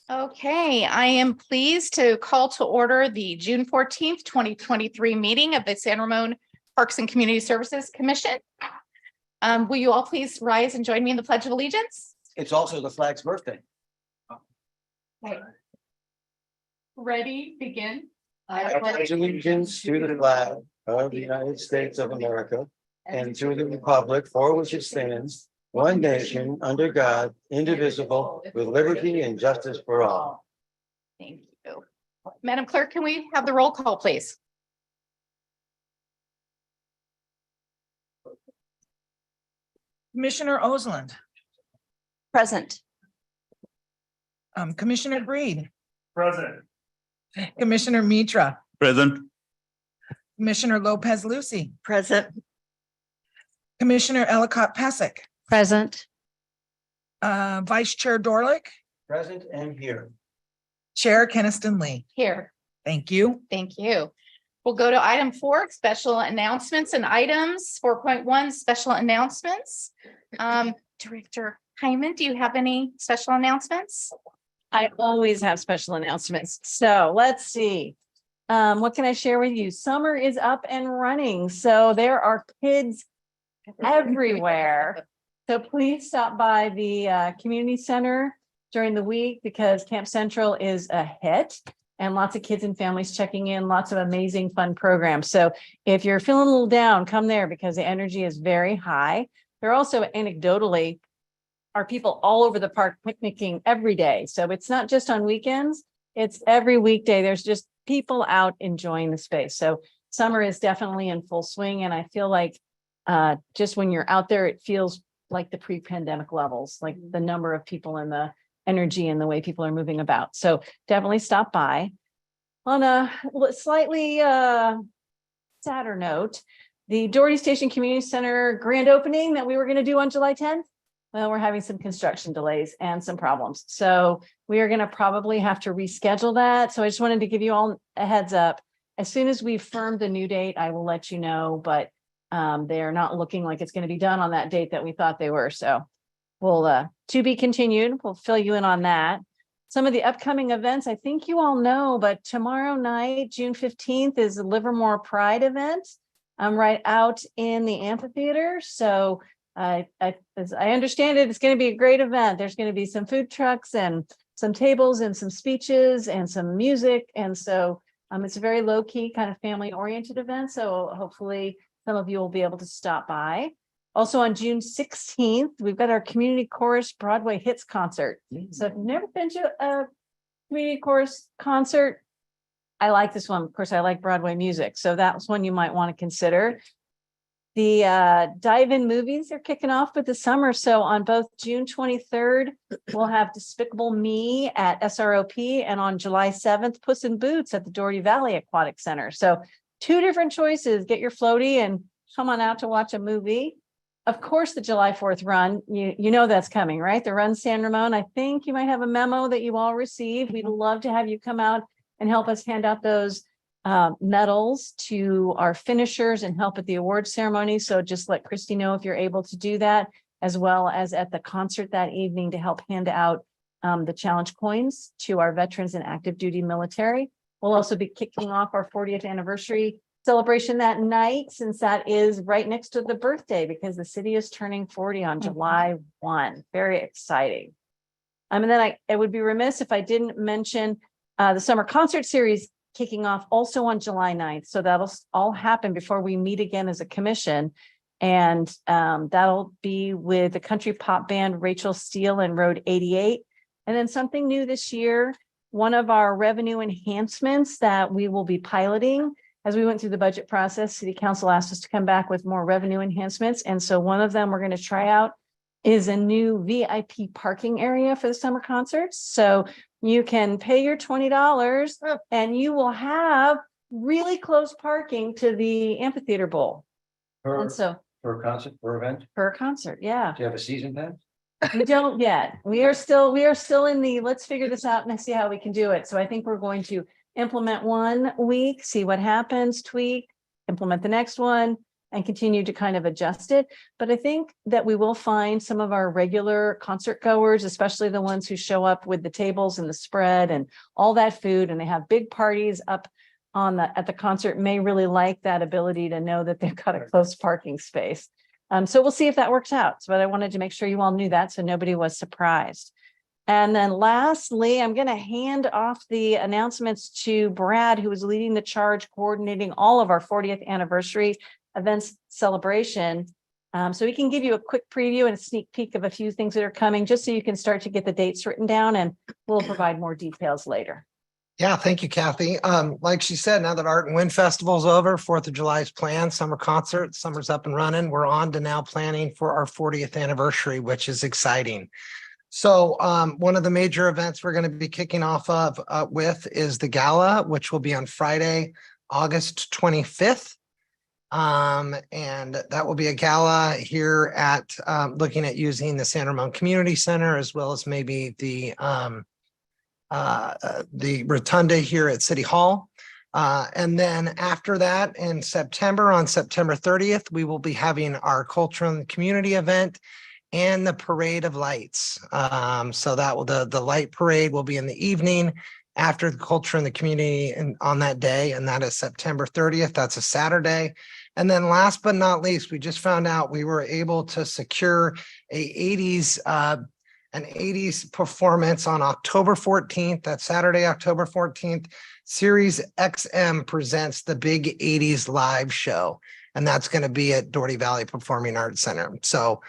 Okay, I am pleased to call to order the June 14th, 2023 meeting of the San Ramon Parks and Community Services Commission. Will you all please rise and join me in the Pledge of Allegiance? It's also the flag's birthday. Okay. Ready, begin. I pledge allegiance to the flag of the United States of America and to the republic for which it stands, one nation, under God, indivisible, with liberty and justice for all. Thank you. Madam Clerk, can we have the roll call, please? Commissioner Osland, Present. Commissioner Breed, Present. Commissioner Mitra, Present. Commissioner Lopez Lucy, Present. Commissioner Ellicott Pasek, Present. Vice Chair Dorlick, Present and here. Chair Keniston Lee. Here. Thank you. Thank you. We'll go to item 4, special announcements and items. 4.1, special announcements. Director Hyman, do you have any special announcements? I always have special announcements. So let's see. What can I share with you? Summer is up and running. So there are kids everywhere. So please stop by the community center during the week because Camp Central is a hit and lots of kids and families checking in, lots of amazing fun programs. So if you're feeling a little down, come there because the energy is very high. There are also anecdotally are people all over the park picnicking every day. So it's not just on weekends, it's every weekday. There's just people out enjoying the space. So summer is definitely in full swing. And I feel like just when you're out there, it feels like the pre-pandemic levels, like the number of people and the energy and the way people are moving about. So definitely stop by. On a slightly sadder note, the Doherty Station Community Center grand opening that we were going to do on July 10th. Well, we're having some construction delays and some problems. So we are going to probably have to reschedule that. So I just wanted to give you all a heads up. As soon as we've firmed the new date, I will let you know, but they are not looking like it's going to be done on that date that we thought they were. So we'll to be continued. We'll fill you in on that. Some of the upcoming events, I think you all know, but tomorrow night, June 15th, is the Livermore Pride event. I'm right out in the amphitheater. So as I understand it, it's going to be a great event. There's going to be some food trucks and some tables and some speeches and some music. And so it's a very low key kind of family oriented event. So hopefully some of you will be able to stop by. Also on June 16th, we've got our Community Chorus Broadway Hits concert. So if you've never been to a community chorus concert, I like this one. Of course, I like Broadway music. So that's one you might want to consider. The dive-in movies are kicking off with the summer. So on both June 23rd, we'll have Despicable Me at SROP, and on July 7th, Puss in Boots at the Doherty Valley Aquatic Center. So 2 different choices. Get your floaty and come on out to watch a movie. Of course, the July 4th run, you know that's coming, right? The Run San Ramon. I think you might have a memo that you all received. We'd love to have you come out and help us hand out those medals to our finishers and help at the award ceremony. So just let Christy know if you're able to do that, as well as at the concert that evening to help hand out the challenge coins to our veterans and active duty military. We'll also be kicking off our 40th anniversary celebration that night, since that is right next to the birthday, because the city is turning 40 on July 1. Very exciting. And then I would be remiss if I didn't mention the summer concert series kicking off also on July 9th. So that'll all happen before we meet again as a commission. And that'll be with the country pop band Rachel Steele and Road 88. And then something new this year, one of our revenue enhancements that we will be piloting as we went through the budget process. City Council asked us to come back with more revenue enhancements. And so one of them we're going to try out is a new VIP parking area for the summer concerts. So you can pay your $20 and you will have really close parking to the amphitheater bowl. And so Per concert, per event, per concert, yeah. do you have a season pass? We don't yet. We are still in the let's figure this out and see how we can do it. So I think we're going to implement 1 week, see what happens, tweak, implement the next one, and continue to kind of adjust it. But I think that we will find some of our regular concert goers, especially the ones who show up with the tables and the spread and all that food, and they have big parties up at the concert, may really like that ability to know that they've got a close parking space. So we'll see if that works out. But I wanted to make sure you all knew that so nobody was surprised. And then lastly, I'm going to hand off the announcements to Brad, who is leading the charge, coordinating all of our 40th anniversary events celebration. So he can give you a quick preview and a sneak peek of a few things that are coming, just so you can start to get the dates written down, and we'll provide more details later. Yeah, thank you, Kathy. Like she said, now that Art and Wind Festival's over, 4th of July is planned, summer concert, summer's up and running. We're on to now planning for our 40th anniversary, which is exciting. So one of the major events we're going to be kicking off with is the gala, which will be on Friday, August 25th. And that will be a gala here at looking at using the San Ramon Community Center, as well as maybe the rotunda here at City Hall. And then after that, in September, on September 30th, we will be having our Culture and Community event and the Parade of Lights. So that will, the light parade will be in the evening after the Culture and the Community and on that day, and that is September 30th. That's a Saturday. And then last but not least, we just found out we were able to secure an 80s performance on October 14th. That's Saturday, October 14th. Sirius XM presents the Big 80s Live Show, and that's going to be at Doherty Valley Performing Arts Center. So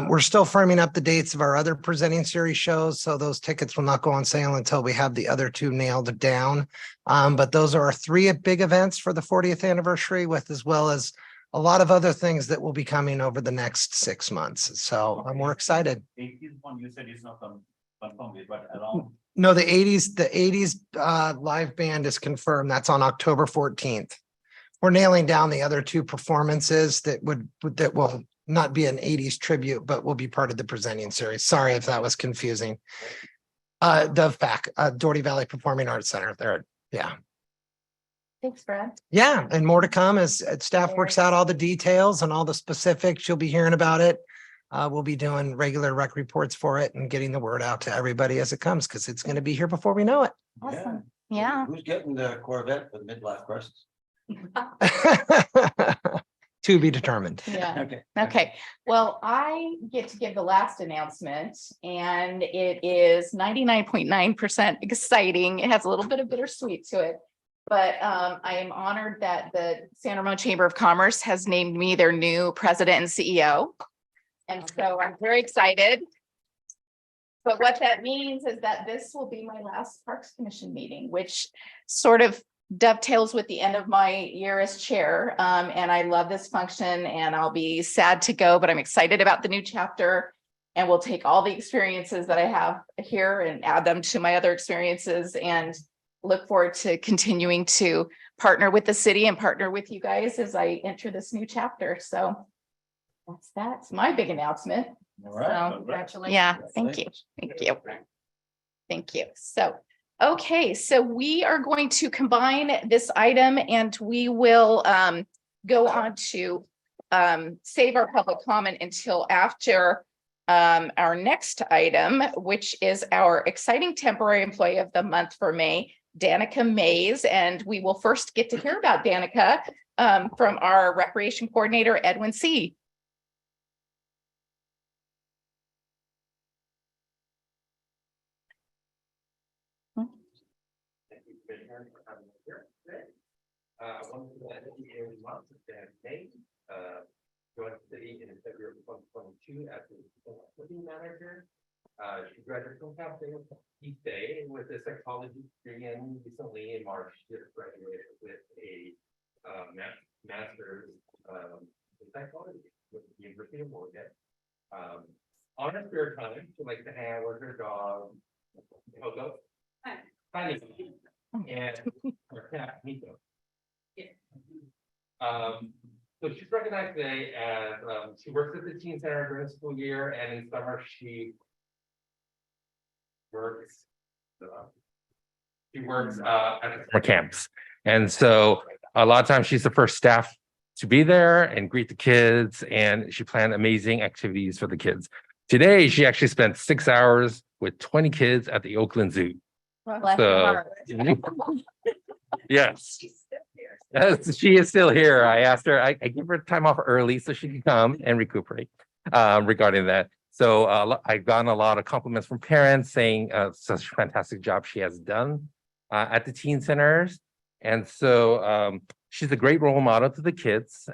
we're still firming up the dates of our other presenting series shows, so those tickets will not go on sale until we have the other two nailed down. But those are our three big events for the 40th anniversary, with as well as a lot of other things that will be coming over the next 6 months. So we're excited. 80s one you said is not confirmed yet, but around. No, the 80s live band is confirmed. That's on October 14th. We're nailing down the other two performances that will not be an 80s tribute, but will be part of the presenting series. Sorry if that was confusing. Doherty Valley Performing Arts Center there. Yeah. Thanks, Brad. Yeah, and more to come as staff works out all the details and all the specifics. You'll be hearing about it. We'll be doing regular rec reports for it and getting the word out to everybody as it comes, because it's going to be here before we know it. Awesome. Yeah. Who's getting the Corvette with midlife crisis? To be determined. Yeah. Okay. Okay, well, I get to give the last announcement, and it is 99.9% exciting. It has a little bit of bittersweet to it. But I am honored that the San Ramon Chamber of Commerce has named me their new president and CEO. And so I'm very excited. But what that means is that this will be my last Parks Commission meeting, which sort of dovetails with the end of my year as chair. And I love this function, and I'll be sad to go, but I'm excited about the new chapter. And we'll take all the experiences that I have here and add them to my other experiences, and look forward to continuing to partner with the city and partner with you guys as I enter this new chapter. So that's my big announcement. All right. So, Congratulations. yeah, thank you. Thank you. Thank you. So, okay, so we are going to combine this item, and we will go on to save our public comment until after our next item, which is our exciting temporary employee of the month for May, Danica Mays. And we will first get to hear about Danica from our recreation coordinator, Edwin C. Thank you, Commissioner, for having me here today. I wanted to let you know the month of May, joined the city in February of 2022 as the city manager. She graduated from Cal State East Day with a psychology degree, and recently in March, she graduated with a master's in psychology with the University of Oregon. On her spare time, she likes to hang out with her dog, Coco. Hi, Nikki. And our cat, Nico. So she's recognized today as she works at the teen center during the school year, and in summer she works at the summer camps. And so a lot of times she's the first staff to be there and greet the kids, and she planned amazing activities for the kids. Today, she actually spent 6 hours with 20 kids at the Oakland Zoo. Bless So, your heart. yes. Yes, she is still here. I asked her, I give her time off early so she can come and recuperate regarding that. So I've gotten a lot of compliments from parents saying such a fantastic job she has done at the teen centers. And so she's a great role model to the kids,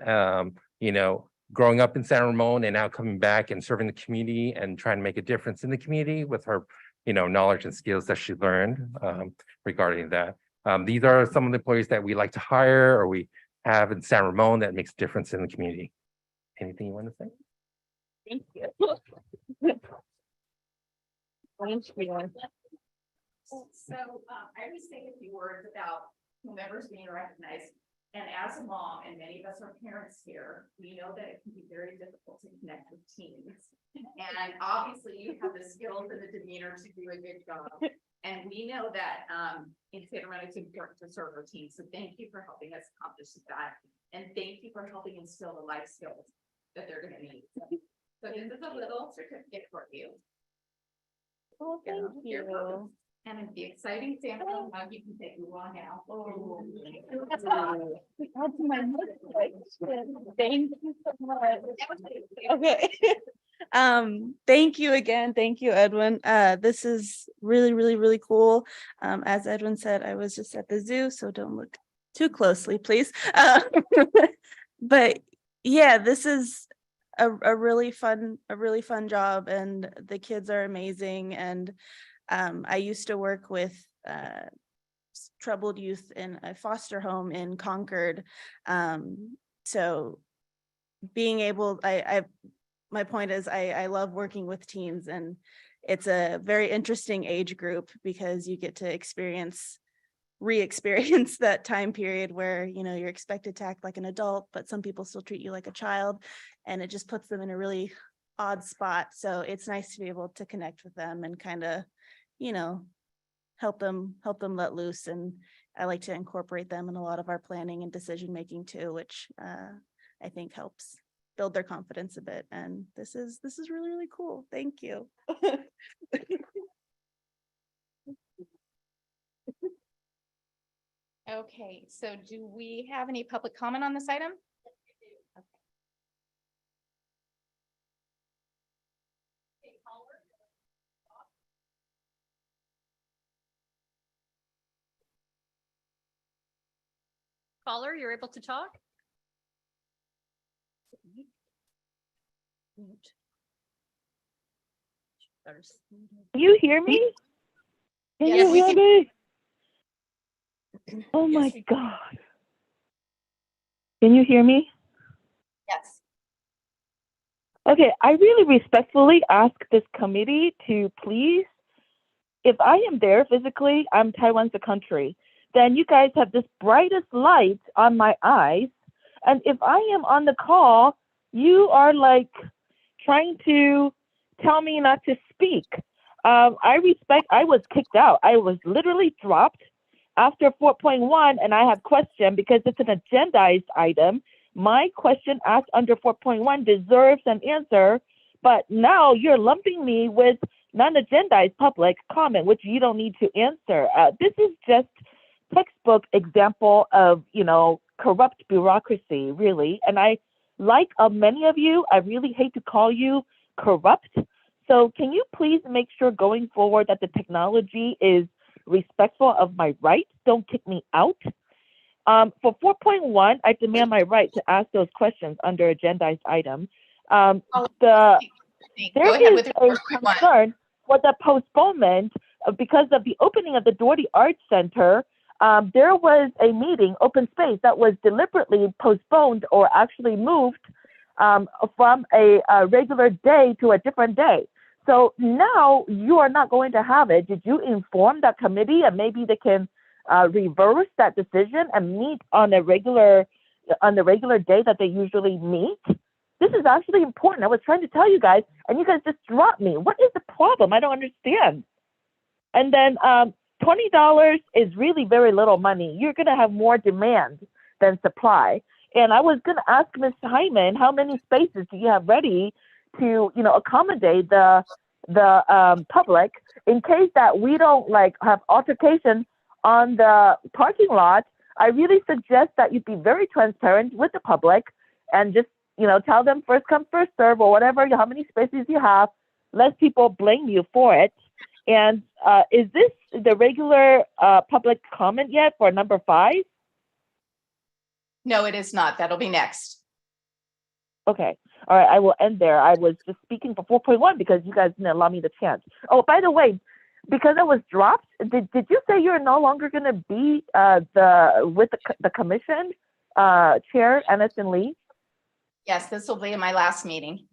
you know, growing up in San Ramon and now coming back and serving the community and trying to make a difference in the community with her, you know, knowledge and skills that she learned regarding that. These are some of the employees that we like to hire or we have in San Ramon that makes a difference in the community. Anything you want to say? Thank you. So I was saying a few words about whomever's being recognized. And as a mom, and many of us are parents here, we know that it can be very difficult to connect with teens. And obviously you have the skills and the demeanor to do a good job. And we know that in Santa Rosa, it's important to serve our teams. So thank you for helping us accomplish that. And thank you for helping instill the life skills that they're gonna need. So this is a little certificate for you. Oh, thank you. And it'd be exciting Santa Rosa, how you can take you on now. Thank you so much. Okay. Thank you again. Thank you, Edwin. This is really, really, really cool. As Edwin said, I was just at the zoo, so don't look too closely, please. But yeah, this is a really fun job, and the kids are amazing. And I used to work with troubled youth in a foster home in Concord. So being able, my point is I love working with teens, and it's a very interesting age group because you get to re-experience that time period where, you know, you're expected to act like an adult, but some people still treat you like a child, and it just puts them in a really odd spot. So it's nice to be able to connect with them and kind of, you know, help them let loose. And I like to incorporate them in a lot of our planning and decision making too, which I think helps build their confidence a bit. And this is really, really cool. Thank you. Okay, so do we have any public comment on this item? Caller, you're able to talk? You hear me? Can Yes, you we hear can. me? Oh Yes, my we God. Can you hear me? Yes. Okay, I really respectfully ask this committee to please, if I am there physically, I'm Taiwan's the country, then you guys have this brightest light on my eyes. And if I am on the call, you are like trying to tell me not to speak. I was kicked out. I was literally dropped after 4.1, and I have question because it's an agendized item. My question asked under 4.1 deserves an answer, but now you're lumping me with non-agendized public comment, which you don't need to answer. This is just textbook example of, you know, corrupt bureaucracy, really. And I, like many of you, I really hate to call you corrupt. So can you please make sure going forward that the technology is respectful of my rights? Don't kick me out. For 4.1, I demand my right to ask those questions under agendized item. There Go ahead with is your a 4.1. concern for the postponement because of the opening of the Doherty Arts Center. There was a meeting, open space, that was deliberately postponed or actually moved from a regular day to a different day. So now you are not going to have it. Did you inform that committee, and maybe they can reverse that decision and meet on the regular day that they usually meet? This is actually important. I was trying to tell you guys, and you guys just dropped me. What is the problem? I don't understand. And then $20 is really very little money. You're going to have more demand than supply. And I was going to ask Ms. Hyman, how many spaces do you have ready to, accommodate the public in case that we don't have altercation on the parking lot? I really suggest that you be very transparent with the public and just, tell them first come, first serve, or whatever, how many spaces you have, lest people blame you for it. And is this the regular public comment yet for number 5? No, it is not. That'll be next. Okay. All right. I will end there. I was just speaking for 4.1 because you guys didn't allow me the chance. Oh, by the way, because I was dropped, did you say you're no longer going to be with the commission chair, Aniston Lee? Yes, this will be my last meeting.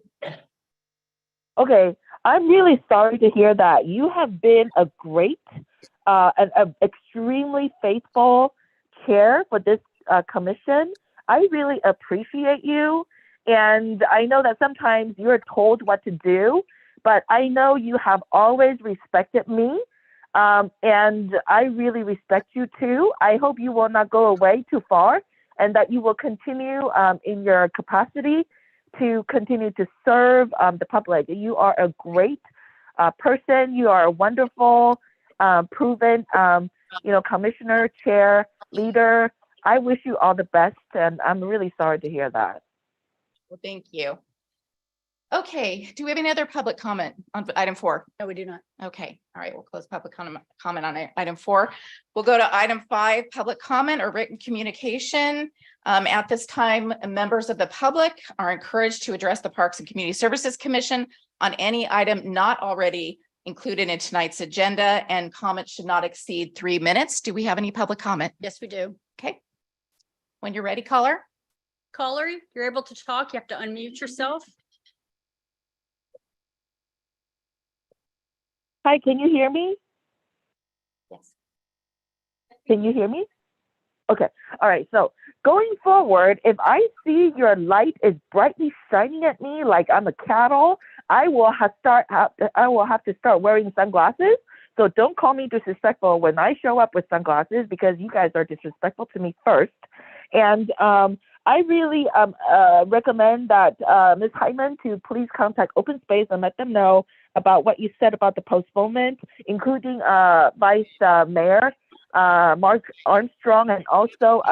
Okay. I'm really sorry to hear that. You have been a great and extremely faithful chair for this commission. I really appreciate you. And I know that sometimes you're told what to do, but I know you have always respected me. And I really respect you too. I hope you will not go away too far and that you will continue in your capacity to continue to serve the public. You are a great person. You are a wonderful, proven, commissioner, chair, leader. I wish you all the best, and I'm really sorry to hear that. Well, thank you. Okay, do we have any other public comment on item 4? No, we do not. Okay, all right, we'll close public comment on item 4. We'll go to item 5, public comment or written communication. At this time, members of the public are encouraged to address the Parks and Community Services Commission on any item not already included in tonight's agenda, and comments should not exceed 3 minutes. Do we have any public comment? Yes, we do. Okay. When you're ready, caller. Caller, you're able to talk. You have to unmute yourself. Hi, can you hear me? Yes. Can you hear me? Okay. All right. So going forward, if I see your light is brightly shining at me like I'm a cattle, I will have to start wearing sunglasses. So don't call me disrespectful when I show up with sunglasses, because you guys are disrespectful to me first. And I really recommend that Ms. Hyman to please contact Open Space and let them know about what you said about the postponement, including Vice Mayor Mark Armstrong and also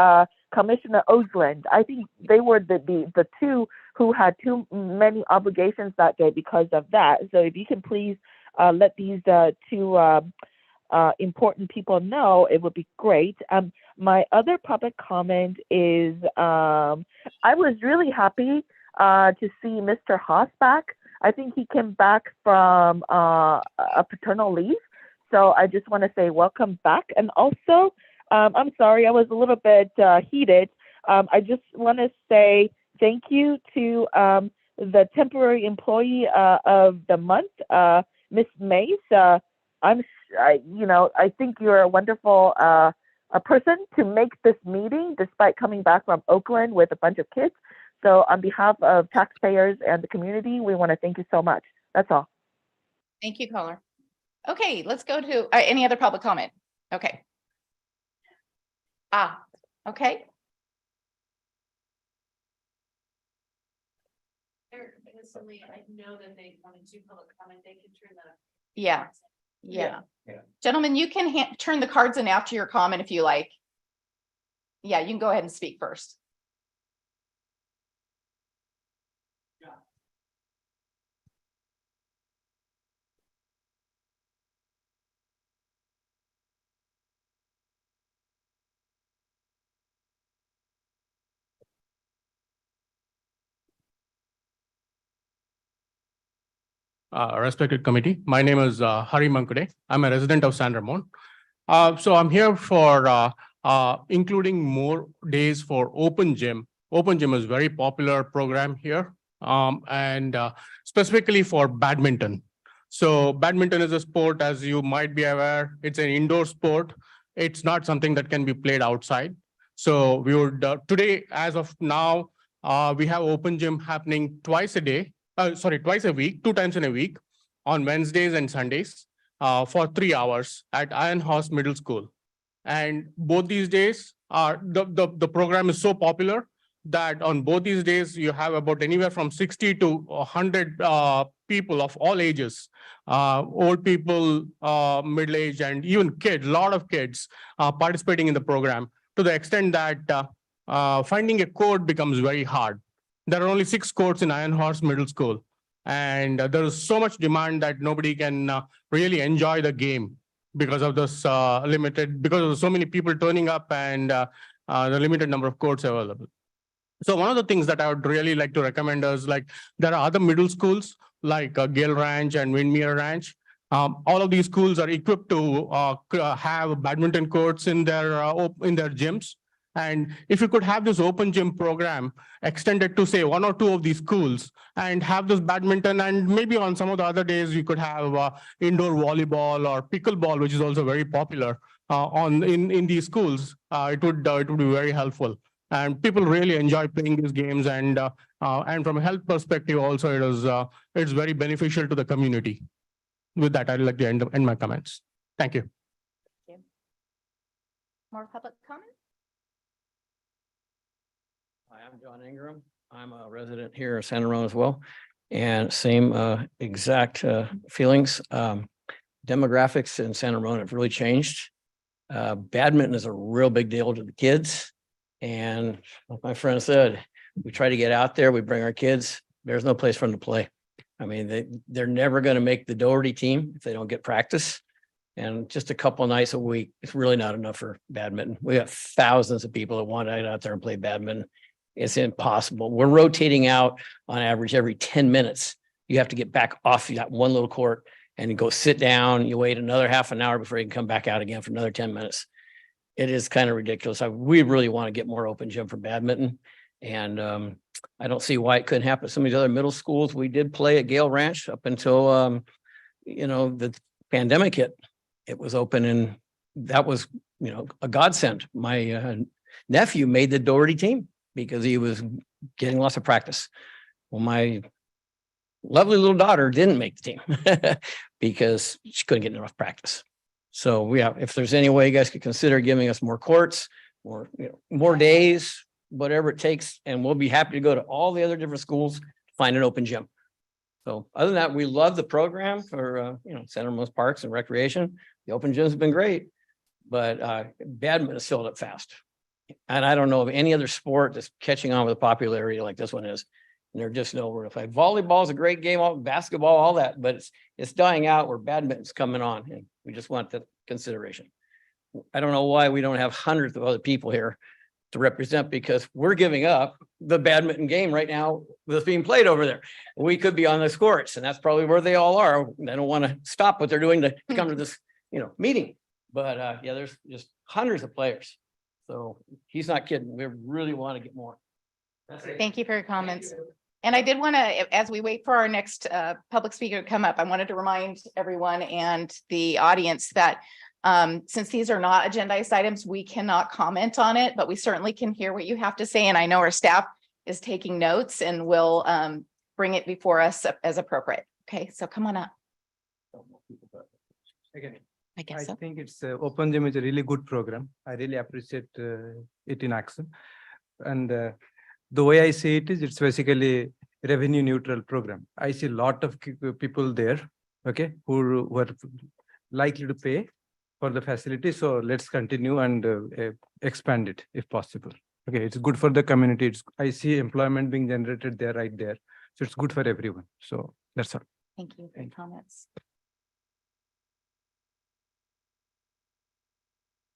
Commissioner Osland. I think they were the two who had too many obligations that day because of that. So if you can please let these two important people know, it would be great. My other public comment is I was really happy to see Mr. Haas back. I think he came back from a paternal leave. So I just want to say welcome back. And also, I'm sorry, I was a little bit heated. I just want to say thank you to the temporary employee of the month, Miss Mace. I think you're a wonderful a person to make this meeting despite coming back from Oakland with a bunch of kids. So on behalf of taxpayers and the community, we want to thank you so much. That's all. Thank you, caller. Okay, let's go to any other public comment. Okay. Okay. I know that they wanted to public comment. They can turn the. Yeah. Gentlemen, you can turn the cards in after your comment if you like. Yeah, you can go ahead and speak first. Respected committee, my name is Hari Mankude. I'm a resident of San Ramon. So I'm here for including more days for Open Gym. Open Gym is a very popular program here, and specifically for badminton. So badminton is a sport, as you might be aware, it's an indoor sport. It's not something that can be played outside. So we would today, as of now, we have Open Gym happening twice a week, 2 times in a week, on Wednesdays and Sundays, for 3 hours at Iron Horse Middle School. And both these days are the program is so popular that on both these days, you have about anywhere from 60 to 100 people of all ages, old people, middle-aged, and even kids, a lot of kids participating in the program, to the extent that finding a court becomes very hard. There are only 6 courts in Iron Horse Middle School, and there is so much demand that nobody can really enjoy the game because of this because of so many people turning up and the limited number of courts available. So one of the things that I would really like to recommend is, like, there are other middle schools like Gale Ranch and Windmere Ranch. All of these schools are equipped to have badminton courts in their gyms. And if you could have this open gym program extended to, say, 1 or 2 of these schools, and have this badminton, and maybe on some of the other days you could have indoor volleyball or pickleball, which is also very popular in these schools, it would be very helpful. And people really enjoy playing these games, and from a health perspective also, it's very beneficial to the community. With that, I'd like to end my comments. Thank you. More public comment? Hi, I'm John Ingram. I'm a resident here in Santa Rosa as well, and same exact feelings. Demographics in Santa Rosa have really changed. Badminton is a real big deal to the kids. And like my friend said, we try to get out there, we bring our kids, there's no place for them to play. I mean, they're never going to make the Doherty team if they don't get practice. And just a couple of nights a week, it's really not enough for badminton. We have thousands of people that want to get out there and play badminton. It's impossible. We're rotating out on average every 10 minutes. You have to get back off that one little court and you go sit down. You wait another half an hour before you can come back out again for another 10 minutes. It is kind of ridiculous. We really want to get more open gym for badminton. And I don't see why it couldn't happen. Some of these other middle schools, we did play at Gale Ranch up until, the pandemic hit. It was open, and that was, a godsend. My nephew made the Doherty team because he was getting lots of practice. Well, my lovely little daughter didn't make the team because she couldn't get enough practice. So if there's any way you guys could consider giving us more courts, or more days, whatever it takes, and we'll be happy to go to all the other different schools to find an open gym. So other than that, we love the program for Santa Rosa Parks and Recreation. The open gyms have been great, but badminton is filled up fast. And I don't know of any other sport that's catching on with the popularity like this one is. And they're just nowhere to play. Volleyball is a great game, basketball, all that, but it's dying out where badminton's coming on, and we just want that consideration. I don't know why we don't have hundreds of other people here to represent, because we're giving up the badminton game right now that's being played over there. We could be on the courts, and that's probably where they all are. They don't want to stop what they're doing to come to this, meeting. But there's just hundreds of players. So he's not kidding. We really want to get more. Thank you for your comments. And I did want to, as we wait for our next public speaker to come up, I wanted to remind everyone and the audience that since these are not agendized items, we cannot comment on it, but we certainly can hear what you have to say. And I know our staff is taking notes and will bring it before us as appropriate. Okay, so come on up. Again, I guess so. think it's Open Gym is a really good program. I really appreciate it in action. And the way I see it is, it's basically a revenue neutral program. I see a lot of people there, okay, who were likely to pay for the facility. So let's continue and expand it if possible. Okay, it's good for the community. I see employment being generated there, right there. So it's good for everyone. So that's all. Thank you for your comments.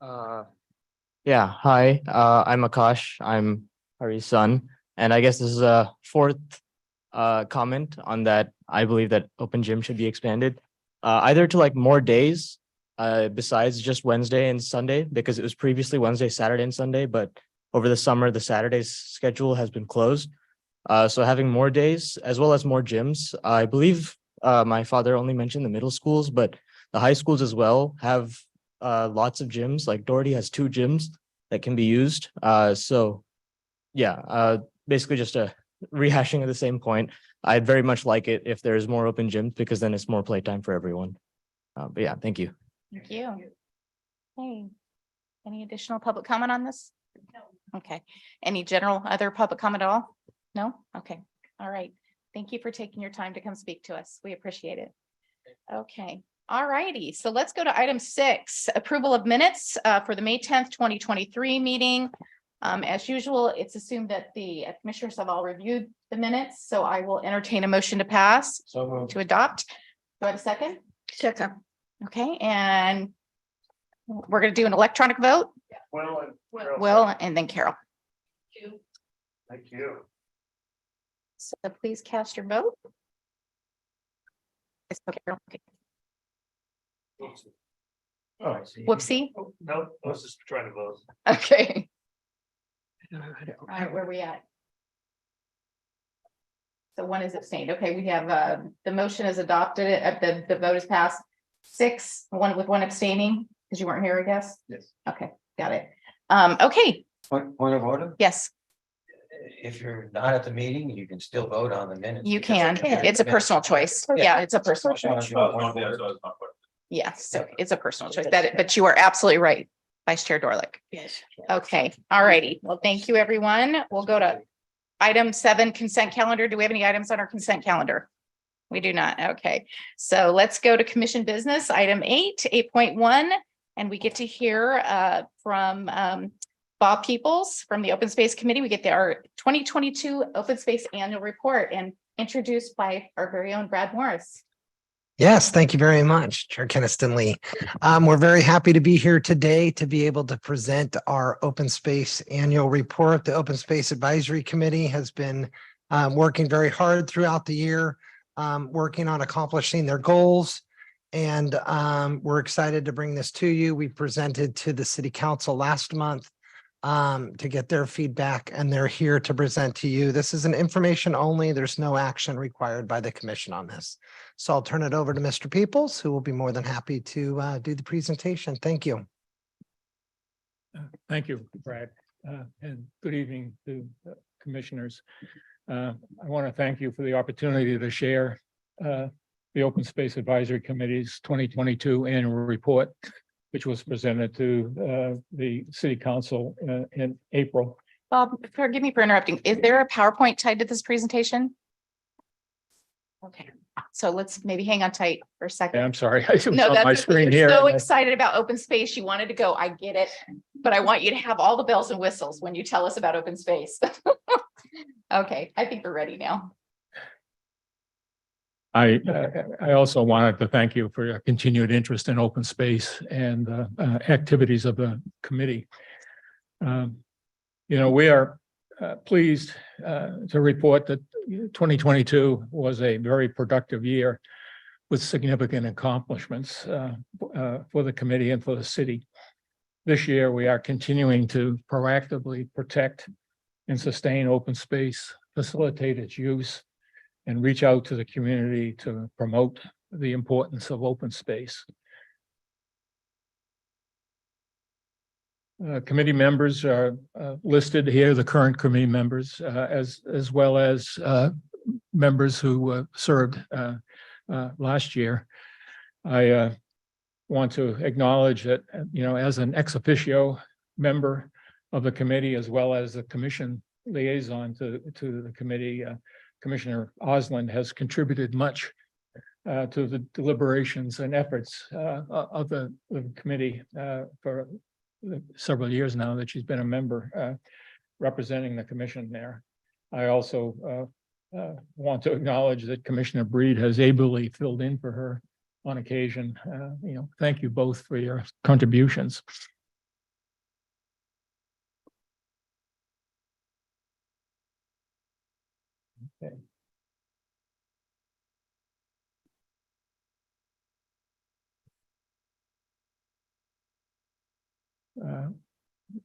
Hi, I'm Akash. I'm Hari's son, and I guess this is a fourth comment on that. I believe that open gym should be expanded either to like more days besides just Wednesday and Sunday, because it was previously Wednesday, Saturday, and Sunday, but over the summer, the Saturday's schedule has been closed. So having more days as well as more gyms. I believe my father only mentioned the middle schools, but the high schools as well have lots of gyms. Like Doherty has 2 gyms that can be used. Basically just a rehashing of the same point. I'd very much like it if there's more open gyms, because then it's more playtime for everyone. Thank you. Thank you. Hey, any additional public comment on this Okay. Any general other public comment at all? No? Okay. All right. Thank you for taking your time to come speak to us. We appreciate it. Okay. All righty. So let's go to item 6, approval of minutes for the May 10th, 2023 meeting. As usual, it's assumed that the commissioners have all reviewed the minutes, so I will entertain a motion to pass, So moved. to adopt. Do I have a second? Second. Okay, and we're going to do an electronic vote. Will and then Carol. Thank you. So please cast your vote. Yes, okay, Carol, okay. Oh, I see. Whoopsie. No, I was just trying to vote. Okay. All right, where are we at? So one is abstained. Okay, we have the motion is adopted, the vote is passed. 6, one with one abstaining, because you weren't here, I guess. Yes. Okay, got it. Okay, Point of order. yes, If you're not at the meeting, you can still vote on the minutes. you because can. It's a personal choice. Yeah, it's a personal choice. Oh, Yes, so it's a personal choice. But you are absolutely right, Vice Chair Dorlick. Yes. Okay, all righty. Well, thank you, everyone. We'll go to item 7, consent calendar. Do we have any items on our consent calendar? We do not. Okay, so let's go to commission business. Item 8.1, and we get to hear from Bob Peoples from the Open Space Committee. We get our 2022 Open Space Annual Report and introduced by our very own Brad Morris. Yes, thank you very much, Chair Keniston Lee. We're very happy to be here today to be able to present our Open Space Annual Report. The Open Space Advisory Committee has been working very hard throughout the year, working on accomplishing their goals. And we're excited to bring this to you. We presented to the City Council last month to get their feedback, and they're here to present to you. This is an information only. There's no action required by the commission on this. So I'll turn it over to Mr. Peoples, who will be more than happy to do the presentation. Thank you. Thank you, Brad, and good evening to commissioners. I want to thank you for the opportunity to share the Open Space Advisory Committee's 2022 annual report, which was presented to the City Council in April. Bob, forgive me for interrupting. Is there a PowerPoint tied to this presentation? Okay, so let's maybe hang on tight for a second. I'm sorry, I was No, on my that's screen you're here. so and I- excited about open space. You wanted to go. I get it. But I want you to have all the bells and whistles when you tell us about open space. Okay, I think we're ready now. I also wanted to thank you for your continued interest in open space and activities of the committee. We are pleased to report that 2022 was a very productive year with significant accomplishments for the committee and for the city. This year, we are continuing to proactively protect and sustain open space, facilitate its use, and reach out to the community to promote the importance of open space. Committee members are listed here, the current committee members, as well as members who served last year. I want to acknowledge that, as an ex officio member of the committee, as well as the commission liaison to the committee, Commissioner Osland has contributed much to the deliberations and efforts of the committee for several years now that she's been a member representing the commission there. I also want to acknowledge that Commissioner Breed has ably filled in for her on occasion. Thank you both for your contributions. Okay.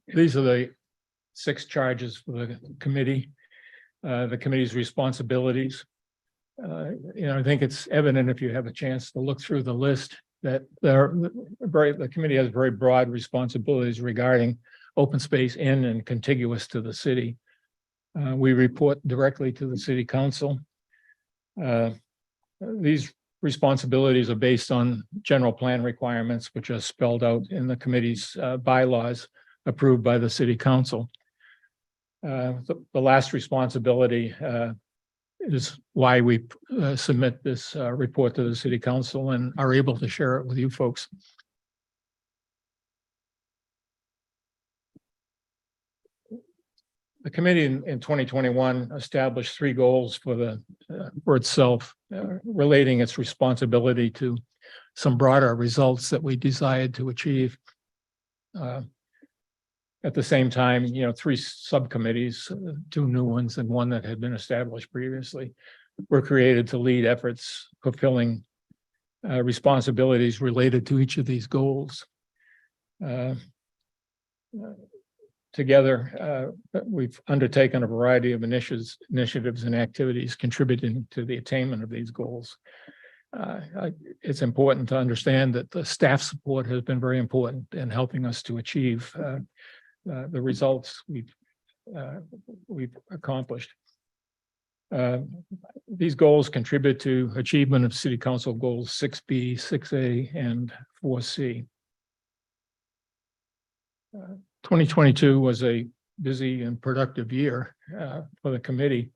These are the 6 charges for the committee, the committee's responsibilities. I think it's evident if you have a chance to look through the list that the committee has very broad responsibilities regarding open space in and contiguous to the city. We report directly to the City Council. These responsibilities are based on general plan requirements, which are spelled out in the committee's bylaws, approved by the city council. The last responsibility is why we submit this report to the city council and are able to share it with you folks. The committee in 2021 established 3 goals for itself, relating its responsibility to some broader results that we desired to achieve. At the same time, 3 subcommittees, 2 new ones and 1 that had been established previously, were created to lead efforts fulfilling responsibilities related to each of these goals. Together, we've undertaken a variety of initiatives and activities contributing to the attainment of these goals. It's important to understand that the staff support has been very important in helping us to achieve the results we've accomplished. These goals contribute to achievement of City Council goals 6B, 6A, and 4C. 2022 was a busy and productive year for the committee.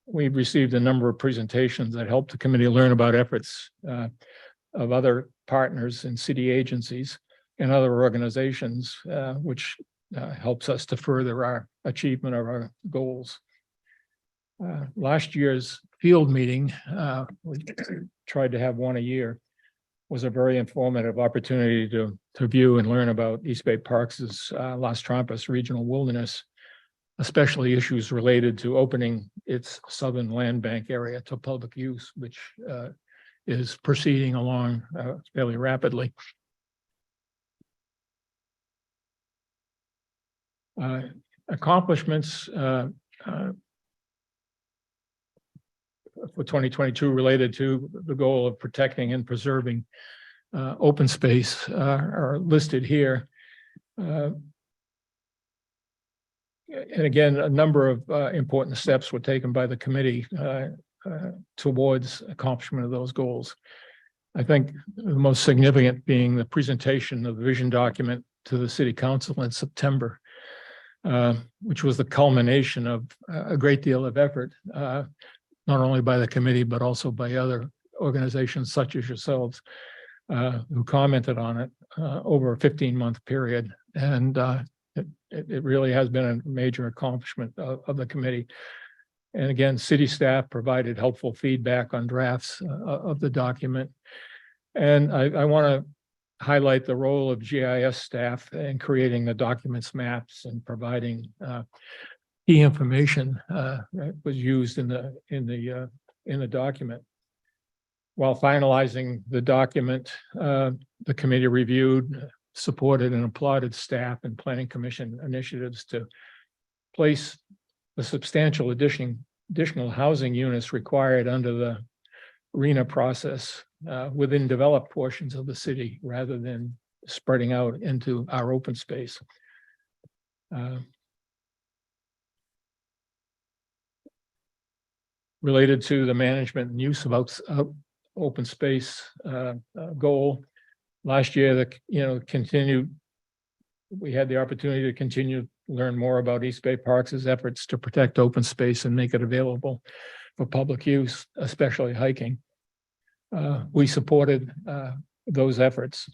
We received a number of presentations that helped the committee learn about efforts of other partners and city agencies and other organizations, which helps us to further our achievement of our goals. Last year's field meeting, we tried to have one a year, was a very informative opportunity to view and learn about East Bay Parks' Las Trampas Regional Wilderness, especially issues related to opening its southern land bank area to public use, which is proceeding along fairly rapidly. Accomplishments for 2022 related to the goal of protecting and preserving open space are listed here. And again, a number of important steps were taken by the committee towards accomplishment of those goals. I think the most significant being the presentation of the vision document to the city council in September, which was the culmination of a great deal of effort, not only by the committee, but also by other organizations such as yourselves, who commented on it over a 15-month period. And it really has been a major accomplishment of the committee. And again, city staff provided helpful feedback on drafts of the document. And I want to highlight the role of GIS staff in creating the documents, maps, and providing key information that was used in the document. While finalizing the document, the committee reviewed, supported, and applauded staff and planning commission initiatives to place the substantial additional housing units required under the RHNA process within developed portions of the city rather than spreading out into our open space. Related to the management and use of open space goal, last year, we had the opportunity to continue to learn more about East Bay Parks' efforts to protect open space and make it available for public use, especially hiking. We supported those efforts.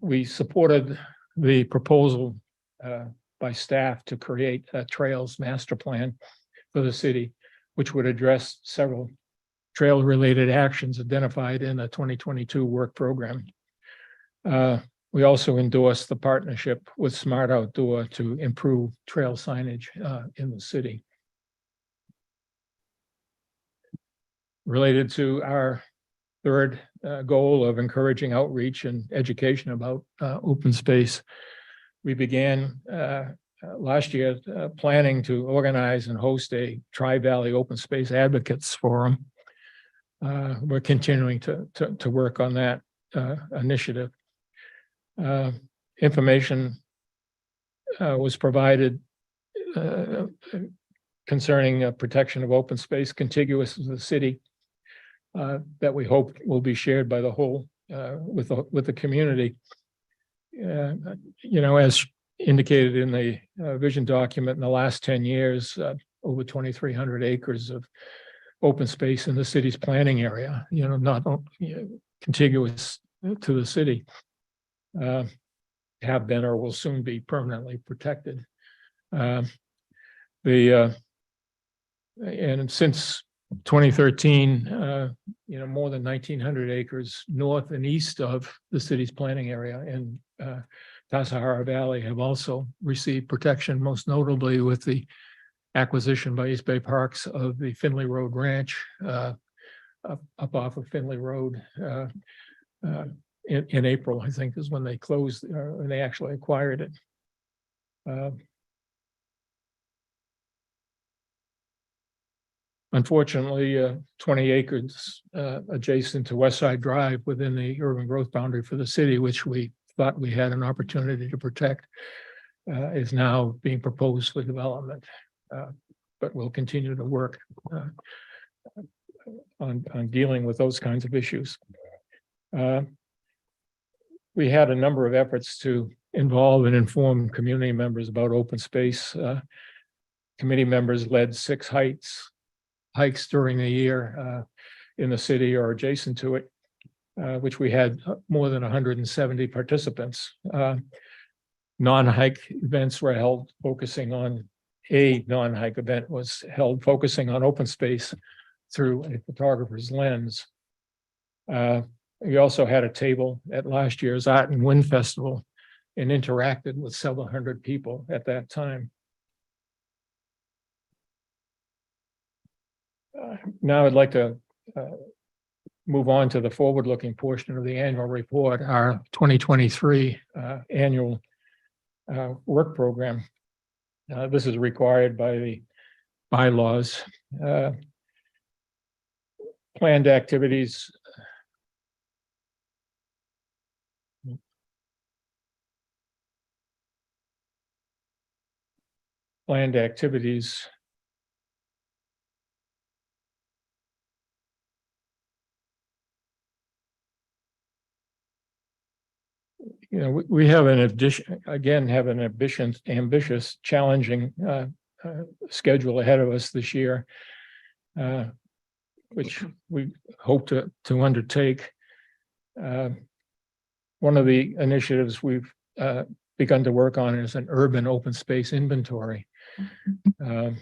We supported the proposal by staff to create a trails master plan for the city, which would address several trail-related actions identified in the 2022 work program. We also endorsed the partnership with Smart Outdoor to improve trail signage in the city. Related to our third goal of encouraging outreach and education about open space, we began last year planning to organize and host a Tri-Valley Open Space Advocates Forum. We're continuing to work on that initiative. Information was provided concerning protection of open space contiguous to the city that we hope will be shared by the whole with the community. as indicated in the vision document, in the last 10 years, over 2,300 acres of open space in the city's planning area, not contiguous to the city, have been or will soon be permanently protected. And since 2013, more than 1,900 acres north and east of the city's planning area in Tasahara Valley have also received protection, most notably with the acquisition by East Bay Parks of the Finley Road Ranch up off of Finley Road in April, I think, is when they closed, when they actually acquired it. Unfortunately, 20 acres adjacent to West Side Drive within the urban growth boundary for the city, which we thought we had an opportunity to protect, is now being proposed for development. But we'll continue to work on dealing with those kinds of issues. We had a number of efforts to involve and inform community members about open space. Committee members led 6 hikes during the year in the city or adjacent to it, which we had more than 170 participants. Non-hike events were held focusing on a non-hike event was held focusing on open space through a photographer's lens. We also had a table at last year's Art and Wind Festival and interacted with several hundred people at that time. Now I'd like to move on to the forward-looking portion of the annual report, our 2023 annual work program. This is required by the bylaws. Planned activities. Planned activities. We have an ambitious, challenging schedule ahead of us this year, which we hope to undertake. One of the initiatives we've begun to work on is an urban open space inventory to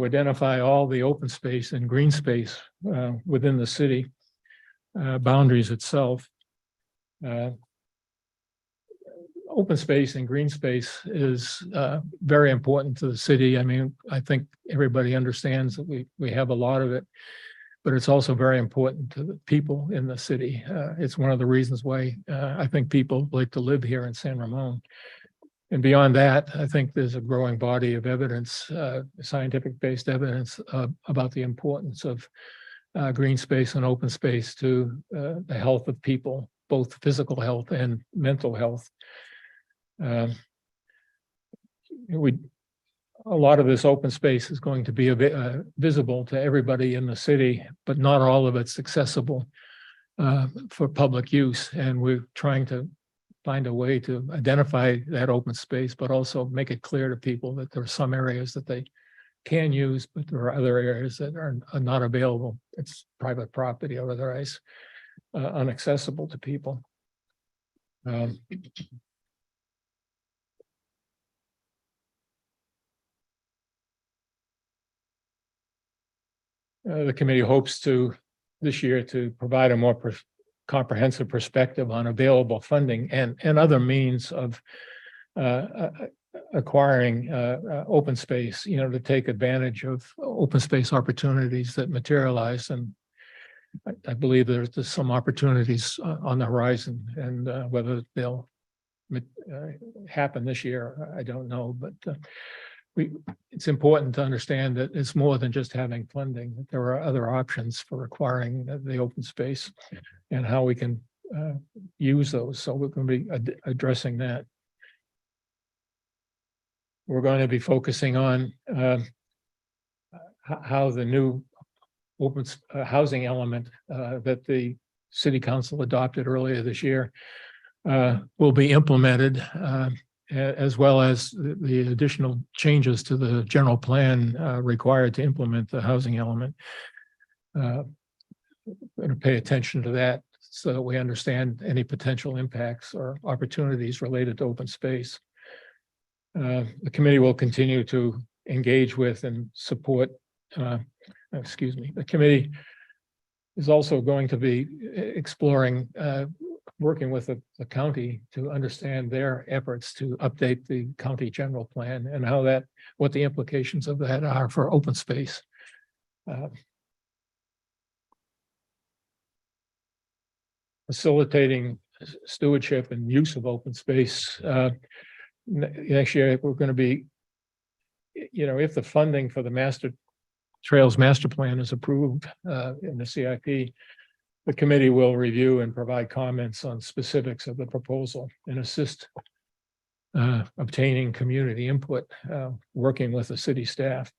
identify all the open space and green space within the city boundaries itself. Open space and green space is very important to the city. I mean, I think everybody understands that we have a lot of it, but it's also very important to the people in the city. It's one of the reasons why I think people like to live here in San Ramon. And beyond that, I think there's a growing body of evidence, scientific-based evidence about the importance of green space and open space to the health of people, both physical health and mental health. A lot of this open space is going to be visible to everybody in the city, but not all of it's accessible for public use. And we're trying to find a way to identify that open space, but also make it clear to people that there are some areas that they can use, but there are other areas that are not available. It's private property or otherwise inaccessible to people. The committee hopes this year to provide a more comprehensive perspective on available funding and other means of acquiring open space, to take advantage of open space opportunities that materialize. And I believe there's some opportunities on the horizon, and whether they'll happen this year, I don't know, but it's important to understand that it's more than just having funding, that there are other options for acquiring the open space and how we can use those. So we're going to be addressing that. We're going to be focusing on how the new open housing element that the City Council adopted earlier this year will be implemented, as well as the additional changes to the general plan required to implement the housing element. Going to pay attention to that so that we understand any potential impacts or opportunities related to open space. The committee will continue to engage with and support, the committee is also going to be exploring, working with the county to understand their efforts to update the county general plan and what the implications of that are for open space. Facilitating stewardship and use of open space. Next year, we're going to be, if the funding for the Trails Master Plan is approved in the CIP, the committee will review and provide comments on specifics of the proposal and assist obtaining community input, working with the city staff.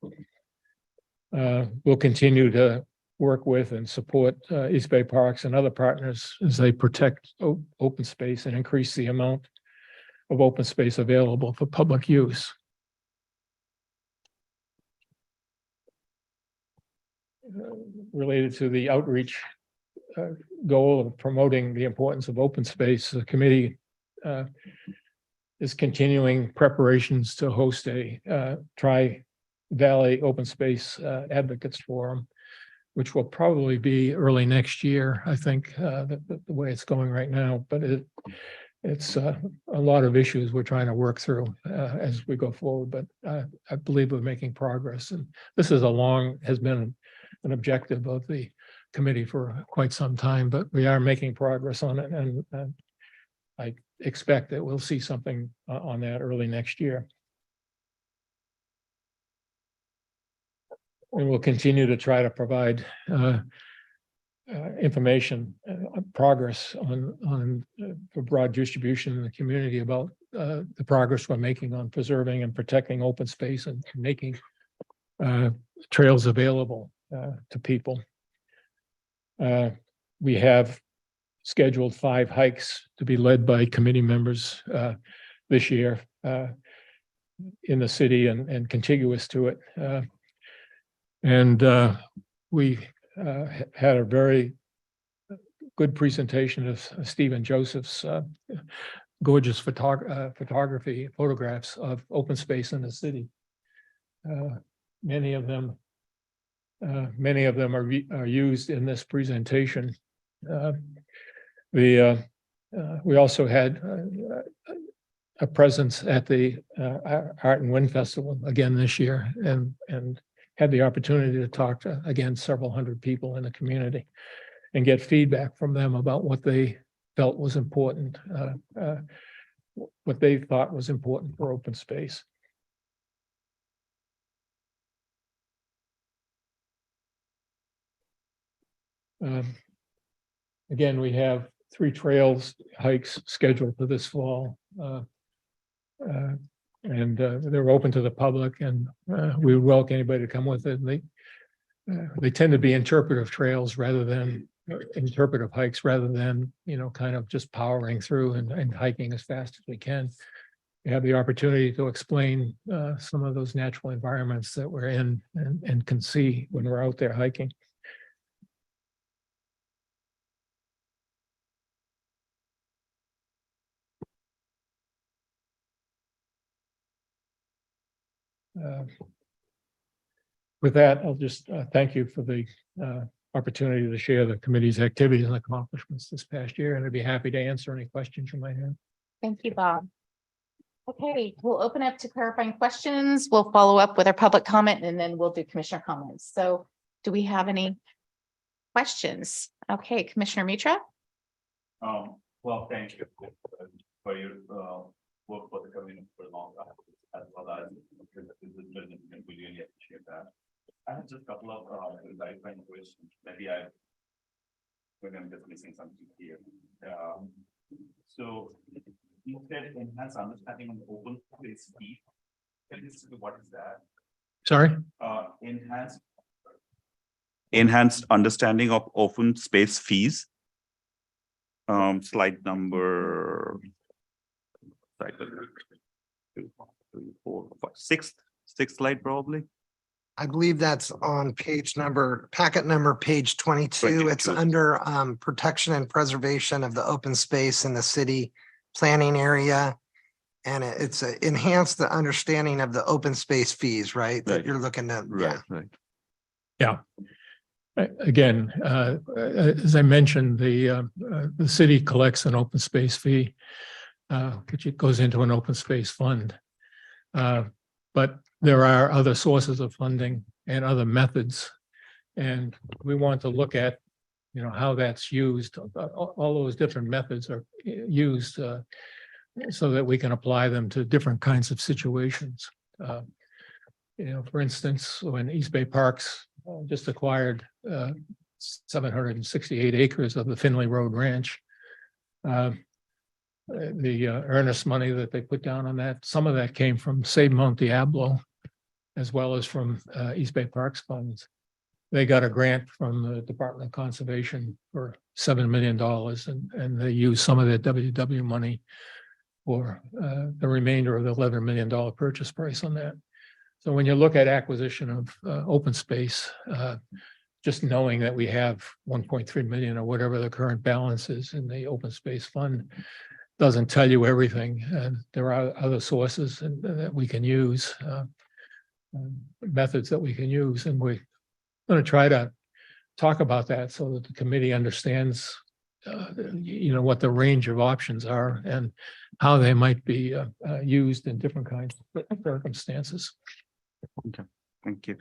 We'll continue to work with and support East Bay Parks and other partners as they protect open space and increase the amount of open space available for public use. Related to the outreach goal of promoting the importance of open space, the committee is continuing preparations to host a Tri-Valley Open Space Advocates Forum, which will probably be early next year, I think, the way it's going right now. But it's a lot of issues we're trying to work through as we go forward. But I believe we're making progress. And this is has been an objective of the committee for quite some time, but we are making progress on it. And I expect that we'll see something on that early next year. And we'll continue to try to provide information, progress on for broad distribution in the community about the progress we're making on preserving and protecting open space and making trails available to people. We have scheduled 5 hikes to be led by committee members this year in the city and contiguous to it. And we had a very good presentation of Stephen Joseph's gorgeous photographs of open space in the city. Many of them are used in this presentation. We also had a presence at the Art and Wind Festival again this year, and had the opportunity to talk to, again, several hundred people in the community and get feedback from them about what they felt was important, what they thought was important for open space. Again, we have 3 trails hikes scheduled for this fall. And they're open to the public, and we would welcome anybody to come with it. And they tend to be interpretive trails rather than interpretive hikes, rather than, kind of just powering through and hiking as fast as we can. We have the opportunity to explain some of those natural environments that we're in and can see when we're out there hiking. With that, I'll just thank you for the opportunity to share the committee's activities and accomplishments this past year, and I'd be happy to answer any questions you might have. Thank you, Bob. Okay, we'll open up to clarifying questions. We'll follow up with our public comment, and then we'll do commissioner comments. So do we have any questions? Okay, Commissioner Mitra. Well, thank you for your work for the community for a long time, as well as we really appreciate that. I have just a couple of clarifying questions. Maybe I'm just missing something here. So you said enhanced understanding on open space fee. What is that? Sorry? Enhanced understanding of open space fees. Slide number. Slide number 2, 3, 4, 5, sixth slide probably. I believe that's on packet number, page 22. It's 22. under protection and preservation of the open space in the city planning area. And it's enhanced the understanding of the open space fees, right? That Right. you're looking at. Yeah. Right. Yeah. Again, as I mentioned, the city collects an open space fee, which it goes into an open space fund. But there are other sources of funding and other methods. And we want to look at, how that's used. All those different methods are used so that we can apply them to different kinds of situations. For instance, when East Bay Parks just acquired 768 acres of the Finley Road Ranch. The earnest money that they put down on that, some of that came from Save Mount Diablo, as well as from East Bay Parks funds. They got a grant from the Department of Conservation for $7 million, and they used some of their WW money for the remainder of the $11 million purchase price on that. So when you look at acquisition of open space, just knowing that we have 1.3 million or whatever the current balance is in the open space fund doesn't tell you everything. And there are other sources that we can use, methods that we can use. And we're going to try to talk about that so that the committee understands, what the range of options are and how they might be used in different kinds of circumstances. Okay, thank you.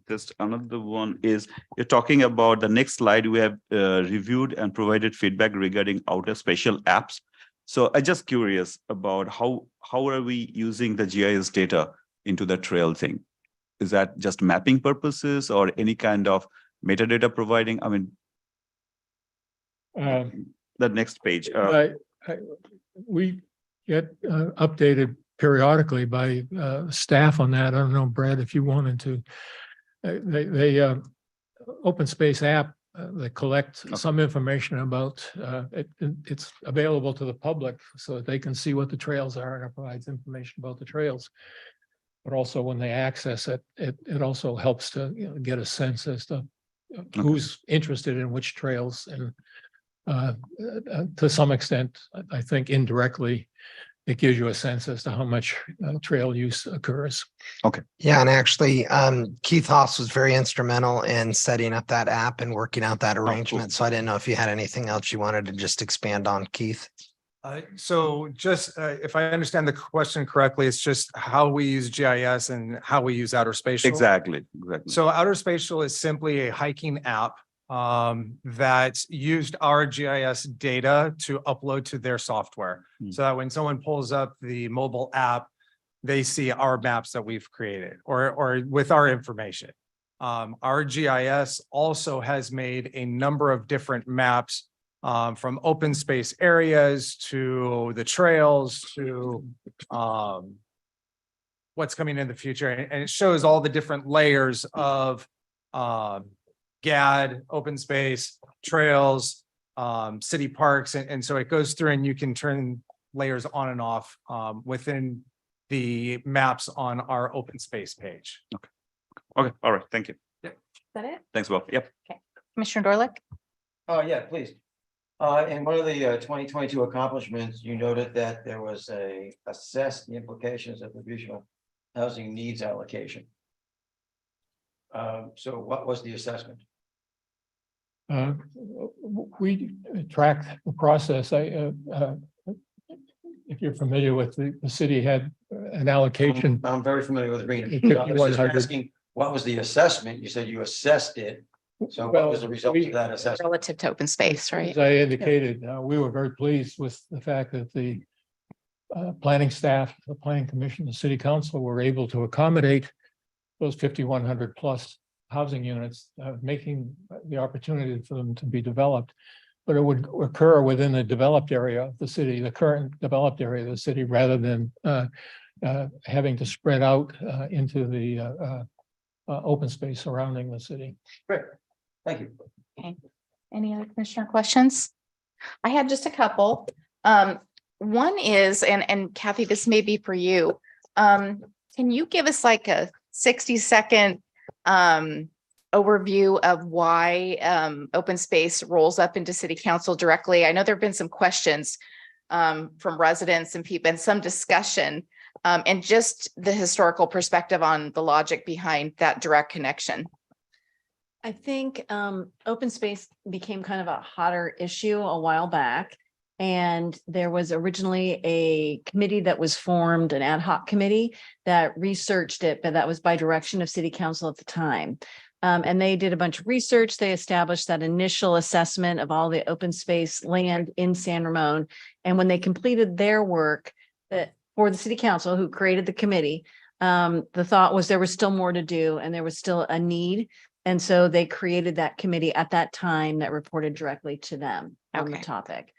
Just another one is, you're talking about the next slide, we have reviewed and provided feedback regarding outer spatial apps. So I'm just curious about how are we using the GIS data into the trail thing? Is that just mapping purposes or any kind of metadata providing? I mean, the next page. We get updated periodically by staff on that. I don't know, Brad, if you wanted to. They open space app, they collect some information about it's available to the public so that they can see what the trails are, and it provides information about the trails. But also when they access it, it also helps to get a sense as to who's interested in which trails. And to some extent, I think indirectly, it gives you a sense as to how much trail use occurs. Okay. Yeah, and actually, Keith Haas was very instrumental in setting up that app and working out that arrangement. So I didn't know if you had anything else you wanted to just expand on, Keith. So just if I understand the question correctly, it's just how we use GIS and how we use outer spatial. Exactly. So outer spatial is simply a hiking app that used our GIS data to upload to their software. So that when someone pulls up the mobile app, they see our maps that we've created or with our information. Our GIS also has made a number of different maps from open space areas to the trails to what's coming in the future. And it shows all the different layers of GAD, open space, trails, city parks. And so it goes through and you can turn layers on and off within the maps on our open space page. Okay. All right. Thank you. Is that it? Thanks, Bob. Yep. Okay. Commissioner Dorlick? Oh, yeah, please. In one of the 2022 accomplishments, you noted that there was assess the implications of the regional housing needs allocation. So what was the assessment? We track the process. If you're familiar with the city had an allocation. I'm very familiar with Reno. I was just 5,100. asking, what was the assessment? You said you assessed it. So what was the result of that assessment? Relative to open space, right? As I indicated, we were very pleased with the fact that the planning staff, the planning commission, the city council were able to accommodate those 5,100 plus housing units, making the opportunity for them to be developed. But it would occur within the developed area of the city, the current developed area of the city, rather than having to spread out into the open space surrounding the city. Great. Thank you. Okay. Any other commissioner questions? I had just a couple. One is, and Kathy, this may be for you. Can you give us like a 60-second overview of why open space rolls up into city council directly? I know there've been some questions from residents and people and some discussion and just the historical perspective on the logic behind that direct connection. I think open space became kind of a hotter issue a while back. And there was originally a committee that was formed, an ad hoc committee that researched it, but that was by direction of city council at the time. And they did a bunch of research. They established that initial assessment of all the open space land in San Ramon. And when they completed their work for the city council who created the committee, the thought was there was still more to do and there was still a need. And so they created that committee at that time that reported directly to them on the topic.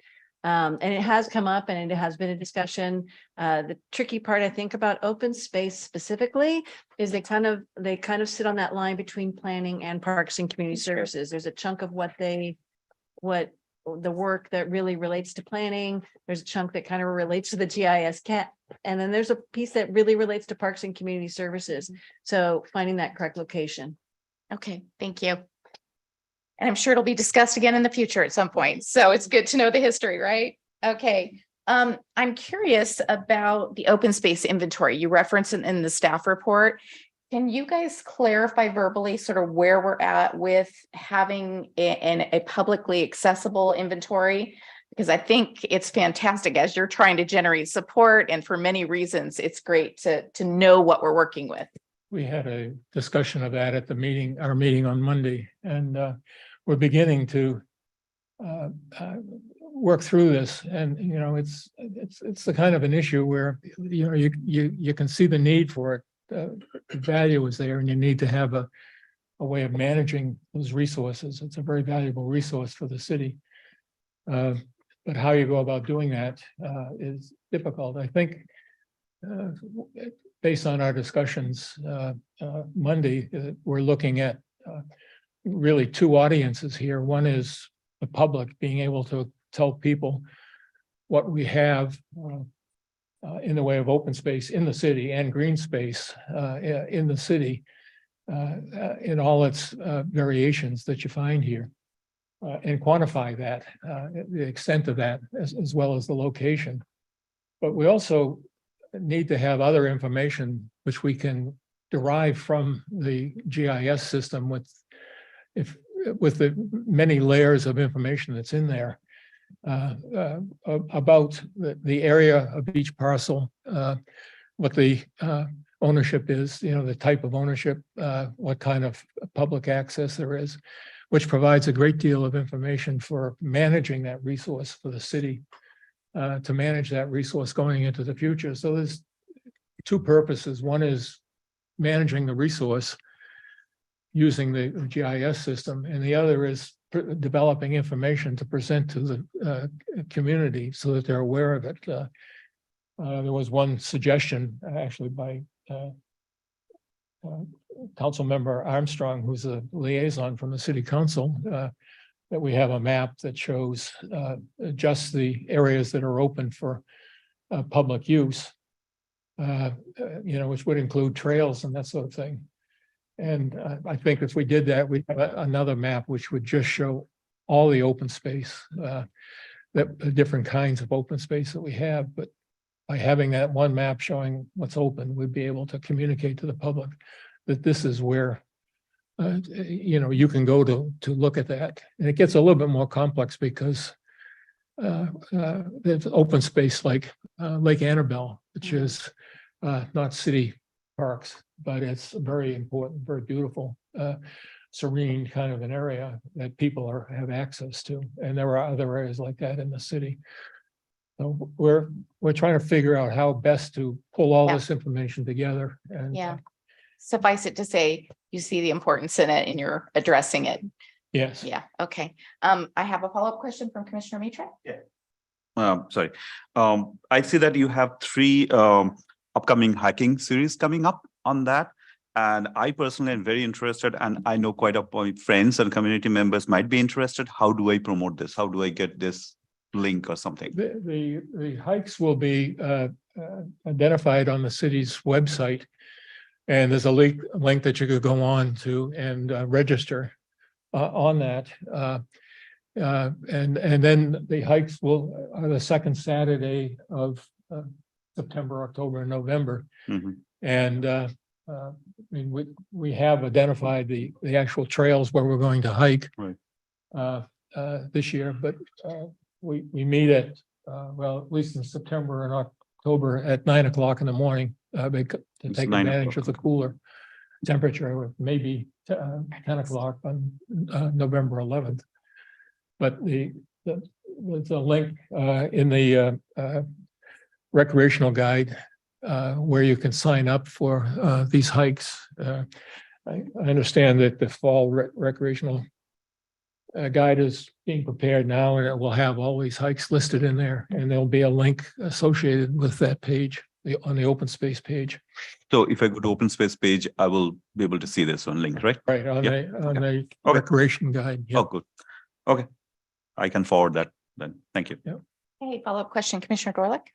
And it has come up and it has been a discussion. The tricky part, I think, about open space specifically is they kind of sit on that line between planning and parks and community services. There's a chunk of the work that really relates to planning. There's a chunk that kind of relates to the GIS cat. And then there's a piece that really relates to parks and community services. So finding that correct location. Okay, thank you. And I'm sure it'll be discussed again in the future at some point. So it's good to know the history, right? Okay. I'm curious about the open space inventory you referenced in the staff report. Can you guys clarify verbally sort of where we're at with having a publicly accessible inventory? Because I think it's fantastic as you're trying to generate support, and for many reasons, it's great to know what we're working with. We had a discussion of that at our meeting on Monday, and we're beginning to work through this. And it's the kind of an issue where you can see the need for it. The value is there, and you need to have a way of managing those resources. It's a very valuable resource for the city. But how you go about doing that is difficult. I think based on our discussions Monday, we're looking at really two audiences here. One is the public, being able to tell people what we have in the way of open space in the city and green space in the city in all its variations that you find here, and quantify that, the extent of that, as well as the location. But we also need to have other information which we can derive from the GIS system with the many layers of information that's in there about the area of each parcel, what the ownership is, the type of ownership, what kind of public access there is, which provides a great deal of information for managing that resource for the city, to manage that resource going into the future. So there's two purposes. One is managing the resource using the GIS system, and the other is developing information to present to the community so that they're aware of it. There was one suggestion actually by Councilmember Armstrong, who's a liaison from the city council, that we have a map that shows just the areas that are open for public use, which would include trails and that sort of thing. And I think if we did that, we'd have another map which would just show all the open space, the different kinds of open space that we have. But by having that one map showing what's open, we'd be able to communicate to the public that this is where you can go to look at that. And it gets a little bit more complex because there's open space like Lake Annabelle, which is not city parks, but it's very important, very beautiful, serene kind of an area that people have access to. And there are other areas like that in the city. So we're trying to figure out how best to pull all this information together. And suffice it to say, you see the importance in it and you're addressing it. Yes. Yeah. Okay. I have a follow-up question from Commissioner Mitra. Sorry. I see that you have 3 upcoming hiking series coming up on that. And I personally am very interested, and I know quite a point friends and community members might be interested. How do I promote this? How do I get this link or something? The hikes will be identified on the city's website. And there's a link that you could go on to and register on that. And then the hikes are the second Saturday of September, October, and November. Mhm. And I mean, we have identified the actual trails where we're going to hike Right. this year, but we meet at well, at least in September and October at 9 o'clock in the morning to It's take 9 advantage o'clock. of the cooler temperature, maybe 10 o'clock on November 11th. But there's a link in the recreational guide where you can sign up for these hikes. I understand that the fall recreational guide is being prepared now, and it will have all these hikes listed in there, and there'll be a link associated with that page on the open space page. So if I go to open space page, I will be able to see this one link, right? Right, on Yeah. the Okay. recreation guide. Yeah. Oh, good. Okay. I can forward that then. Thank you. Okay, follow-up question, Commissioner Gorlick?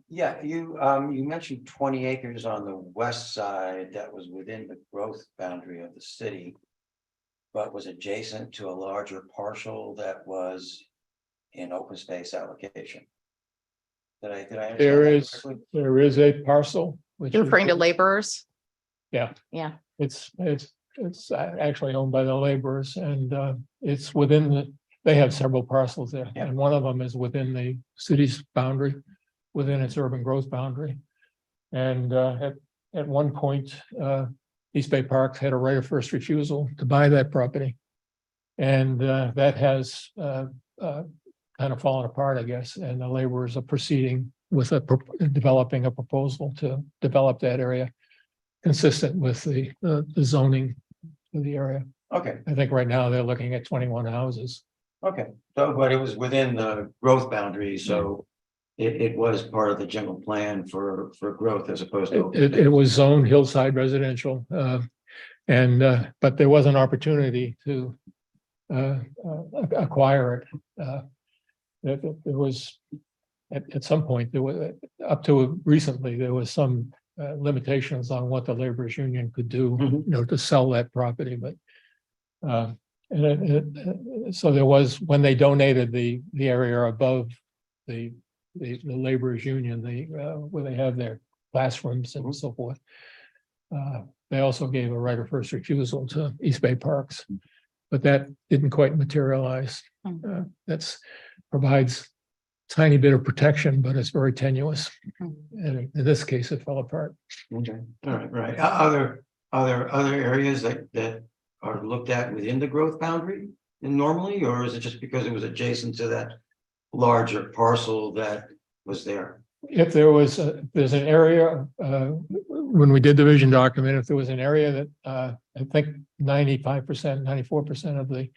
Yeah, you mentioned 20 acres on the west side that was within the growth boundary of the city, but was adjacent to a larger parcel that was in open space allocation. Did I understand that correctly? There is a parcel. Which You're is- referring to laborers? Yeah. Yeah. It's actually owned by the laborers, and it's within they have several parcels there. Yeah. And one of them is within the city's boundary, within its urban growth boundary. And at one point, East Bay Parks had a right of first refusal to buy that property. And that has kind of fallen apart, I guess, and the laborers are proceeding with developing a proposal to develop that area consistent with the zoning of the area. Okay, I think right now they're looking at 21 houses. okay. So, but it was within the growth boundary, so it was part of the general plan for growth as opposed to. It was zoned hillside residential, but there was an opportunity to acquire it. There was, at some point, there was, up to recently, there was some limitations on what the laborers union could do, to sell that property, but so there was, when they donated the area above the laborers union, where they have their classrooms and so forth. They also gave a right of first refusal to East Bay Parks, but that didn't quite materialize. That's provides tiny bit of protection, but it's very tenuous. And in this case, it fell apart. Okay, all right, right. Are there other areas that are looked at within the growth boundary normally, or is it just because it was adjacent to that larger parcel that was there? If there was, there's an area, when we did the vision document, if there was an area that I think 95%, 94% of the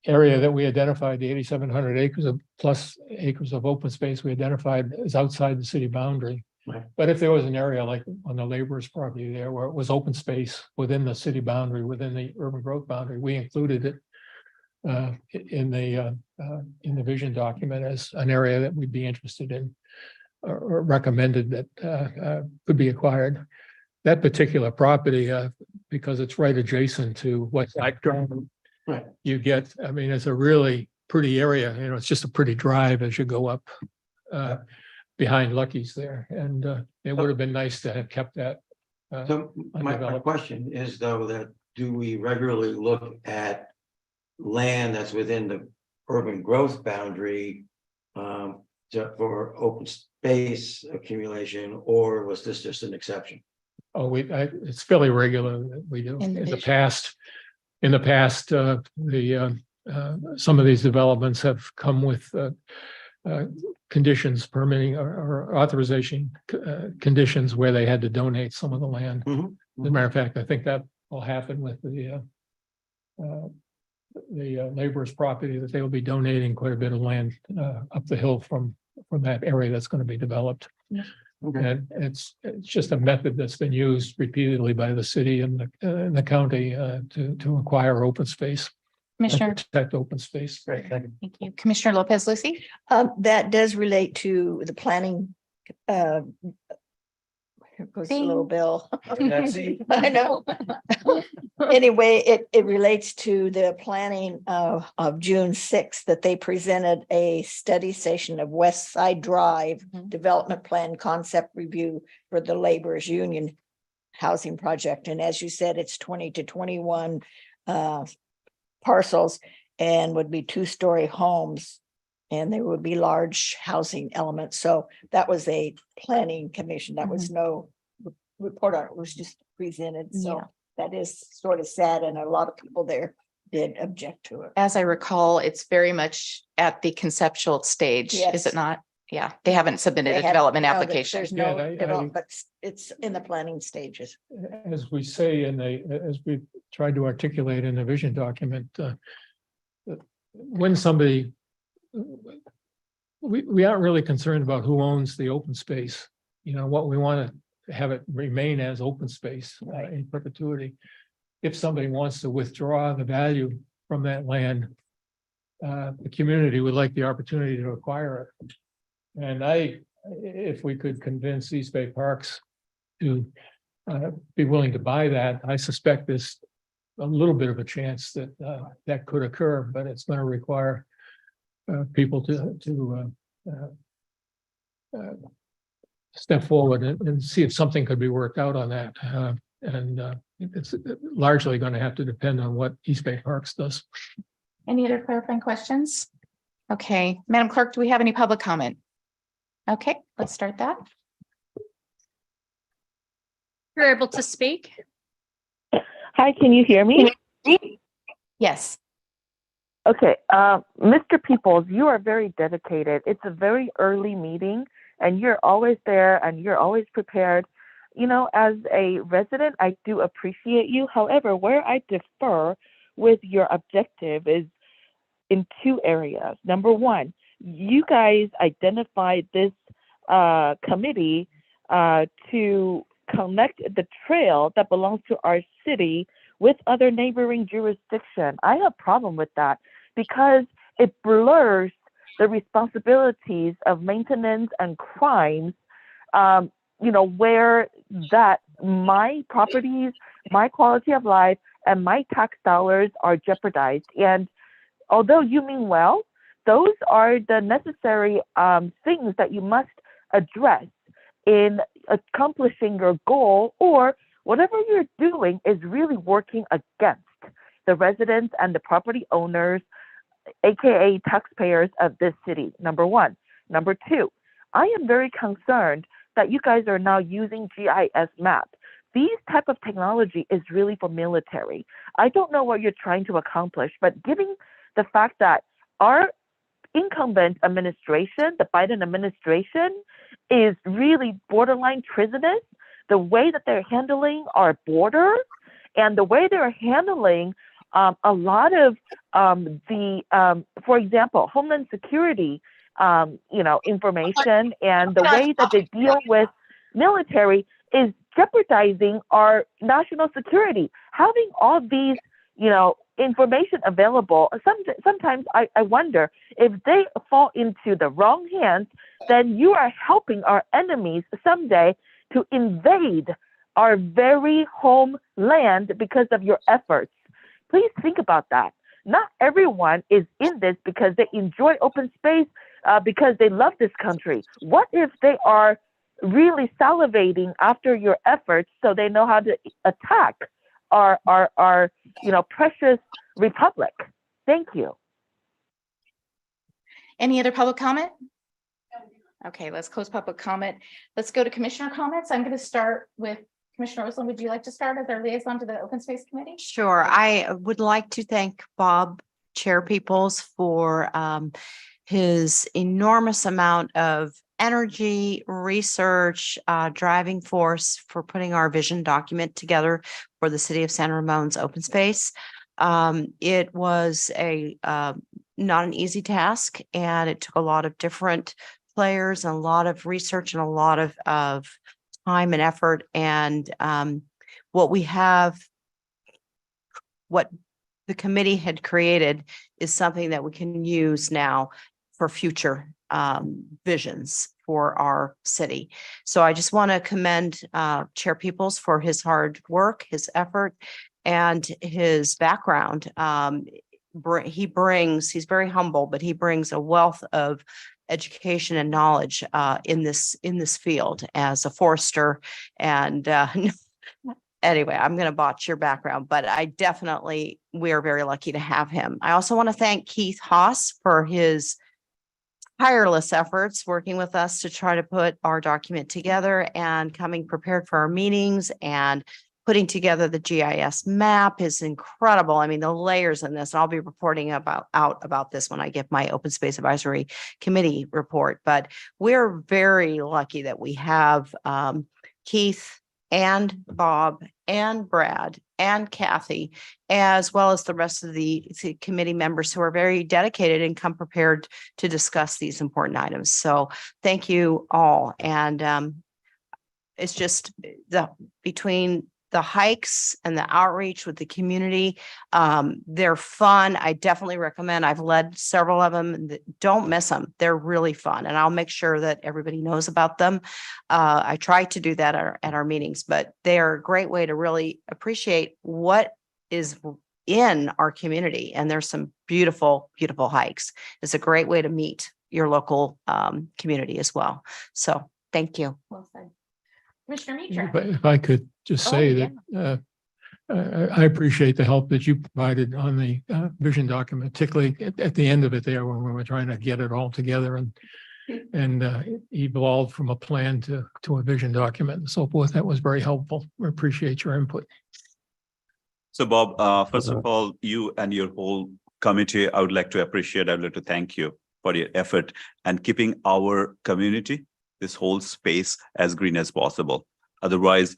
area that we identified, the 8,700 acres of plus acres of open space we identified is outside the city boundary. Right. But if there was an area like on the laborers property there where it was open space within the city boundary, within the urban growth boundary, we included it in the vision document as an area that we'd be interested in or recommended that could be acquired. That particular property, because it's right adjacent to what's Right. you get, I mean, it's a really pretty area, it's just a pretty drive as you go up behind Lucky's there, and it would have been nice to have kept that. So my question is though, that do we regularly look at land that's within the urban growth boundary for open space accumulation, or was this just an exception? Oh, it's fairly regular that we do. In the vision. In the past, some of these developments have come with conditions, permitting or authorization conditions where they had to donate some of the land. As a matter of fact, I think that will happen with the laborers' property, that they will be donating quite a bit of land up the hill from that area that's going to be developed. Okay. And it's just a method that's been used repeatedly by the city and the county to acquire open space. Commissioner, Protect open space. thank you. Commissioner Lopez Lucy? That does relate to the planning. Here goes the little bill. I know. Anyway, it relates to the planning of June sixth that they presented a study session of West Side Drive Development Plan Concept Review for the Laborers Union Housing Project. And as you said, it's 20 to 21 parcels and would be two-story homes. And there would be large housing elements. So that was a planning commission. That was no report on it. It was just presented. So that is sort of sad. And a lot of people there did object to it. As I recall, it's very much at the conceptual stage, is Yes. it not? Yeah, they haven't submitted They a have- development no, application. There's Yeah, no development, but it's in the planning stages. As we say as we tried to articulate in the vision document, when somebody, we aren't really concerned about who owns the open space. You know, what we want to have it remain as open space in perpetuity. If somebody wants to withdraw the value from that land, the community would like the opportunity to acquire it. And if we could convince East Bay Parks to be willing to buy that, I suspect there's a little bit of a chance that that could occur, but it's going to require people to step forward and see if something could be worked out on that. And it's largely going to have to depend on what East Bay Parks does. Any other clarifying questions? Okay, Madam Clerk, do we have any public comment? Okay, let's start that. You're able to speak? Hi, can you hear me? Yes. Okay, Mr. Peoples, you are very dedicated. It's a very early meeting and you're always there and you're always prepared. You know, as a resident, I do appreciate you. However, where I differ with your objective is in two areas. Number one, you guys identified this committee to connect the trail that belongs to our city with other neighboring jurisdiction. I have a problem with that because it blurs the responsibilities of maintenance and crimes, you know, where that my properties, my quality of life, and my tax dollars are jeopardized. And although you mean well, those are the necessary things that you must address in accomplishing your goal, or whatever you're doing is really working against the residents and the property owners, AKA taxpayers of this city, number one. Number two, I am very concerned that you guys are now using GIS map. These type of technology is really for military. I don't know what you're trying to accomplish, but given the fact that our incumbent administration, the Biden administration, is really borderline treasonous, the way that they're handling our border and the way they're handling a lot of for example, Homeland Security, you know, information and the way that they deal with military is jeopardizing our national security. Having all these, you know, information available, sometimes I wonder if they fall into the wrong hands, then you are helping our enemies someday to invade our very homeland because of your efforts. Please think about that. Not everyone is in this because they enjoy open space, because they love this country. What if they are really salivating after your efforts so they know how to attack our you know, precious republic? Thank you. Any other public comment? Okay, let's close public comment. Let's go to commissioner comments. I'm going to start with Commissioner Roseland. Would you like to start as our liaison to the Open Space Committee? Sure. I would like to thank Bob Chair Peoples for his enormous amount of energy, research, driving force for putting our vision document together for the City of San Ramon's open space. It was not an easy task, and it took a lot of different players and a lot of research and a lot of time and effort. And what the committee had created is something that we can use now for future visions for our city. So I just want to commend Chair Peoples for his hard work, his effort, and his background. He's very humble, but he brings a wealth of education and knowledge in this field as a forester. And anyway, I'm going to botch your background, but we are very lucky to have him. I also want to thank Keith Haas for his tireless efforts working with us to try to put our document together and coming prepared for our meetings, and putting together the GIS map is incredible. I mean, the layers in this, and I'll be reporting about this when I get my Open Space Advisory Committee report. But we're very lucky that we have Keith and Bob and Brad and Kathy, as well as the rest of the committee members who are very dedicated and come prepared to discuss these important items. So thank you all. And it's just between the hikes and the outreach with the community, they're fun. I definitely recommend. I've led several of them. Don't miss them. They're really fun, and I'll make sure that everybody knows about them. I try to do that at our meetings, but they are a great way to really appreciate what is in our community. And there's some beautiful, beautiful hikes. It's a great way to meet your local community as well. So thank you. Well said. Commissioner Mitra. But if I could just Oh, say that I appreciate the help that you provided on the vision document, particularly at the end of it there when we were trying to get it all together and evolved from a plan to a vision document and so forth. That was very helpful. We appreciate your input. So Bob, first of all, you and your whole committee, I would like to appreciate, I'd like to thank you for your effort and keeping our community, this whole space, as green as possible. Otherwise,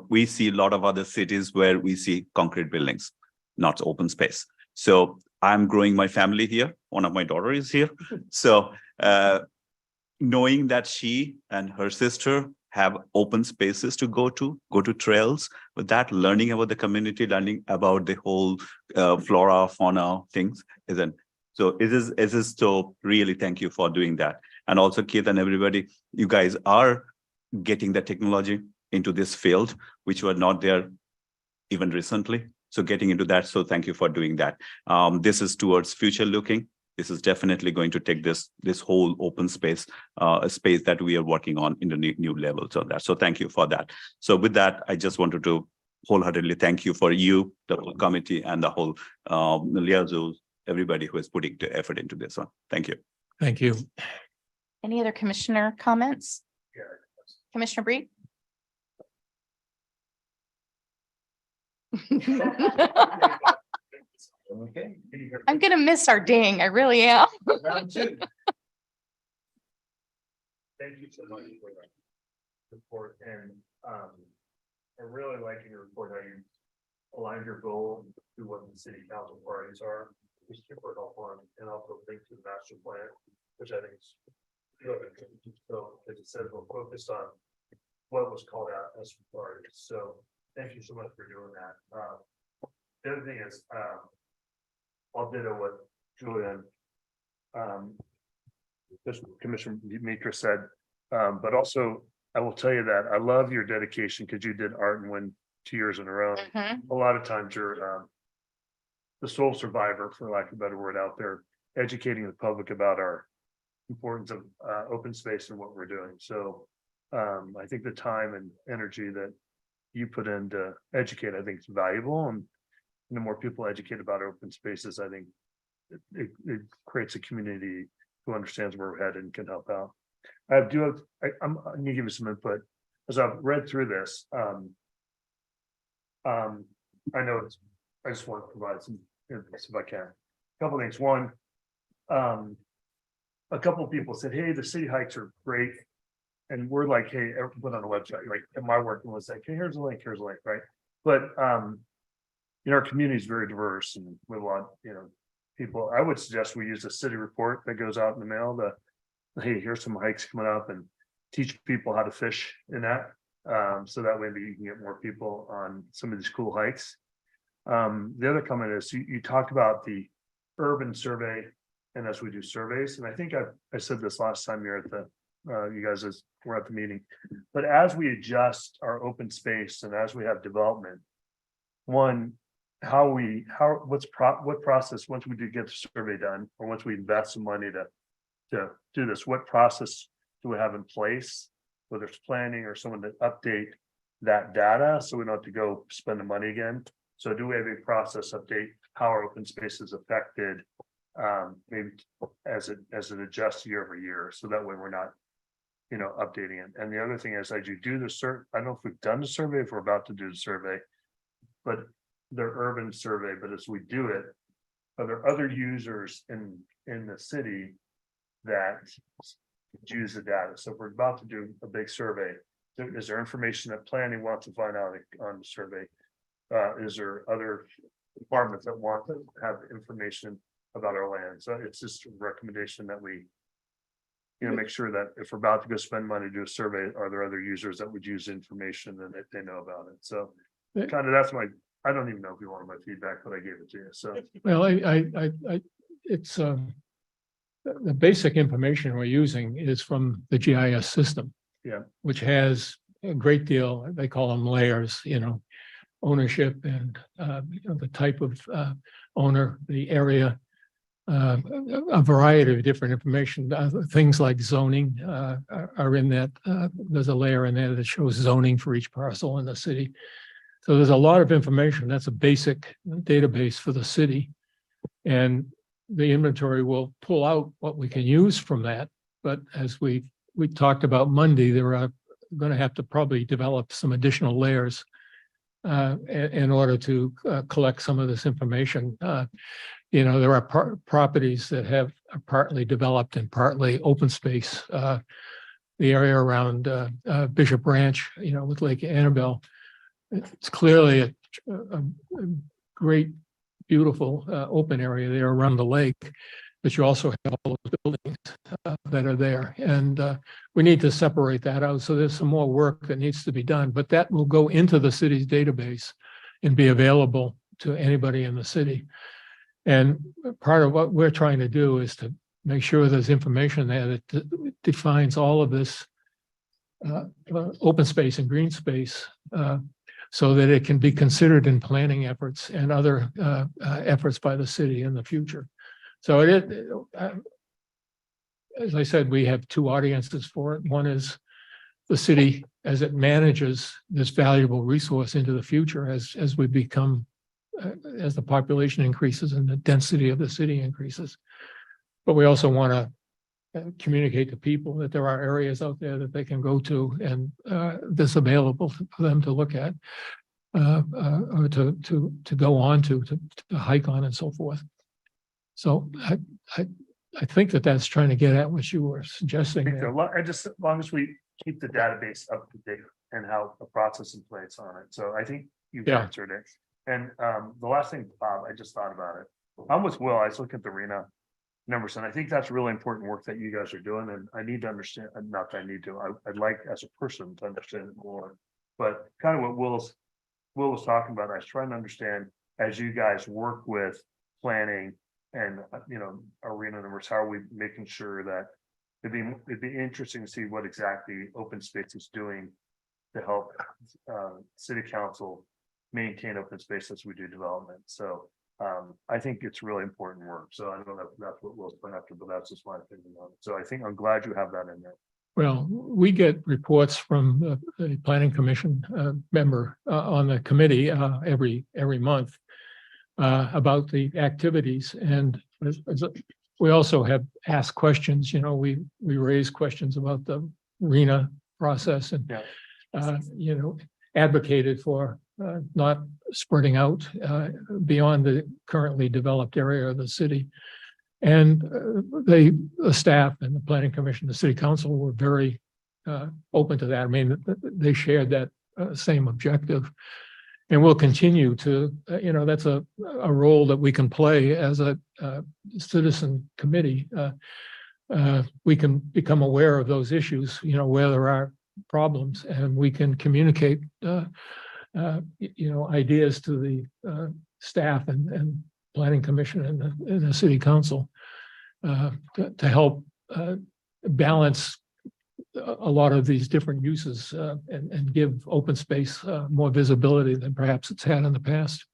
we see a lot of other cities where we see concrete buildings, not open space. So I'm growing my family here. One of my daughter is here. So knowing that she and her sister have open spaces to go to trails, with that, learning about the community, learning about the whole flora, fauna things, so it is so really thank you for doing that. And also Keith and everybody, you guys are getting the technology into this field, which were not there even recently. So getting into that. So thank you for doing that. This is towards future looking. This is definitely going to take this whole open space, a space that we are working on in the new levels on that. So thank you for that. So with that, I just wanted to wholeheartedly thank you for you, the whole committee, and the whole liaison, everybody who is putting the effort into this one. Thank you. Thank you. Any other commissioner comments? Commissioner Bree? Okay. I'm gonna miss our ding. I really am. Round two. Thank you so much for that report, and I really like your report how you aligned your goal to what the city council priorities are. It's super helpful, and also link to the master plan, which I think is good. So as it says, we're focused on what was called out as priorities. So thank you so much for doing that. The other thing is, I'll ditto what Julian, just Commissioner Mitra said, but also I will tell you that I love your dedication because you did art and win 2 years in a row. A lot of times you're the sole survivor, for lack of a better word, out there educating the public about our importance of open space and what we're doing. So I think the time and energy that you put in to educate, I think is valuable. And the more people educate about open spaces, I think it creates a community who understands where we're headed and can help out. I'm gonna give you some input. As I've read through this, I know I just want to provide some input if I can. A couple things. One, a couple of people said, hey, the city hikes are great. And we're like, hey, put on a website, like my work was like, hey, here's a link, right? But our community is very diverse, and we want, people. I would suggest we use a city report that goes out in the mail hey, here's some hikes coming up, and teach people how to fish in that. So that way you can get more people on some of these cool hikes. The other comment is you talked about the urban survey and as we do surveys, and I think I said this last time you're at the, you guys were at the meeting, but as we adjust our open space and as we have development, one, what process, once we do get the survey done, or once we invest some money to do this, what process do we have in place? Whether it's planning or someone to update that data, so we don't have to go spend the money again. So do we have a process update how our open space is affected? Maybe as it adjusts year over year, so that way we're not, updating it. And the other thing is, as you do the I don't know if we've done the survey, if we're about to do the survey, but the urban survey, but as we do it, are there other users in the city that use the data? So if we're about to do a big survey, is there information that planning wants to find out on the survey? Is there other departments that want to have information about our land? So it's just a recommendation that we, make sure that if we're about to go spend money to do a survey, are there other users that would use information and that they know about it? So kind of that's I don't even know if you wanted my feedback, but I gave it to you. So Well, it's the basic information we're using is from the GIS system. Yeah. Which has a great deal, they call them layers, ownership and the type of owner, the area, a variety of different information. Things like zoning are in that. There's a layer in there that shows zoning for each parcel in the city. So there's a lot of information. That's a basic database for the city. And the inventory will pull out what we can use from that. But as we talked about Monday, there are going to have to probably develop some additional layers in order to collect some of this information. There are properties that are partly developed and partly open space. The area around Bishop Branch, with Lake Annabelle, it's clearly a great, beautiful open area there around the lake. But you also have all those buildings that are there. And we need to separate that out. So there's some more work that needs to be done, but that will go into the city's database and be available to anybody in the city. And part of what we're trying to do is to make sure there's information there that defines all of this open space and green space so that it can be considered in planning efforts and other efforts by the city in the future. So as I said, we have two audiences for it. One is the city as it manages this valuable resource into the future as we become, as the population increases and the density of the city increases. But we also want to communicate to people that there are areas out there that they can go to and this available for them to look at or to go on to hike on and so forth. So I think that's trying to get at what you were suggesting. I just, as long as we keep the database up to date and have a process in place on it. So I think you've answered it. And the last thing, Bob, I just thought about it. I'm with Will. I was looking at the RENA numbers, and I think that's really important work that you guys are doing. And I need to understand, not that I need to, I'd like as a person to understand it more. But kind of what Will was talking about, I was trying to understand as you guys work with planning and arena numbers, how are we making sure that it'd be interesting to see what exactly open space is doing to help city council maintain open space as we do development. So I think it's really important work. So I don't know if that's what Will's going after, but that's just my opinion on it. So I think I'm glad you have that in there. Well, we get reports from the planning commission member on the committee every month about the activities. And we also have asked questions, we raise questions about the RENA process and, advocated for not spreading out beyond the currently developed area of the city. And the staff and the planning commission, the city council were very open to that. I mean, they shared that same objective. And we'll continue to, that's a role that we can play as a citizen committee. We can become aware of those issues, where there are problems, and we can communicate, ideas to the staff and planning commission and the city council to help balance a lot of these different uses and give open space more visibility than perhaps it's had in the past.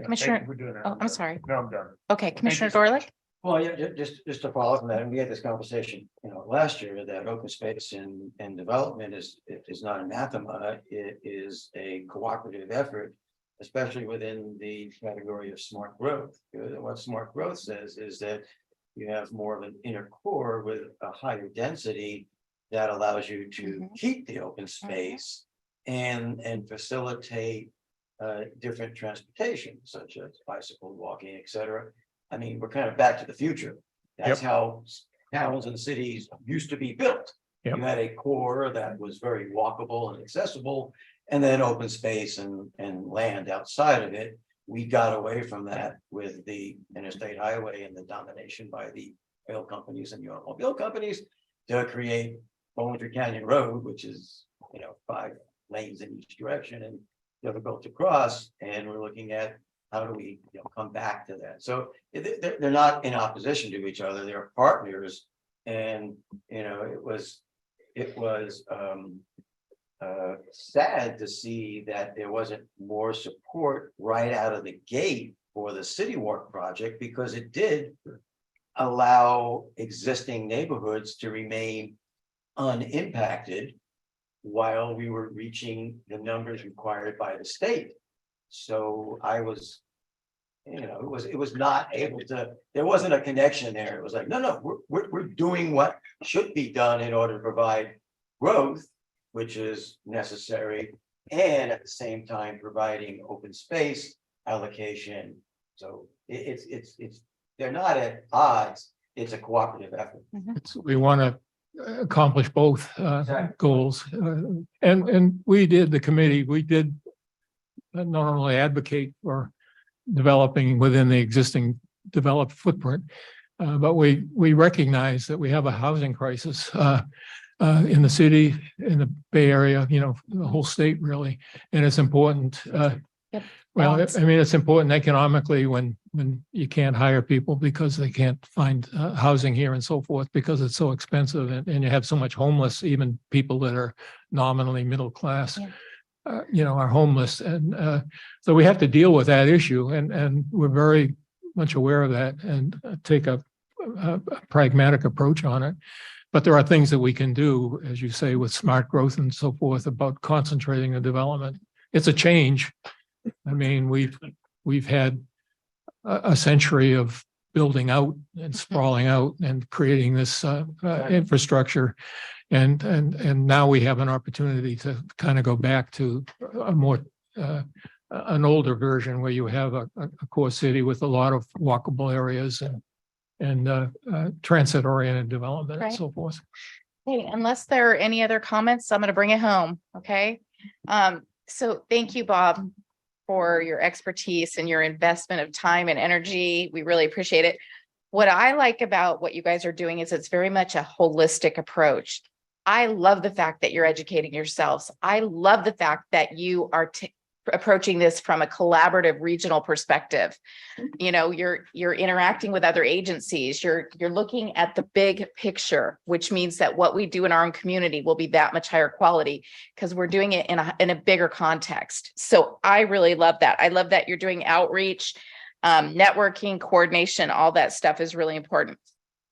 Commissioner, oh, I'm sorry. No, I'm done. Okay, Commissioner Dorlick? Well, yeah, just to follow up on that, and we had this conversation, last year, that open space and development is not anathema. It is a cooperative effort, especially within the category of smart growth. What smart growth says is that you have more of an inner core with a higher density that allows you to keep the open space and facilitate different transportation, such as bicycle, walking, etc. I mean, we're kind of back to the future. That's how towns and cities used to be built. You had a core that was very walkable and accessible, and then open space and land outside of it. We got away from that with the interstate highway and the domination by the oil companies and the automobile companies to create Bowling Canyon Road, which is 5 lanes in each direction and difficult to cross. And we're looking at how do we come back to that. So they're not in opposition to each other; they're partners. And it was sad to see that there wasn't more support right out of the gate for the City Walk project, because it did allow existing neighborhoods to remain unimpacted while we were reaching the numbers required by the state. So I was, it was not able to, there wasn't a connection there. It was like, no, we're doing what should be done in order to provide growth, which is necessary, and at the same time providing open space allocation. So it's they're not at odds. It's a cooperative effort. We want to accomplish both goals. And we did, the committee, we did not only advocate for developing within the existing developed footprint, but we recognize that we have a housing crisis in the city, in the Bay Area, the whole state really. And it's important. Well, I mean, it's important economically when you can't hire people because they can't find housing here and so forth, because it's so expensive, and you have so much homeless, even people that are nominally middle class, are homeless. And so we have to deal with that issue, and we're very much aware of that and take a pragmatic approach on it. But there are things that we can do, as you say, with smart growth and so forth, about concentrating the development. It's a change. I mean, we've had a century of building out and sprawling out and creating this infrastructure, and now we have an opportunity to kind of go back to a more an older version where you have a core city with a lot of walkable areas and transit-oriented development and so forth. Hey, unless there are any other comments, I'm going to bring it home. Okay. So thank you, Bob, for your expertise and your investment of time and energy. We really appreciate it. What I like about what you guys are doing is it's very much a holistic approach. I love the fact that you're educating yourselves. I love the fact that you are approaching this from a collaborative regional perspective. You're interacting with other agencies. You're looking at the big picture, which means that what we do in our own community will be that much higher quality because we're doing it in a bigger context. So I really love that. I love that you're doing outreach, networking, coordination, all that stuff is really important.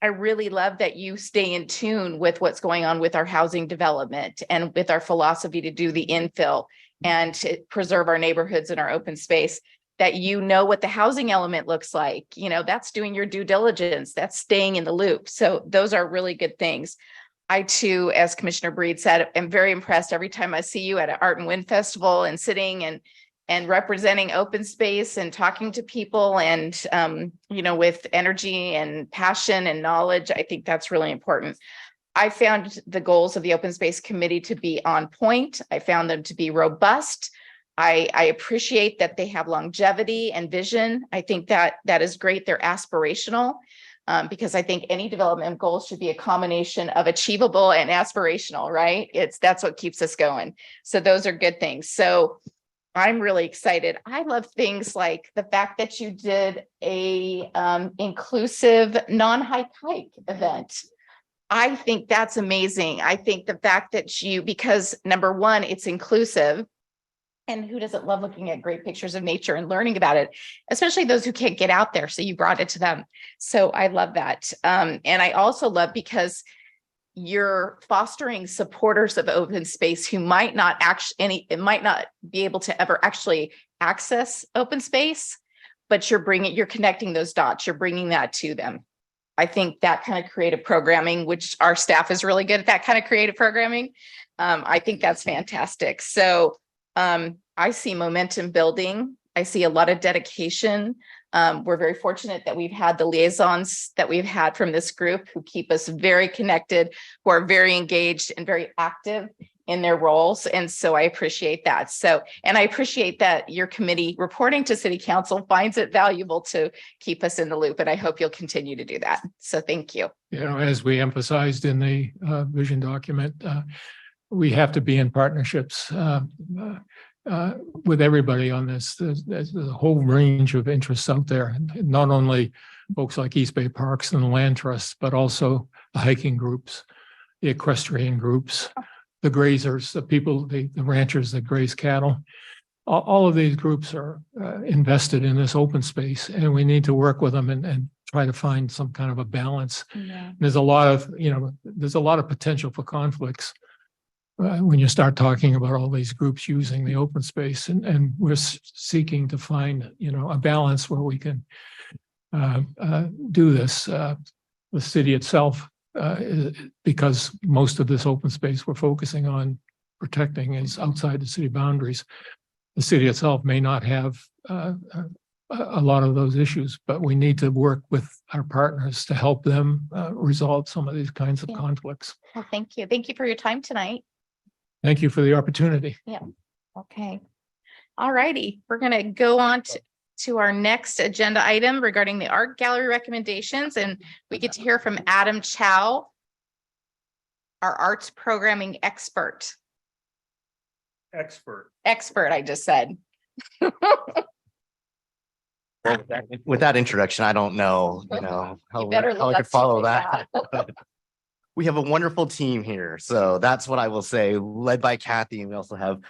I really love that you stay in tune with what's going on with our housing development and with our philosophy to do the infill and to preserve our neighborhoods and our open space, that what the housing element looks like. That's doing your due diligence, that's staying in the loop. So those are really good things. I too, as Commissioner Breed said, am very impressed every time I see you at an Art and Wind Festival and sitting and representing open space and talking to people and, with energy and passion and knowledge. I think that's really important. I found the goals of the Open Space Committee to be on point. I found them to be robust. I appreciate that they have longevity and vision. I think that is great. They're aspirational because I think any development goals should be a combination of achievable and aspirational, right? That's what keeps us going. So those are good things. So I'm really excited. I love things like the fact that you did a inclusive non-hike hike event. I think that's amazing. I think the fact that because number one, it's inclusive. And who doesn't love looking at great pictures of nature and learning about it, especially those who can't get out there. So you brought it to them. So I love that. And I also love because you're fostering supporters of open space who might not be able to ever actually access open space, but you're connecting those dots. You're bringing that to them. I think that kind of creative programming, which our staff is really good at that kind of creative programming. I think that's fantastic. So I see momentum building. I see a lot of dedication. We're very fortunate that we've had the liaisons that we've had from this group who keep us very connected, who are very engaged and very active in their roles. And so I appreciate that. And I appreciate that your committee reporting to City Council finds it valuable to keep us in the loop. And I hope you'll continue to do that. So thank you. As we emphasized in the vision document, we have to be in partnerships with everybody on this. There's a whole range of interests out there, not only folks like East Bay Parks and the Land Trust, but also the hiking groups, the equestrian groups, the grazers, the people, the ranchers that graze cattle. All of these groups are invested in this open space, and we need to work with them and try to find some kind of a balance. Yeah. There's a lot of potential for conflicts when you start talking about all these groups using the open space, and we're seeking to find, a balance where we can do this. The city itself, because most of this open space we're focusing on protecting is outside the city boundaries. The city itself may not have a lot of those issues, but we need to work with our partners to help them resolve some of these kinds of conflicts. Well, thank you. Thank you for your time tonight. Thank you for the opportunity. Yeah. Okay. All righty. We're going to go on to our next agenda item regarding the art gallery recommendations. And we get to hear from Adam Chow, our arts programming expert. Expert, I just said. With that introduction, I don't know, how I could follow that. But we have a wonderful team here. So that's what I will say, led by Kathy. And we also have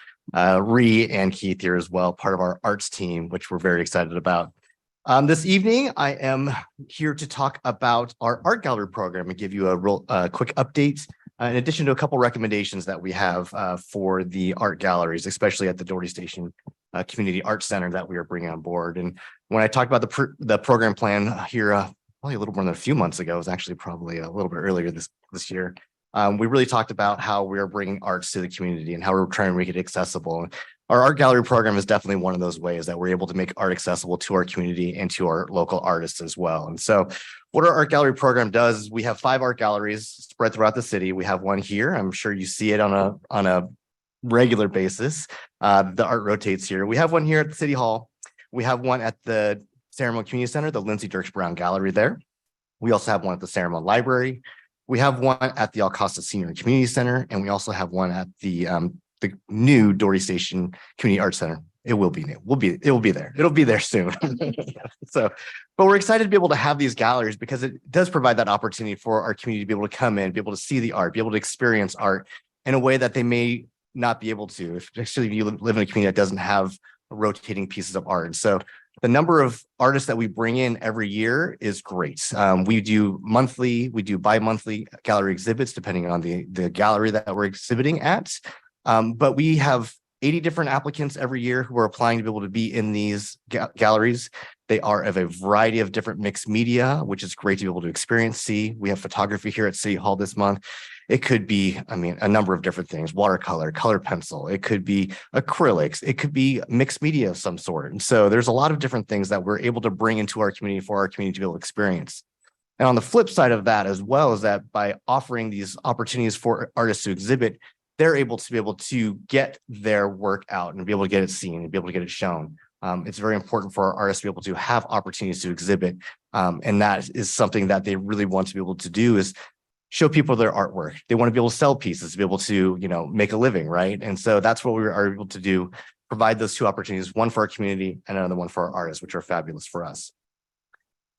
Ree and Keith here as well, part of our arts team, which we're very excited about. This evening, I am here to talk about our art gallery program and give you a quick update, in addition to a couple recommendations that we have for the art galleries, especially at the Doherty Station Community Arts Center that we are bringing on board. And when I talked about the program plan here, probably a little more than a few months ago, it was actually probably a little bit earlier this year. We really talked about how we're bringing arts to the community and how we're trying to make it accessible. Our art gallery program is definitely one of those ways that we're able to make art accessible to our community and to our local artists as well. And so what our art gallery program does is we have 5 art galleries spread throughout the city. We have one here. I'm sure you see it on a regular basis. The art rotates here. We have one here at the City Hall. We have one at the San Ramon Community Center, the Lindsay Dirks Brown Gallery there. We also have one at the San Ramon Library. We have one at the Alcosta Senior and Community Center, and we also have one at the new Doherty Station Community Arts Center. It will be new. It will be there. It'll be there soon. But we're excited to be able to have these galleries because it does provide that opportunity for our community to be able to come in, be able to see the art, be able to experience art in a way that they may not be able to, especially if you live in a community that doesn't have rotating pieces of art. And so the number of artists that we bring in every year is great. We do monthly, we do bi-monthly gallery exhibits, depending on the gallery that we're exhibiting at. But we have 80 different applicants every year who are applying to be able to be in these galleries. They are of a variety of different mixed media, which is great to be able to experience, see. We have photography here at City Hall this month. It could be, a number of different things, watercolor, color pencil. It could be acrylics. It could be mixed media of some sort. And so there's a lot of different things that we're able to bring into our community for our community to be able to experience. And on the flip side of that, as well, is that by offering these opportunities for artists to exhibit, they're able to get their work out and be able to get it seen and be able to get it shown. It's very important for our artists to be able to have opportunities to exhibit. And that is something that they really want to be able to do, is show people their artwork. They want to be able to sell pieces, to be able to, make a living, right? And so that's what we are able to do provide those two opportunities, one for our community and another one for our artists, which are fabulous for us.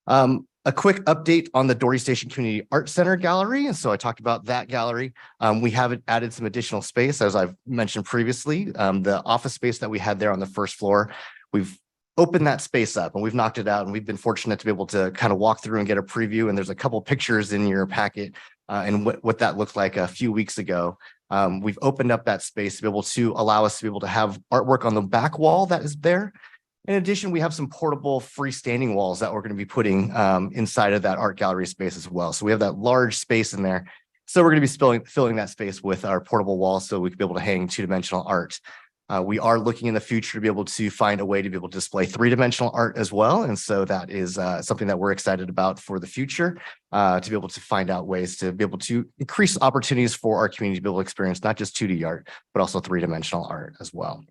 A quick update on the Dory Station Community Art Center Gallery. And so I talked about that gallery. We have added some additional space, as I've mentioned previously. The office space that we had there on the first floor, we've opened that space up and we've knocked it out, and we've been fortunate to be able to kind of walk through and get a preview. And there's a couple pictures in your packet and what that looked like a few weeks ago. We've opened up that space to be able to allow us to be able to have artwork on the back wall that is there. In addition, we have some portable freestanding walls that we're going to be putting inside of that art gallery space as well. So we have that large space in there. So we're going to be filling that space with our portable walls so we can be able to hang two-dimensional art. We are looking in the future to be able to find a way to be able to display three-dimensional art as well. And so that is something that we're excited about for the future, to be able to find out ways to be able to increase opportunities for our community to be able to experience not just 2D art, but also three-dimensional art as well.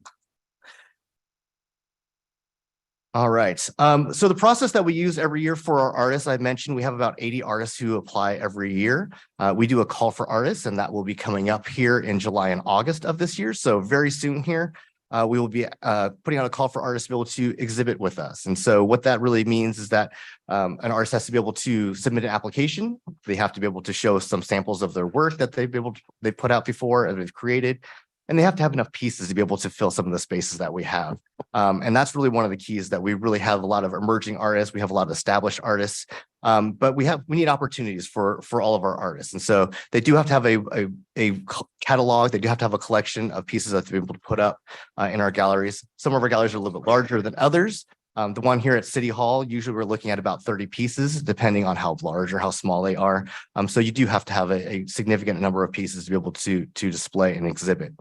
All right. So the process that we use every year for our artists, I mentioned we have about 80 artists who apply every year. We do a call for artists, and that will be coming up here in July and August of this year. So very soon here, we will be putting out a call for artists to be able to exhibit with us. And so what that really means is that an artist has to be able to submit an application. They have to be able to show some samples of their work that they put out before and they've created. And they have to have enough pieces to be able to fill some of the spaces that we have. And that's really one of the keys, that we really have a lot of emerging artists. We have a lot of established artists, but we need opportunities for all of our artists. And so they do have to have a catalog. They do have to have a collection of pieces that they're able to put up in our galleries. Some of our galleries are a little bit larger than others. The one here at City Hall, usually we're looking at about 30 pieces, depending on how large or how small they are. So you do have to have a significant number of pieces to be able to display and exhibit.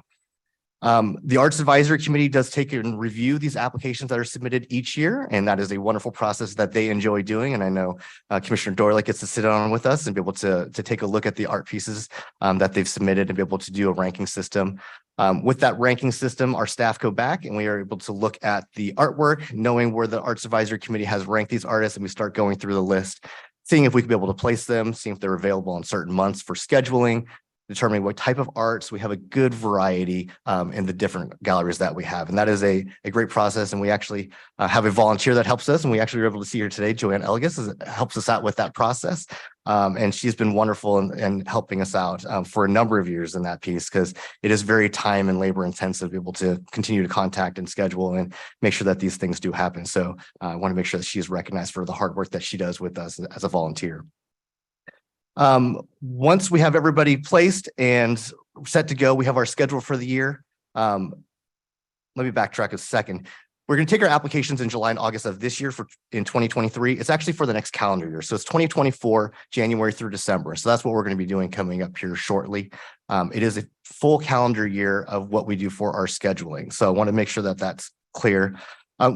The Arts Advisory Committee does take and review these applications that are submitted each year, and that is a wonderful process that they enjoy doing. And I know Commissioner Doyle gets to sit on with us and be able to take a look at the art pieces that they've submitted and be able to do a ranking system. With that ranking system, our staff go back and we are able to look at the artwork, knowing where the Arts Advisory Committee has ranked these artists, and we start going through the list, seeing if we can be able to place them, seeing if they're available in certain months for scheduling, determining what type of arts. We have a good variety in the different galleries that we have. And that is a great process. And we actually have a volunteer that helps us. And we actually were able to see her today. Joanne Elgis helps us out with that process. And she's been wonderful in helping us out for a number of years in that piece, because it is very time and labor intensive to be able to continue to contact and schedule and make sure that these things do happen. So I want to make sure that she is recognized for the hard work that she does with us as a volunteer. Once we have everybody placed and set to go, we have our schedule for the year. Let me backtrack a second. We're going to take our applications in July and August of this year in 2023. It's actually for the next calendar year. So it's 2024, January through December. So that's what we're going to be doing coming up here shortly. It is a full calendar year of what we do for our scheduling. So I want to make sure that that's clear.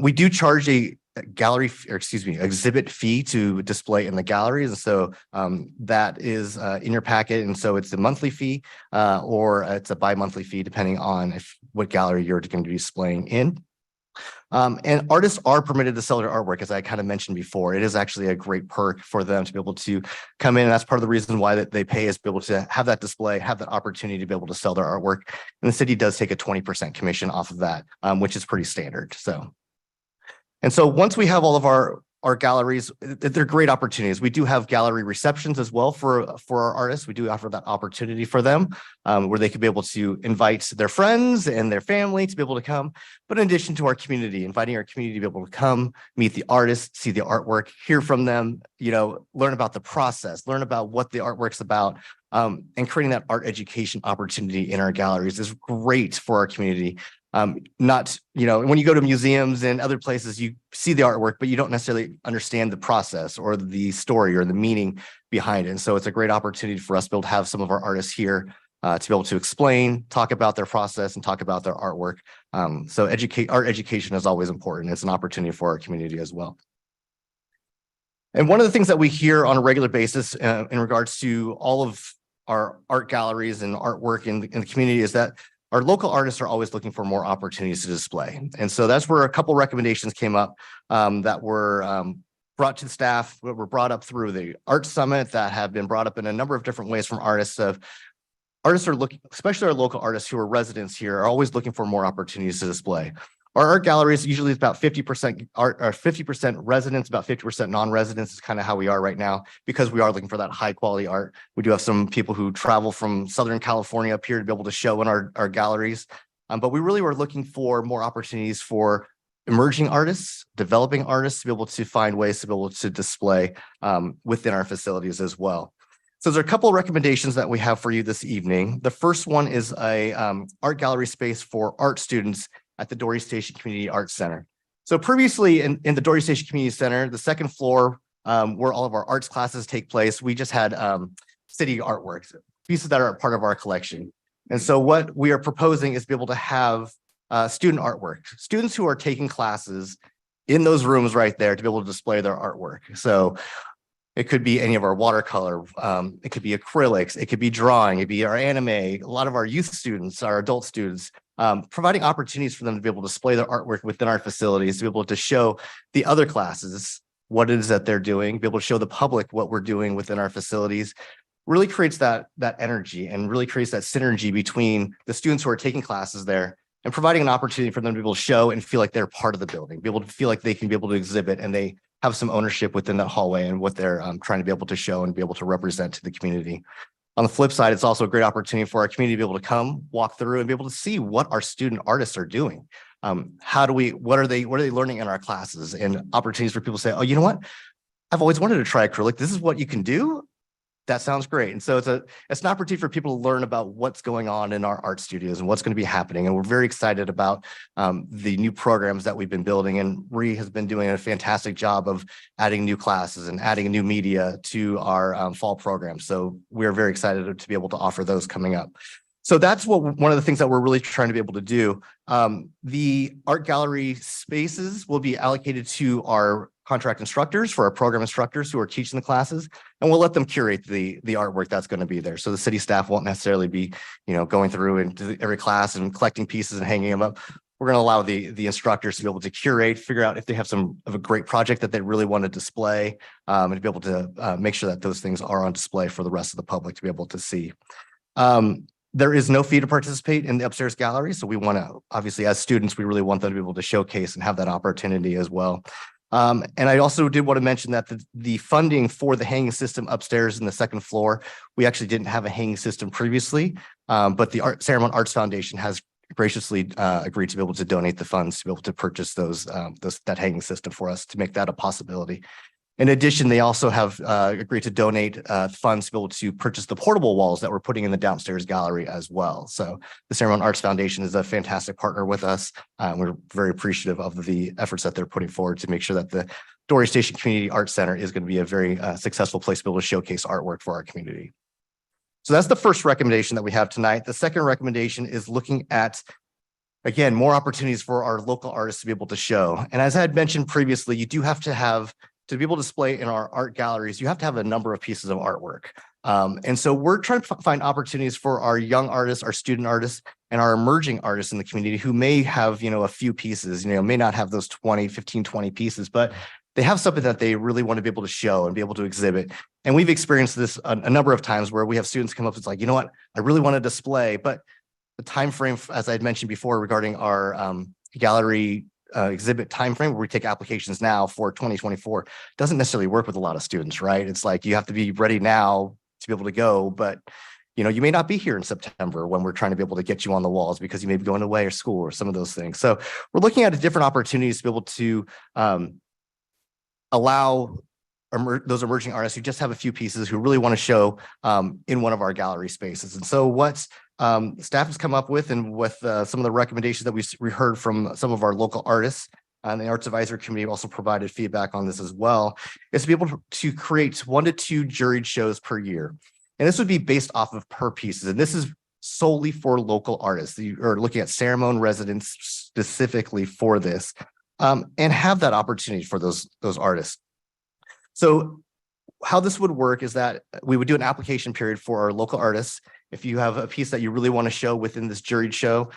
We do charge a exhibit fee to display in the galleries. And so that is in your packet. And so it's a monthly fee or it's a bi-monthly fee, depending on what gallery you're going to be displaying in. And artists are permitted to sell their artwork, as I kind of mentioned before. It is actually a great perk for them to be able to come in. And that's part of the reason why they pay, is to be able to have that display, have that opportunity to be able to sell their artwork. And the city does take a 20% commission off of that, which is pretty standard. And so once we have all of our galleries, they're great opportunities. We do have gallery receptions as well for our artists. We do offer that opportunity for them where they could be able to invite their friends and their family to be able to come. But in addition to our community, inviting our community to be able to come, meet the artists, see the artwork, hear from them, learn about the process, learn about what the artwork's about, and creating that art education opportunity in our galleries is great for our community. When you go to museums and other places, you see the artwork, but you don't necessarily understand the process or the story or the meaning behind it. And so it's a great opportunity for us to be able to have some of our artists here to be able to explain, talk about their process and talk about their artwork. So art education is always important. It's an opportunity for our community as well. And one of the things that we hear on a regular basis in regards to all of our art galleries and artwork in the community is that our local artists are always looking for more opportunities to display. And so that's where a couple recommendations came up that were brought to the staff, were brought up through the Art Summit, that have been brought up in a number of different ways from artists of artists are looking, especially our local artists who are residents here, are always looking for more opportunities to display. Our art galleries usually is about 50% art or 50% residents, about 50% non-residents is kind of how we are right now, because we are looking for that high quality art. We do have some people who travel from Southern California up here to be able to show in our galleries. But we really were looking for more opportunities for emerging artists, developing artists to be able to find ways to be able to display within our facilities as well. So there's a couple of recommendations that we have for you this evening. The first one is a art gallery space for art students at the Dory Station Community Arts Center. So previously in the Dory Station Community Center, the second floor where all of our arts classes take place, we just had city artworks, pieces that are part of our collection. And so what we are proposing is to be able to have student artwork, students who are taking classes in those rooms right there to be able to display their artwork. So it could be any of our watercolor, it could be acrylics, it could be drawing, it'd be our anime, a lot of our youth students, our adult students, providing opportunities for them to be able to display their artwork within our facilities, to be able to show the other classes what it is that they're doing, be able to show the public what we're doing within our facilities, really creates that energy and really creates that synergy between the students who are taking classes there and providing an opportunity for them to be able to show and feel like they're part of the building, be able to feel like they can be able to exhibit and they have some ownership within that hallway and what they're trying to be able to show and be able to represent to the community. On the flip side, it's also a great opportunity for our community to be able to come, walk through and be able to see what our student artists are doing. What are they learning in our classes, and opportunities for people to say, oh, you know what? I've always wanted to try acrylic. This is what you can do. That sounds great. And so it's an opportunity for people to learn about what's going on in our art studios and what's going to be happening. And we're very excited about the new programs that we've been building. And Ree has been doing a fantastic job of adding new classes and adding new media to our fall program. So we're very excited to be able to offer those coming up. So that's one of the things that we're really trying to be able to do. The art gallery spaces will be allocated to our contract instructors, for our program instructors who are teaching the classes, and we'll let them curate the artwork that's going to be there. So the city staff won't necessarily be, going through into every class and collecting pieces and hanging them up. We're going to allow the instructors to be able to curate, figure out if they have some of a great project that they really want to display, and to be able to make sure that those things are on display for the rest of the public to be able to see. There is no fee to participate in the upstairs gallery. So we want to, obviously, as students, we really want them to be able to showcase and have that opportunity as well. And I also did want to mention that the funding for the hanging system upstairs in the second floor, we actually didn't have a hanging system previously, but the Sanramon Arts Foundation has graciously agreed to be able to donate the funds to be able to purchase that hanging system for us to make that a possibility. In addition, they also have agreed to donate funds to be able to purchase the portable walls that we're putting in the downstairs gallery as well. So the Sanramon Arts Foundation is a fantastic partner with us. We're very appreciative of the efforts that they're putting forward to make sure that the Dory Station Community Arts Center is going to be a very successful place to be able to showcase artwork for our community. So that's the first recommendation that we have tonight. The second recommendation is looking at, again, more opportunities for our local artists to be able to show. And as I had mentioned previously, you do have to be able to display in our art galleries, you have to have a number of pieces of artwork. And so we're trying to find opportunities for our young artists, our student artists, and our emerging artists in the community who may have, a few pieces, may not have those 15, 20 pieces, but they have something that they really want to be able to show and be able to exhibit. And we've experienced this a number of times where we have students come up, it's like, you know what, I really want to display, but the time frame, as I had mentioned before, regarding our gallery exhibit timeframe where we take applications now for 2024 doesn't necessarily work with a lot of students, right? It's like you have to be ready now to be able to go, but you may not be here in September when we're trying to be able to get you on the walls because you may be going away or school or some of those things. So we're looking at different opportunities to be able to allow those emerging artists who just have a few pieces who really want to show in one of our gallery spaces. And so what staff has come up with, and with some of the recommendations that we heard from some of our local artists, and the Arts Advisory Committee also provided feedback on this as well, is to be able to create 1 to 2 juried shows per year. And this would be based off of per pieces. And this is solely for local artists. You are looking at Sanramon residents specifically for this, and have that opportunity for those artists. So how this would work is that we would do an application period for our local artists. If you have a piece that you really want to show within this juried show,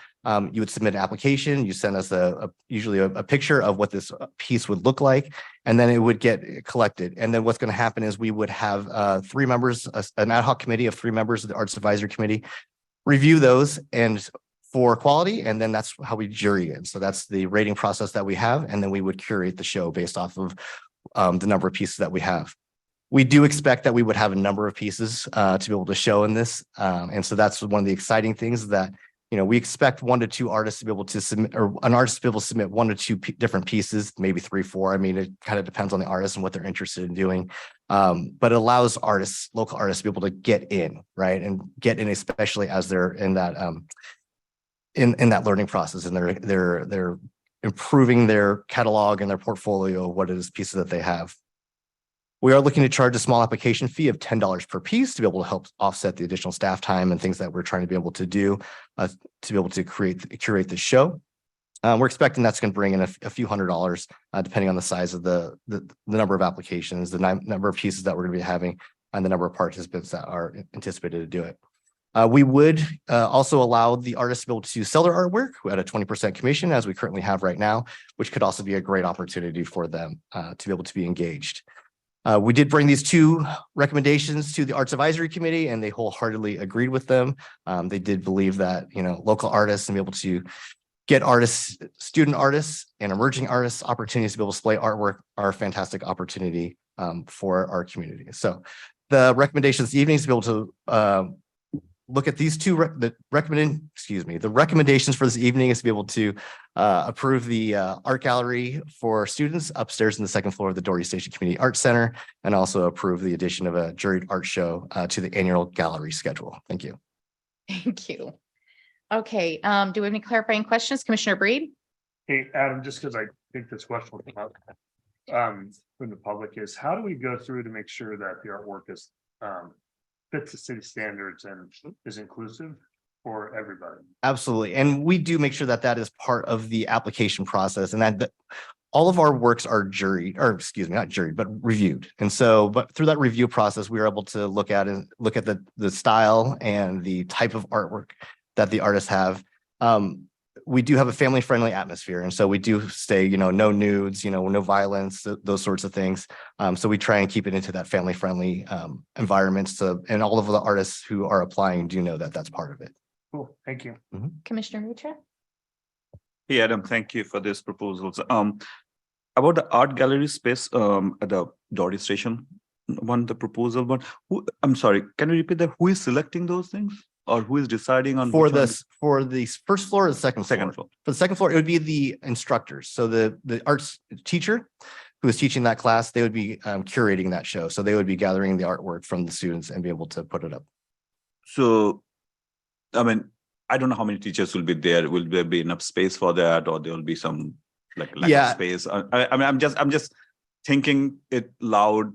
you would submit an application. You send us usually a picture of what this piece would look like, and then it would get collected. And then what's going to happen is we would have 3 members, an ad hoc committee of 3 members of the Arts Advisory Committee, review those and for quality, and then that's how we jury it. So that's the rating process that we have, and then we would curate the show based off of the number of pieces that we have. We do expect that we would have a number of pieces to be able to show in this, and so that's one of the exciting things that we expect 1 to 2 artists to be able to submit, or an artist to be able to submit 1 to 2 different pieces, maybe 3, 4. I mean, it kind of depends on the artist and what they're interested in doing. But it allows artists, local artists, to be able to get in, right, and get in, especially as they're in that in that learning process, and they're improving their catalog and their portfolio of what it is pieces that they have. We are looking to charge a small application fee of $10 per piece to be able to help offset the additional staff time and things that we're trying to be able to do to be able to curate the show. We're expecting that's going to bring in a few $100s, depending on the size of the number of applications, the number of pieces that we're going to be having, and the number of participants that are anticipated to do it. We would also allow the artists to be able to sell their artwork at a 20% commission, as we currently have right now, which could also be a great opportunity for them to be able to be engaged. We did bring these 2 recommendations to the Arts Advisory Committee, and they wholeheartedly agreed with them. They did believe that, local artists and be able to get artists, student artists and emerging artists opportunities to be able to display artwork are a fantastic opportunity for our community. So the recommendations this evening is to be able to look at these 2, the recommendations for this evening is to be able to approve the art gallery for students upstairs in the 2nd floor of the Dory Station Community Arts Center, and also approve the addition of a juried art show to the annual gallery schedule. Thank you. Thank you. Okay, do we have any clarifying questions? Commissioner Breed? Hey, Adam, just because I think this question will come up from the public is, how do we go through to make sure that the artwork is fits the city standards and is inclusive for everybody? Absolutely. And we do make sure that that is part of the application process, and that all of our works are juried, or excuse me, not juried, but reviewed. And so, but through that review process, we were able to look at the style and the type of artwork that the artists have. We do have a family-friendly atmosphere, and so we do say, no nudes, no violence, those sorts of things. So we try and keep it into that family-friendly environment. So, and all of the artists who are applying do know that that's part of it. Cool, thank you. Commissioner Mitra? Hey, Adam, thank you for this proposals. About the art gallery space at the Dory Station, the proposal one. I'm sorry, can you repeat that? Who is selecting those things? Or who is deciding on for the 1st floor or the second floor? For the 2nd floor, it would be the instructors. So the arts teacher who is teaching that class, they would be curating that show. So they would be gathering the artwork from the students and be able to put it up. So, I mean, I don't know how many teachers will be there. Will there be enough space for that, or there will be some lack of space? I mean, I'm just thinking it loud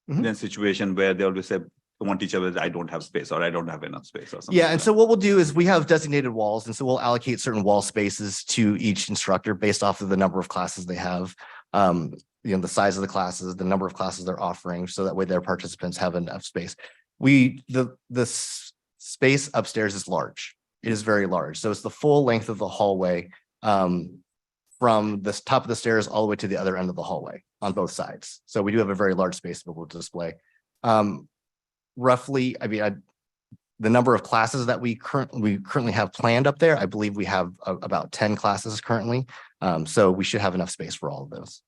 in a situation where they always say, one teacher says, I don't have space, or I don't have enough space, or something. Yeah, and so what we'll do is we have designated walls, and so we'll allocate certain wall spaces to each instructor based off of the number of classes they have, the size of the classes, the number of classes they're offering, so that way their participants have enough space. The space upstairs is large. It is very large. So it's the full length of the hallway, from the top of the stairs all the way to the other end of the hallway on both sides. So we do have a very large space to be able to display. Roughly, I mean, the number of classes that we currently have planned up there, I believe we have about 10 classes currently. So we should have enough space for all of those.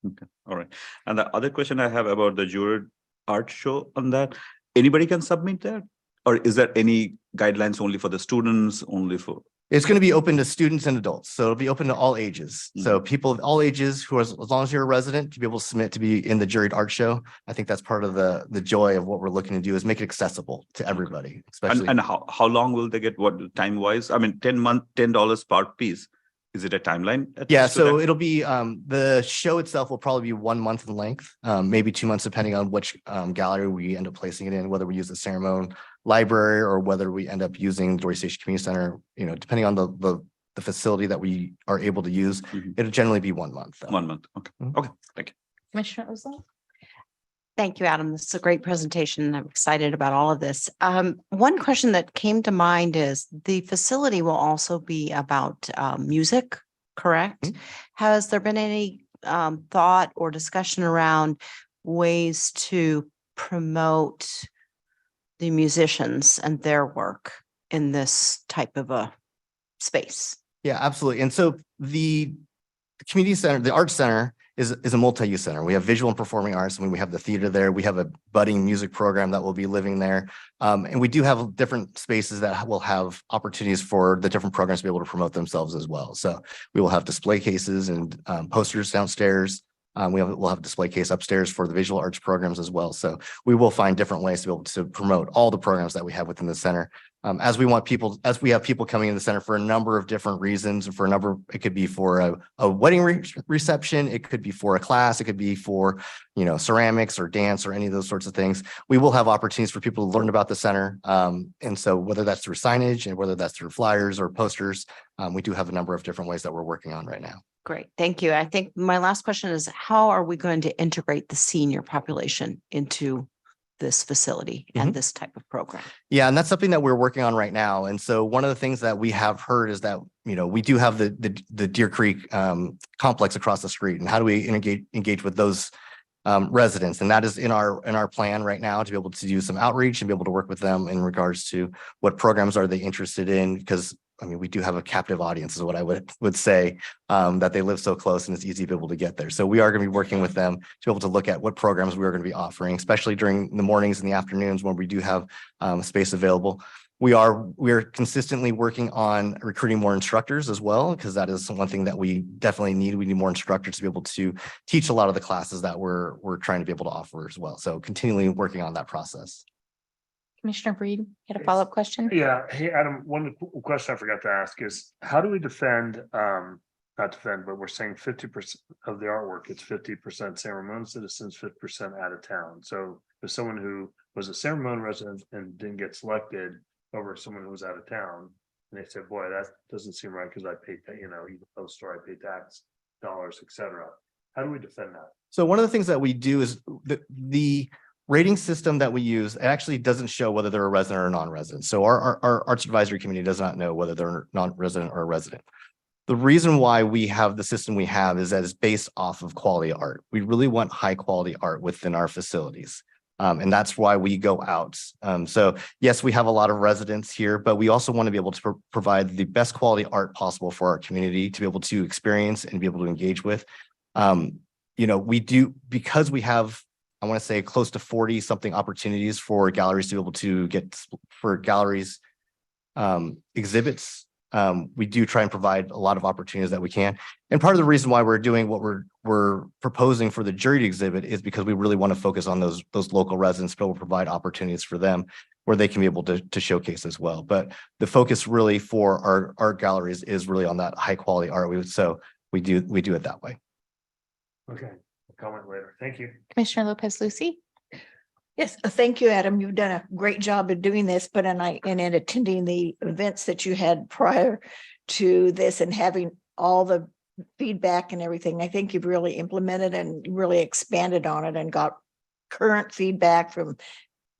Okay, all right. And the other question I have about the juried art show on that, anybody can submit that? Or is there any guidelines only for the students, only for? It's going to be open to students and adults. So it'll be open to all ages. So people of all ages who are, as long as you're a resident, to be able to submit to be in the juried art show. I think that's part of the joy of what we're looking to do, is make it accessible to everybody, especially. And how long will they get, what time wise? I mean, $10 per piece. Is it a timeline? Yeah, so it'll be, the show itself will probably be 1 month in length, maybe 2 months, depending on which gallery we end up placing it in, whether we use the Ceramon Library or whether we end up using Dory Station Community Center, depending on the facility that we are able to use, it'll generally be 1 month. 1 month, okay, okay, thank you. Commissioner Oslo? Thank you, Adam. This is a great presentation. I'm excited about all of this. One question that came to mind is the facility will also be about music, correct? Has there been any thought or discussion around ways to promote the musicians and their work in this type of a space. Yeah, absolutely. And so the community center, the Arts Center is a multi-use center. We have visual and performing arts. I mean, we have the theater there. We have a budding music program that will be living there. And we do have different spaces that will have opportunities for the different programs to be able to promote themselves as well. So we will have display cases and posters downstairs. We'll have a display case upstairs for the visual arts programs as well. So we will find different ways to be able to promote all the programs that we have within the center. As we have people coming in the center for a number of different reasons, it could be for a wedding reception, it could be for a class, it could be for, ceramics or dance or any of those sorts of things. We will have opportunities for people to learn about the center. And so whether that's through signage and whether that's through flyers or posters, we do have a number of different ways that we're working on right now. Great, thank you. I think my last question is, how are we going to integrate the senior population into this facility and this type of program? Yeah, and that's something that we're working on right now. And so one of the things that we have heard is that, we do have the Deer Creek complex across the street, and how do we engage with those residents? And that is in our plan right now, to be able to do some outreach and be able to work with them in regards to what programs are they interested in, because we do have a captive audience is what I would say, that they live so close and it's easy to be able to get there. So we are going to be working with them to be able to look at what programs we are going to be offering, especially during the mornings and the afternoons when we do have space available. We are consistently working on recruiting more instructors as well, because that is one thing that we definitely need. We need more instructors to be able to teach a lot of the classes that we're trying to be able to offer as well. So continually working on that process. Commissioner Breed, you had a follow-up question? Yeah. Hey, Adam, one question I forgot to ask is, how do we defend, not defend, but we're saying 50% of the artwork, it's 50% San Ramon citizens, 50% out of town. So if someone who was a San Ramon resident and didn't get selected over someone who was out of town, and they said, boy, that doesn't seem right because I paid, even post store, I pay tax dollars, etc. How do we defend that? So one of the things that we do is the rating system that we use, it actually doesn't show whether they're a resident or a non-resident. So our arts advisory committee does not know whether they're non-resident or a resident. The reason why we have the system we have is that it's based off of quality art. We really want high quality art within our facilities. And that's why we go out. So yes, we have a lot of residents here, but we also want to be able to provide the best quality art possible for our community to be able to experience and be able to engage with. We do, because we have, I want to say, close to 40 something opportunities for galleries to be able to get for galleries exhibits. We do try and provide a lot of opportunities that we can. And part of the reason why we're doing what we're proposing for the jury to exhibit is because we really want to focus on those local residents, to be able to provide opportunities for them where they can be able to showcase as well. But the focus really for our art galleries is really on that high quality art. So we do it that way. Okay, I'll comment later. Thank you. Commissioner Lopez Lucy. Yes, thank you, Adam. You've done a great job of doing this, but in attending the events that you had prior to this and having all the feedback and everything, I think you've really implemented and really expanded on it and got current feedback from,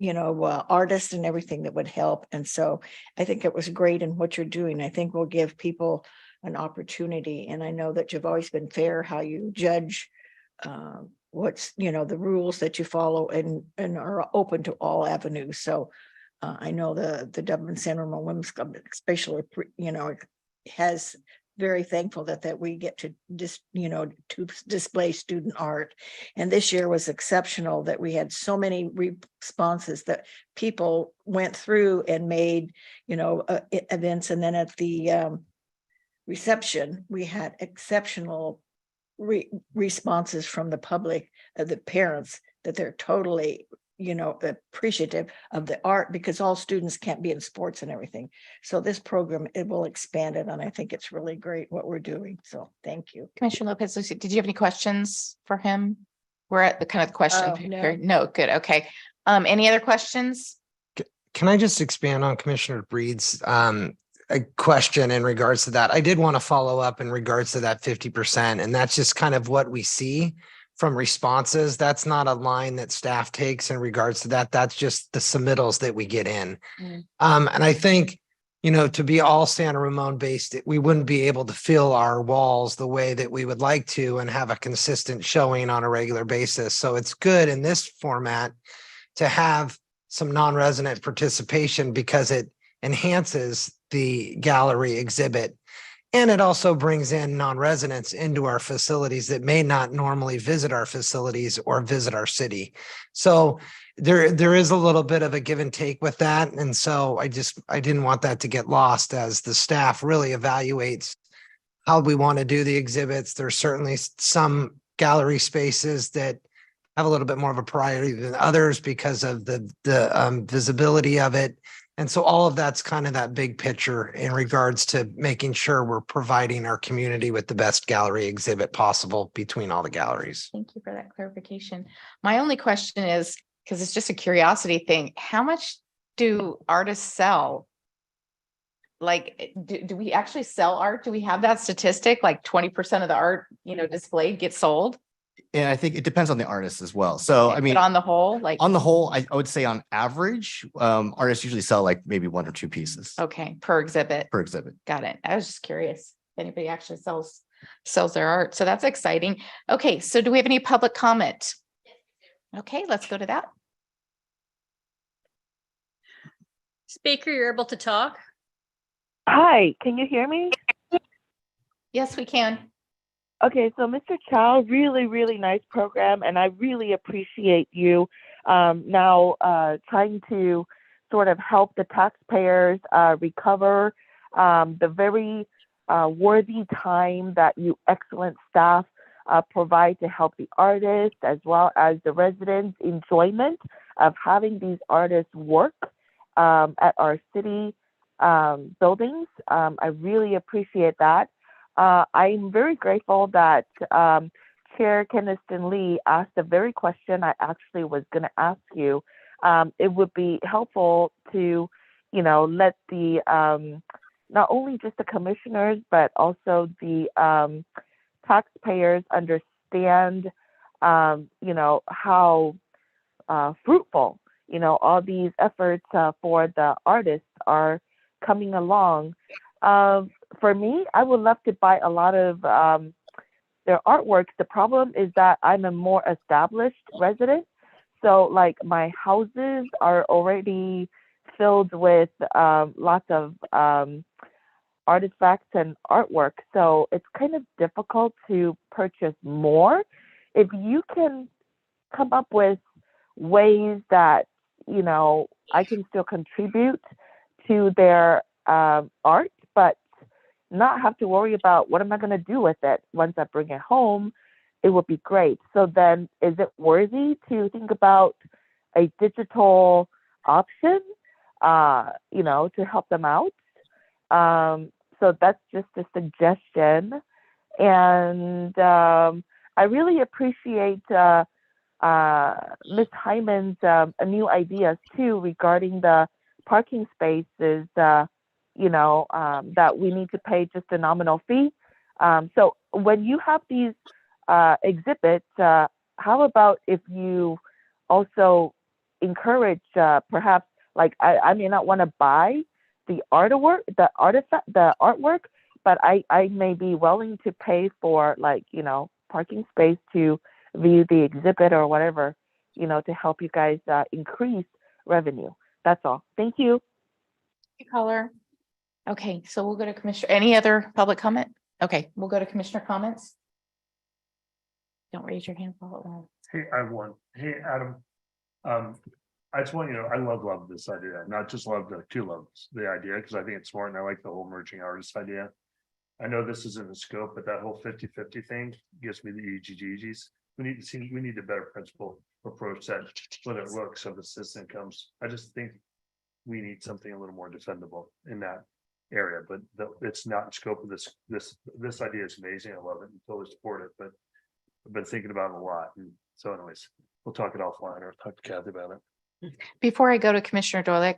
artists and everything that would help. And so I think it was great in what you're doing. I think will give people an opportunity. And I know that you've always been fair how you judge what's, the rules that you follow and are open to all avenues. So I know the Dublin San Ramon Women's Club, especially, has very thankful that we get to to display student art. And this year was exceptional that we had so many responses that people went through and made, events. And then at the reception, we had exceptional responses from the public, the parents, that they're totally, appreciative of the art, because all students can't be in sports and everything. So this program, it will expand it. And I think it's really great what we're doing. So thank you. Commissioner Lopez Lucy, did you have any questions for him? We're at the kind of question No. period. No, good. Okay. Any other questions? Can I just expand on Commissioner Breed's a question in regards to that? I did want to follow up in regards to that 50%, and that's just kind of what we see from responses. That's not a line that staff takes in regards to that. That's just the submittals that we get in. And I think, to be all Santa Ramon based, we wouldn't be able to fill our walls the way that we would like to and have a consistent showing on a regular basis. So it's good in this format to have some non-resident participation, because it enhances the gallery exhibit. And it also brings in non-residents into our facilities that may not normally visit our facilities or visit our city. So there is a little bit of a give and take with that. And so I didn't want that to get lost as the staff really evaluates how we want to do the exhibits. There's certainly some gallery spaces that have a little bit more of a priority than others because of the visibility of it. And so all of that's kind of that big picture in regards to making sure we're providing our community with the best gallery exhibit possible between all the galleries. Thank you for that clarification. My only question is, because it's just a curiosity thing, how much do artists sell? Like, do we actually sell art? Do we have that statistic? Like 20% of the art, displayed gets sold? And I think it depends on the artist as well. So, I mean, But on the whole, like, on the whole, I would say on average, artists usually sell like maybe 1 or 2 pieces okay, per exhibit. per exhibit. Got it. I was just curious if anybody actually sells their art. So that's exciting. Okay, so do we have any public comment? Okay, let's go to that. Speaker, you're able to talk. Hi, can you hear me? Yes, we can. Okay, so Mr. Chow, really, really nice program, and I really appreciate you now trying to sort of help the taxpayers recover the very worthy time that you excellent staff provide to help the artists as well as the residents' enjoyment of having these artists work at our city buildings. I really appreciate that. I'm very grateful that Chair Keniston Lee asked the very question I actually was going to ask you. It would be helpful to, let the not only just the commissioners but also the taxpayers understand, how fruitful, all these efforts for the artists are coming along. For me, I would love to buy a lot of their artworks. The problem is that I'm a more established resident. So like my houses are already filled with lots of artifacts and artwork. So it's kind of difficult to purchase more. If you can come up with ways that, I can still contribute to their art, but not have to worry about what am I going to do with it once I bring it home, it would be great. So then is it worthy to think about a digital option, to help them out? So that's just a suggestion. And I really appreciate Ms. Hyman's new ideas too regarding the parking spaces, that we need to pay just a nominal fee. So when you have these exhibits, how about if you also encourage perhaps, like I may not want to buy the artwork, the artwork, but I may be willing to pay for parking space to view the exhibit or whatever, to help you guys increase revenue. That's all. Thank you. Caller. Okay, so we'll go to Commissioner. Any other public comment? Okay, we'll go to Commissioner comments. Don't raise your hand. Paul. Hey, I have one. Hey, Adam. I just want I love this idea. Not just love the idea, because I think it's smart and I like the whole merging artist idea. I know this isn't the scope, but that whole 50-50 thing gives me the EGGs. We need a better principle approach that when it looks of the citizen comes. I just think we need something a little more defendable in that area, but it's not in scope of this idea is amazing. I love it and totally support it, but I've been thinking about it a lot. And so anyways, we'll talk it offline or talk to Kathy about it. Before I go to Commissioner Dorlick,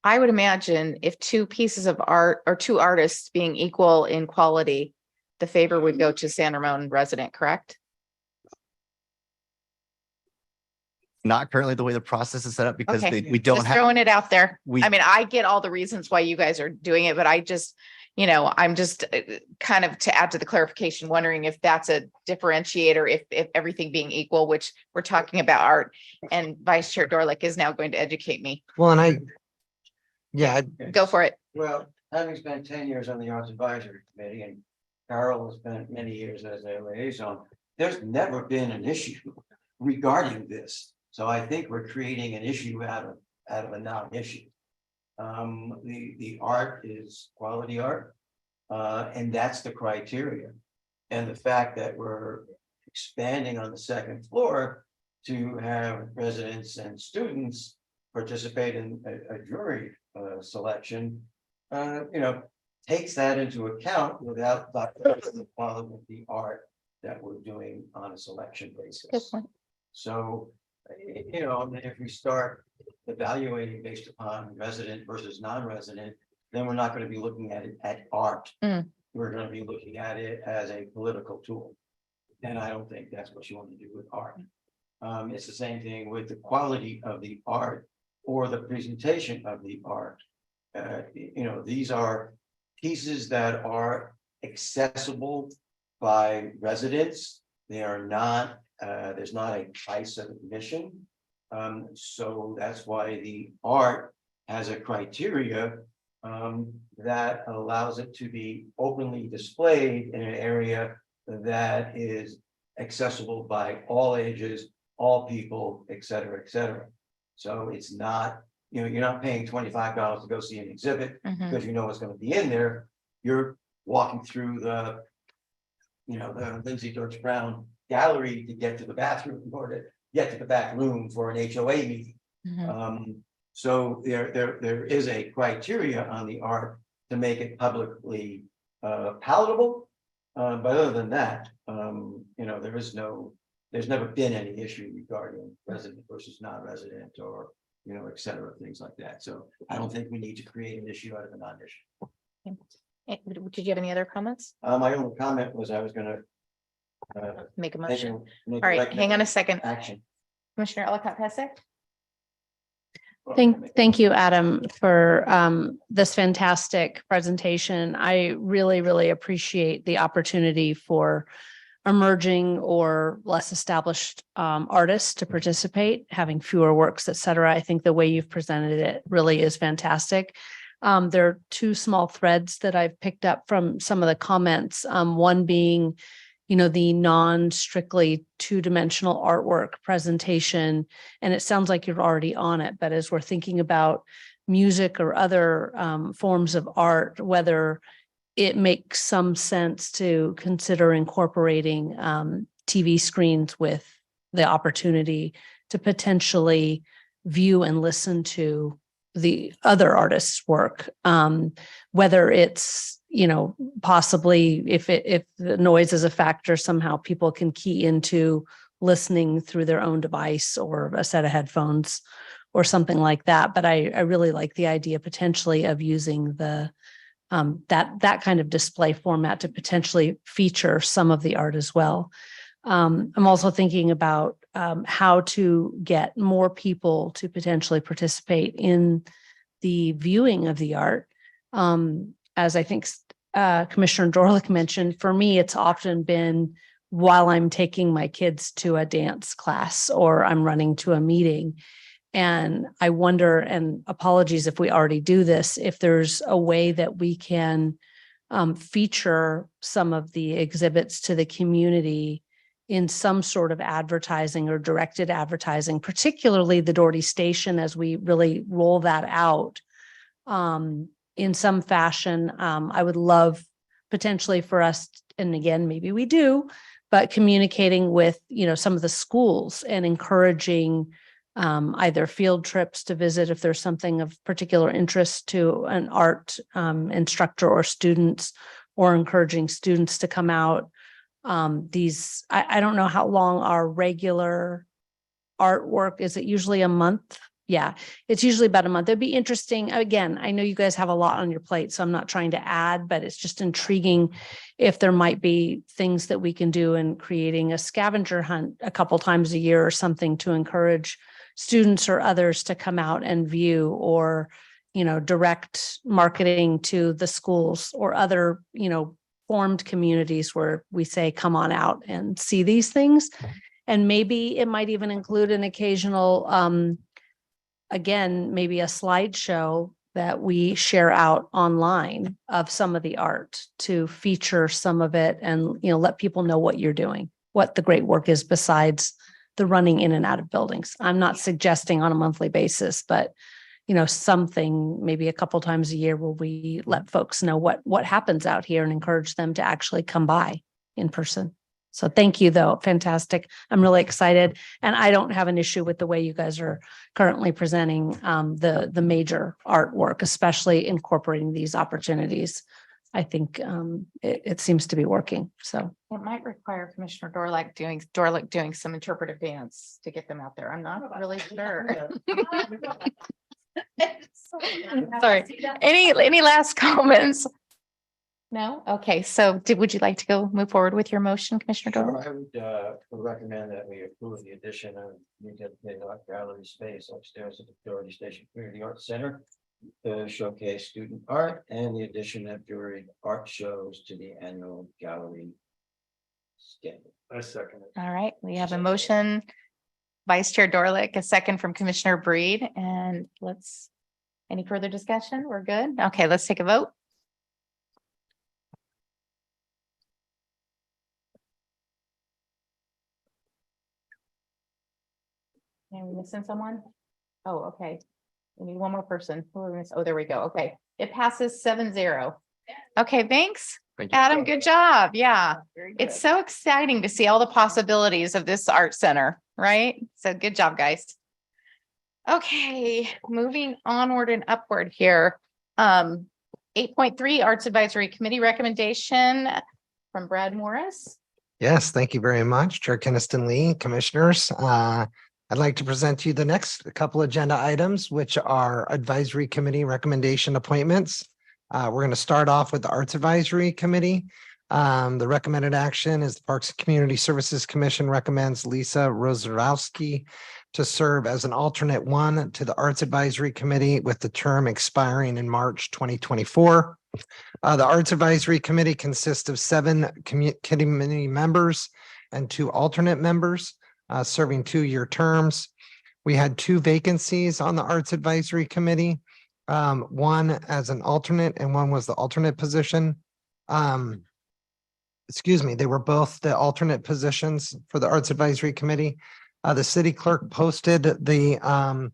I would imagine if 2 pieces of art or 2 artists being equal in quality, the favor would go to San Ramon resident, correct? Not currently the way the process is set up because Okay. we don't Just have. throwing it out there. we- I mean, I get all the reasons why you guys are doing it, but I just, I'm just kind of to add to the clarification, wondering if that's a differentiator, if everything being equal, which we're talking about art, and Vice Chair Dorlick is now going to educate me. Well, and Yeah, Go for it. Well, having spent 10 years on the Arts Advisory Committee and Carol has spent many years as a liaison, there's never been an issue regarding this. So I think we're creating an issue out of a non-issue. The art is quality art, and that's the criteria. And the fact that we're expanding on the second floor to have residents and students participate in a jury selection, takes that into account without the quality of the art that we're doing on a selection basis. Good point. So, if we start evaluating based upon resident versus non-resident, then we're not going to be looking at it at art. We're going to be looking at it as a political tool. And I don't think that's what you want to do with art. It's the same thing with the quality of the art or the presentation of the art. These are pieces that are accessible by residents. They are not, there's not a price of admission. So that's why the art has a criteria that allows it to be openly displayed in an area that is accessible by all ages, all people, et cetera, et cetera. So it's not, you're not paying $25 to go see an exhibit because you know what's going to be in there. You're walking through the Lindsay Deutsch Brown gallery to get to the bathroom or to get to the back room for an HOA meeting. So there is a criteria on the art to make it publicly palatable. But other than that, there's never been any issue regarding resident versus non-resident or, et cetera, things like that. So I don't think we need to create an issue out of a non-issue. Did you have any other comments? My only comment was I was gonna Make a motion. make All right, hang on a second. action. Commissioner Ellicott Pesek? Thank you, Adam, for this fantastic presentation. I really, really appreciate the opportunity for emerging or less established artists to participate, having fewer works, et cetera. I think the way you've presented it really is fantastic. There are two small threads that I've picked up from some of the comments. One being, the non-strictly two-dimensional artwork presentation, and it sounds like you're already on it, but as we're thinking about music or other forms of art, whether it makes some sense to consider incorporating TV screens with the opportunity to potentially view and listen to the other artists' work, whether it's, possibly if the noise is a factor, somehow people can key into listening through their own device or a set of headphones or something like that. But I really like the idea potentially of using the that kind of display format to potentially feature some of the art as well. I'm also thinking about how to get more people to potentially participate in the viewing of the art. As I think Commissioner Dorlick mentioned, for me, it's often been while I'm taking my kids to a dance class or I'm running to a meeting. And I wonder, and apologies if we already do this, if there's a way that we can feature some of the exhibits to the community in some sort of advertising or directed advertising, particularly the Doherty Station, as we really roll that out in some fashion. I would love potentially for us, and again, maybe we do, but communicating with, some of the schools and encouraging either field trips to visit if there's something of particular interest to an art instructor or students, or encouraging students to come out. I don't know how long our regular artwork is. It usually a month? Yeah, it's usually about a month. It'd be interesting. Again, I know you guys have a lot on your plate, so I'm not trying to add, but it's just intriguing if there might be things that we can do in creating a scavenger hunt a couple times a year or something to encourage students or others to come out and view, or, direct marketing to the schools or other, formed communities where we say, come on out and see these things. And maybe it might even include an occasional, again, maybe a slideshow that we share out online of some of the art to feature some of it and, let people know what you're doing, what the great work is besides the running in and out of buildings. I'm not suggesting on a monthly basis, but something maybe a couple times a year where we let folks know what happens out here and encourage them to actually come by in person. So thank you, though. Fantastic. I'm really excited. And I don't have an issue with the way you guys are currently presenting the major artwork, especially incorporating these opportunities. I think it seems to be working. So It might require Commissioner Dorlick doing some interpretive dance to get them out there. I'm not really sure. Sorry. Any last comments? No? Okay, so would you like to move forward with your motion, Commissioner Dorlick? I would recommend that we approve the addition of new dedicated art gallery space upstairs at the Doherty Station Community Arts Center to showcase student art and the addition of jewelry art shows to the annual gallery schedule. I second it. All right, we have a motion. Vice Chair Dorlick, a second from Commissioner Breed, and any further discussion? We're good? Okay, let's take a vote. Are we missing someone? Oh, okay. We need one more person. Who are we missing? Oh, there we go. Okay, it passes 7-0. Okay, thanks. Thank you. Adam, good job. Yeah, it's so exciting to see all the possibilities of this art center, right? So good job, guys. Okay, moving onward and upward here. 8.3 Arts Advisory Committee recommendation from Brad Morris. Yes, thank you very much, Chair Keniston Lee, commissioners. I'd like to present to you the next couple agenda items, which are advisory committee recommendation appointments. We're going to start off with the Arts Advisory Committee. The recommended action is the Parks and Community Services Commission recommends Lisa Rozarowski to serve as an alternate one to the Arts Advisory Committee with the term expiring in March 2024. The Arts Advisory Committee consists of 7 committee members and 2 alternate members serving 2-year terms. We had 2 vacancies on the Arts Advisory Committee. One as an alternate and one was the alternate position. Excuse me, they were both the alternate positions for the Arts Advisory Committee. The city clerk posted on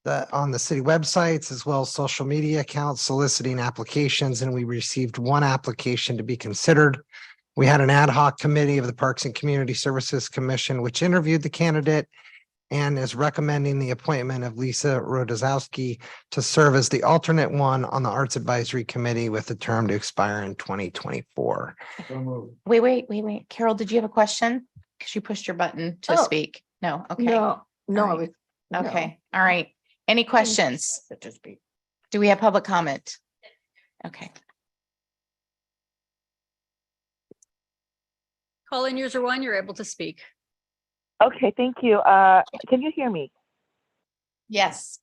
the city websites as well as social media accounts soliciting applications, and we received 1 application to be considered. We had an ad hoc committee of the Parks and Community Services Commission, which interviewed the candidate and is recommending the appointment of Lisa Rodazowski to serve as the alternate one on the Arts Advisory Committee with the term to expire in 2024. Wait. Carol, did you have a question? Because you pushed your button to Oh. speak. No, okay. No, All right. Okay, all right. Any questions? Do we have public comment? Okay. Call in user 1, you're able to speak. Okay, thank you. Can you hear me? Yes.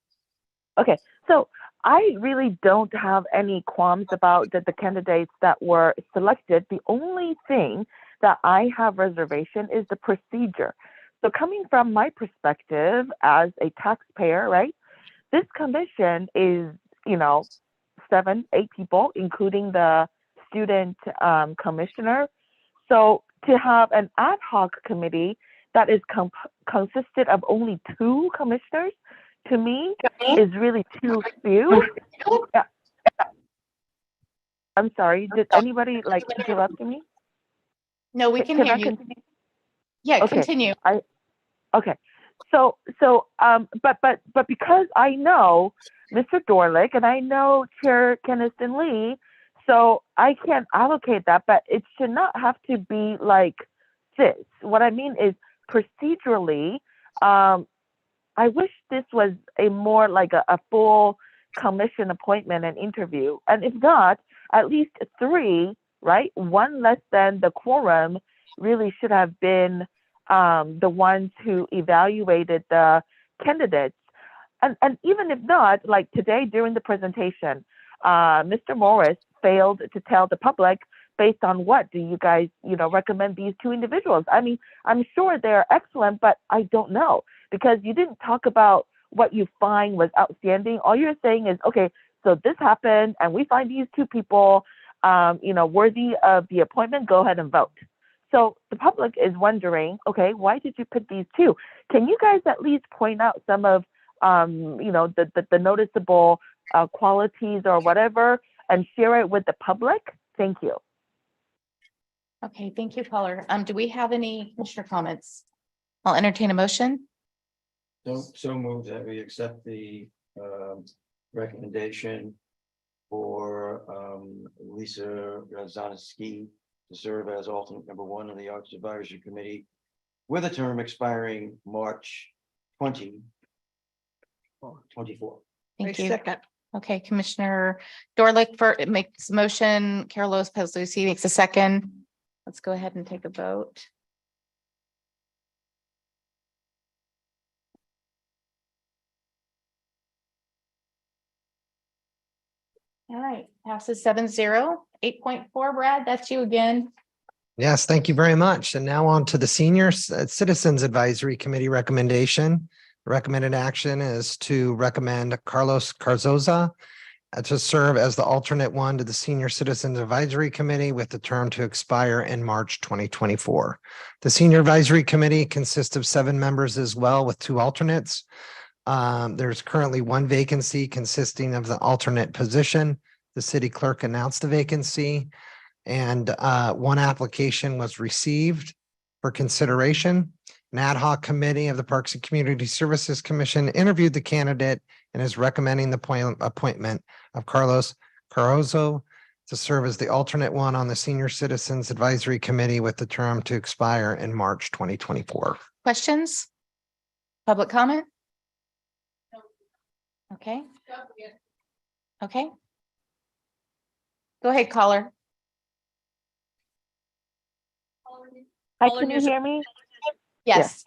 Okay, so I really don't have any qualms about the candidates that were selected. The only thing that I have reservation is the procedure. So coming from my perspective as a taxpayer, right? This commission is, 7, 8 people, including the student commissioner. So to have an ad hoc committee that is consisted of only 2 commissioners, to me, is really too few. Yeah. I'm sorry, did anybody interrupt me? No, we can hear I you. continue? Yeah, Okay. continue. Okay. So, but because I know Mr. Dorlick and I know Chair Keniston Lee, so I can allocate that, but it should not have to be like this. What I mean is procedurally, I wish this was a more like a full commission appointment and interview. And if not, at least 3, right? 1 less than the quorum really should have been the ones who evaluated the candidates. And even if not, like today during the presentation, Mr. Morris failed to tell the public based on what do you guys, recommend these 2 individuals. I mean, I'm sure they're excellent, but I don't know because you didn't talk about what you find was outstanding. All you're saying is, okay, So this happened and we find these two people, worthy of the appointment, go ahead and vote. So the public is wondering, okay, why did you pick these two? Can you guys at least point out some of, the noticeable qualities or whatever and share it with the public? Thank you. Okay, thank you, caller. Do we have any commissioner comments? I'll entertain a motion. So move that we accept the recommendation for Lisa Razanski to serve as alternate number 1 on the Arts Advisory Committee with a term expiring March 2024. Thank you. Okay, Commissioner Dorlick makes a motion. Carol Lopez Lucy makes a second. Let's go ahead and take a vote. All right, passes 7-0. 8.4, Brad, that's you again. Yes, thank you very much. And now on to the Senior Citizens Advisory Committee recommendation. The recommended action is to recommend Carlos Carzoza to serve as the alternate 1 to the Senior Citizens Advisory Committee with the term to expire in March 2024. The Senior Advisory Committee consists of 7 members as well, with 2 alternates. There's currently 1 vacancy consisting of the alternate position. The city clerk announced the vacancy, and 1 application was received for consideration. An ad hoc committee of the Parks and Community Services Commission interviewed the candidate and is recommending the appointment of Carlos Carrozo to serve as the alternate 1 on the Senior Citizens Advisory Committee with the term to expire in March 2024. Questions? Public comment? Okay. Okay. Go ahead, caller. Hi, can you hear me? Yes.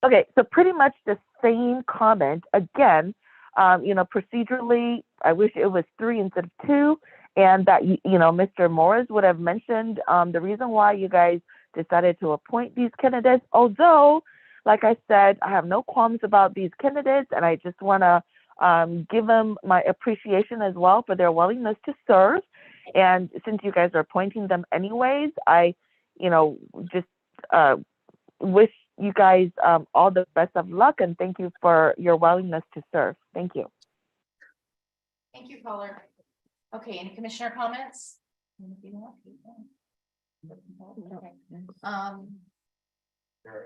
Okay, so pretty much the same comment again. Procedurally, I wish it was 3 instead of 2, and that Mr. Morris would have mentioned the reason why you guys decided to appoint these candidates. Although, like I said, I have no qualms about these candidates, and I just want to give them my appreciation as well for their willingness to serve. And since you guys are appointing them anyways, I, just wish you guys all the best of luck, and thank you for your willingness to serve. Thank you. Thank you, caller. Okay, any commissioner comments? Okay.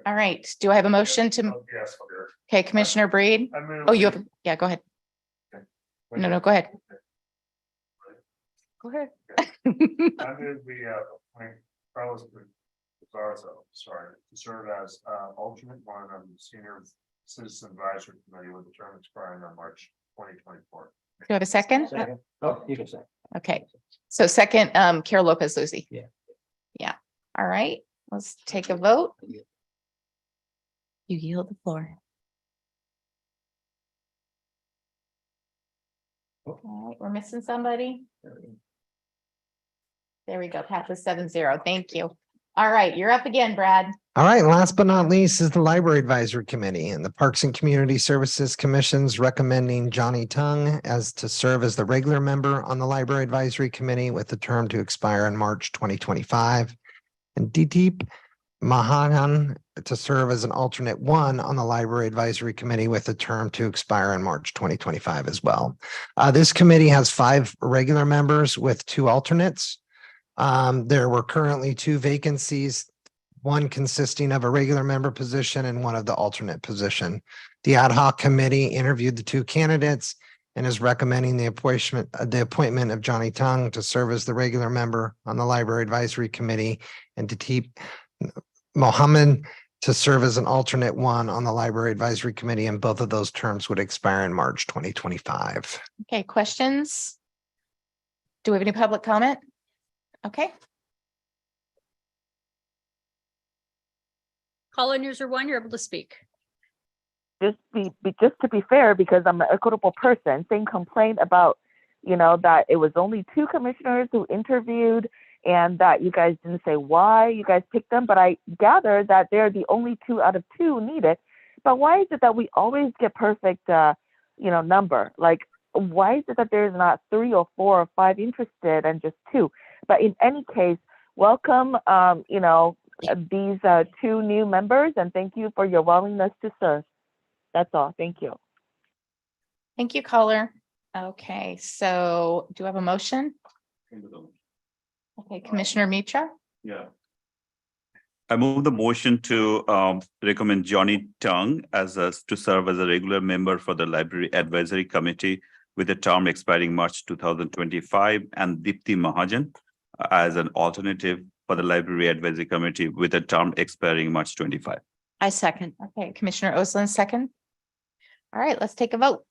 All right, do I have a motion to? Yes. Okay, Commissioner Breed. Oh, you have, yeah, go ahead. No, go ahead. Go ahead. I move we appoint Carlos Carzoza, to serve as alternate 1 on the Senior Citizen Advisory Committee with the term expiring on March 2024. Do I have a second? Oh, you can say. Okay, so second, Carol Lopez Lucy. Yeah. Yeah, all right, let's take a vote. You yield the floor. All right, we're missing somebody. There we go, passes 7-0. Thank you. All right, you're up again, Brad. All right, and last but not least is the Library Advisory Committee, and the Parks and Community Services Commission's recommending Johnny Tung to serve as the regular member on the Library Advisory Committee with the term to expire in March 2025. And Deep Mahagan to serve as an alternate 1 on the Library Advisory Committee with a term to expire in March 2025 as well. This committee has 5 regular members with 2 alternates. There were currently 2 vacancies, 1 consisting of a regular member position and 1 of the alternate position. The ad hoc committee interviewed the 2 candidates and is recommending the appointment of Johnny Tung to serve as the regular member on the Library Advisory Committee, and Deep Mohammed to serve as an alternate 1 on the Library Advisory Committee, and both of those terms would expire in March 2025. Okay, questions? Do we have any public comment? Okay. Caller user 1, you're able to speak. Just to be fair, because I'm an equitable person, same complaint about, that it was only 2 commissioners who interviewed and that you guys didn't say why you guys picked them, but I gather that they're the only 2 out of 2 needed. But why is it that we always get perfect, number? Like, why is it that there's not 3 or 4 or 5 interested and just 2? But in any case, welcome, these 2 new members, and thank you for your willingness to serve. That's all. Thank you. Thank you, caller. Okay, so do you have a motion? Okay, Commissioner Mitra? Yeah. I move the motion to recommend Johnny Tung to serve as a regular member for the Library Advisory Committee with a term expiring March 2025, and Dipti Mahajan as an alternative for the Library Advisory Committee with a term expiring March 25. I second. Okay, Commissioner Osland, second. All right, let's take a vote.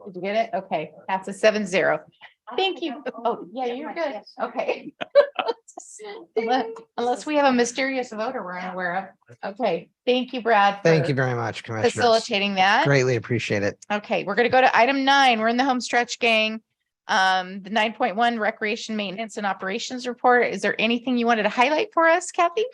Did you get it? Okay, that's a 7-0. Thank you. Oh, yeah, you're good. Okay. Unless we have a mysterious voter we're unaware of. Okay, thank you, Brad. Thank for you very much, Commissioner. Facilitating that. Greatly appreciate it. Okay, we're gonna go to item 9. We're in the home stretch, gang. The 9.1 Recreation Maintenance and Operations Report. Is there anything you wanted to highlight for us, Kathy?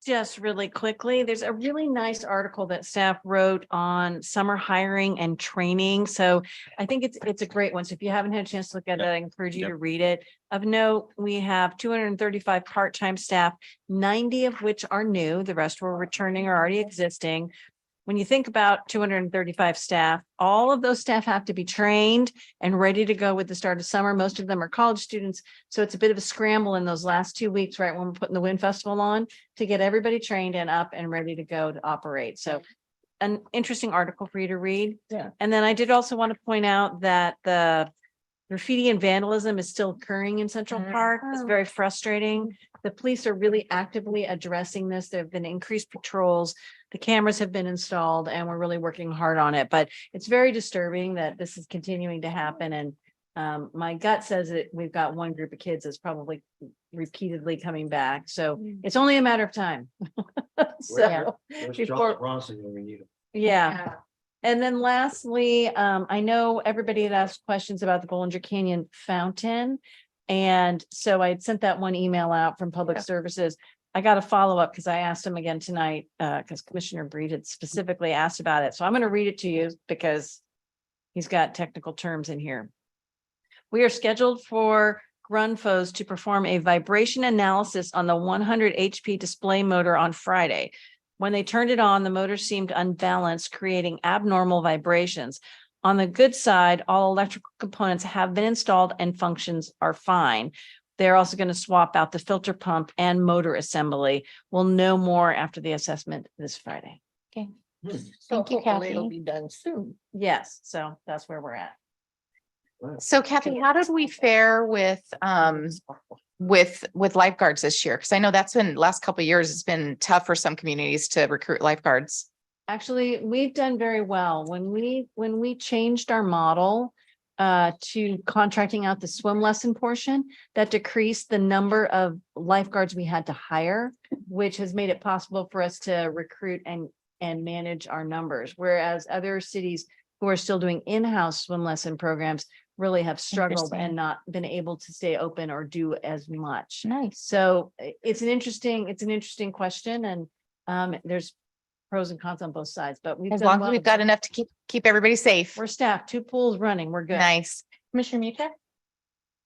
Just really quickly, there's a really nice article that staff wrote on summer hiring and training. So I think it's a great one. So if you haven't had a chance to look at it, I encourage you to read it. Of note, we have 235 part-time staff, 90 of which are new. The rest were returning or already existing. When you think about 235 staff, all of those staff have to be trained and ready to go with the start of summer. Most of them are college students. So it's a bit of a scramble in those last 2 weeks, right, when we're putting the Wind Festival on, to get everybody trained and up and ready to go to operate. So an interesting article for you to read. Yeah. And then I did also want to point out that the graffiti and vandalism is still occurring in Central Park. It's very frustrating. The police are really actively addressing this. There have been increased patrols. The cameras have been installed and we're really working hard on it, but it's very disturbing that this is continuing to happen. And my gut says that we've got one group of kids that's probably repeatedly coming back. So it's only a matter of time. So before, Bronson when we need him. yeah. And then lastly, I know everybody had asked questions about the Bollinger Canyon Fountain. And so I had sent that one email out from Public Services. I got a follow up because I asked him again tonight, because Commissioner Breed had specifically asked about it. So I'm going to read it to you because he's got technical terms in here. We are scheduled for Grundfos to perform a vibration analysis on the 100 HP display motor on Friday. When they turned it on, the motor seemed unbalanced, creating abnormal vibrations. On the good side, all electrical components have been installed and functions are fine. They're also going to swap out the filter pump and motor assembly. We'll know more after the assessment this Friday. Okay. So Thank you, hopefully it'll Kathy. be done soon. Yes, so that's where we're at. So Kathy, how did we fare with lifeguards this year? Because I know that's been last couple of years, it's been tough for some communities to recruit lifeguards. Actually, we've done very well. When we changed our model to contracting out the swim lesson portion, that decreased the number of lifeguards we had to hire, which has made it possible for us to recruit and manage our numbers. Whereas other cities who are still doing in-house swim lesson programs really have struggled and not been able to stay open or do as much. Nice. So it's an interesting question, and there's pros and cons on both sides, but As long as we've got enough to keep everybody safe. We're staffed, 2 pools running, we're good. Nice. Commissioner Mitra?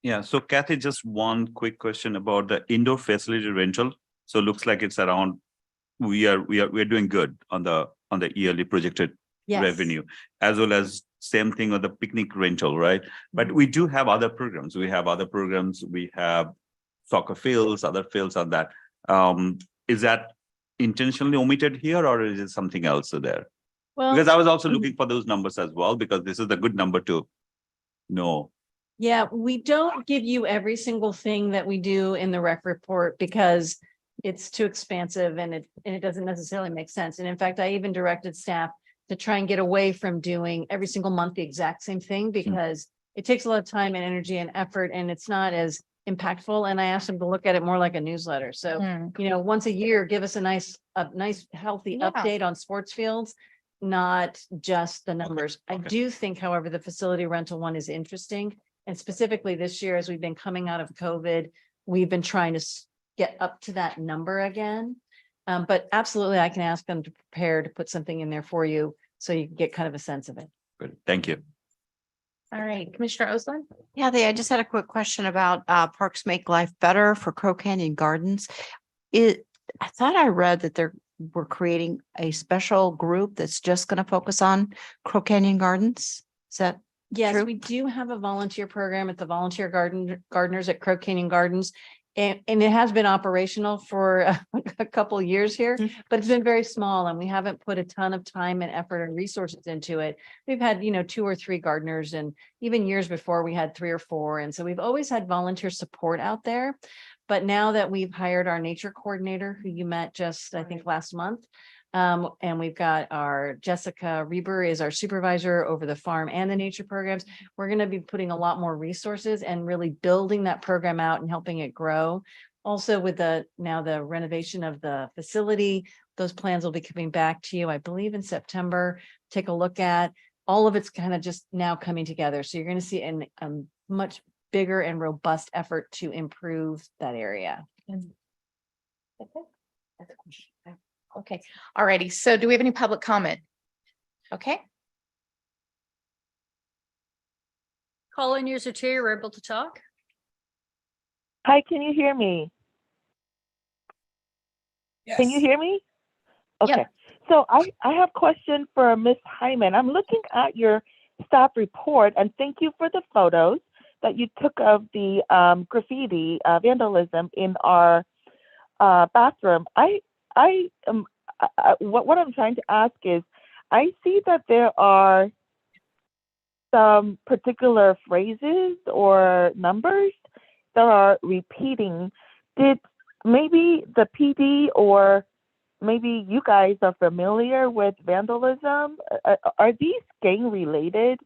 Yeah, so Kathy, just one quick question about the indoor facility rental. So it looks like it's around, we're doing good on the yearly projected Yes. revenue, as well as same thing on the picnic rental, right? But we do have other programs. We have soccer fields, other fields on that. Is that intentionally omitted here, or is it something else there? Well, Because I was also looking for those numbers as well, because this is a good number to know. yeah, we don't give you every single thing that we do in the rec report because it's too expansive and it doesn't necessarily make sense. And in fact, I even directed staff to try and get away from doing every single month the exact same thing, because it takes a lot of time and energy and effort, and it's not as impactful. And I asked them to look at it more like a newsletter. So, once a year, give us a nice healthy update on sports fields, not just the numbers. I do think, however, the facility rental one is interesting. And specifically this year, as we've been coming out of COVID, we've been trying to get up to that number again. But absolutely, I can ask them to prepare to put something in there for you, so you can get kind of a sense of it. Good, thank you. All right, Commissioner Osmann? Yeah, I just had a quick question about Parks Make Life Better for Crow Canyon Gardens. I thought I read that we're creating a special group that's just going to focus on Crow Canyon Gardens. Is that Yes, true? we do have a volunteer program at the Volunteer Gardeners at Crow Canyon Gardens. And it has been operational for a couple of years here, but it's been very small and we haven't put a ton of time and effort and resources into it. We've had, 2 or 3 gardeners, and even years before we had 3 or 4. And so we've always had volunteer support out there. But now that we've hired our nature coordinator, who you met just, I think, last month, and we've got our Jessica Reber is our supervisor over the farm and the nature programs. We're going to be putting a lot more resources and really building that program out and helping it grow. Also with the renovation of the facility, those plans will be coming back to you, I believe, in September. Take a look at all of it's kind of just now coming together. So you're going to see a much bigger and robust effort to improve that area. Okay, all righty. So do we have any public comment? Okay, Colin, yours are two, you're able to talk. Hi, can you hear me? Can you hear me? Okay, so I have a question for Ms. Hyman. I'm looking at your staff report, and thank you for the photos that you took of the graffiti vandalism in our bathroom. What I'm trying to ask is, I see that there are some particular phrases or numbers that are repeating. Did maybe the PD or maybe you guys are familiar with vandalism? Are these gang related?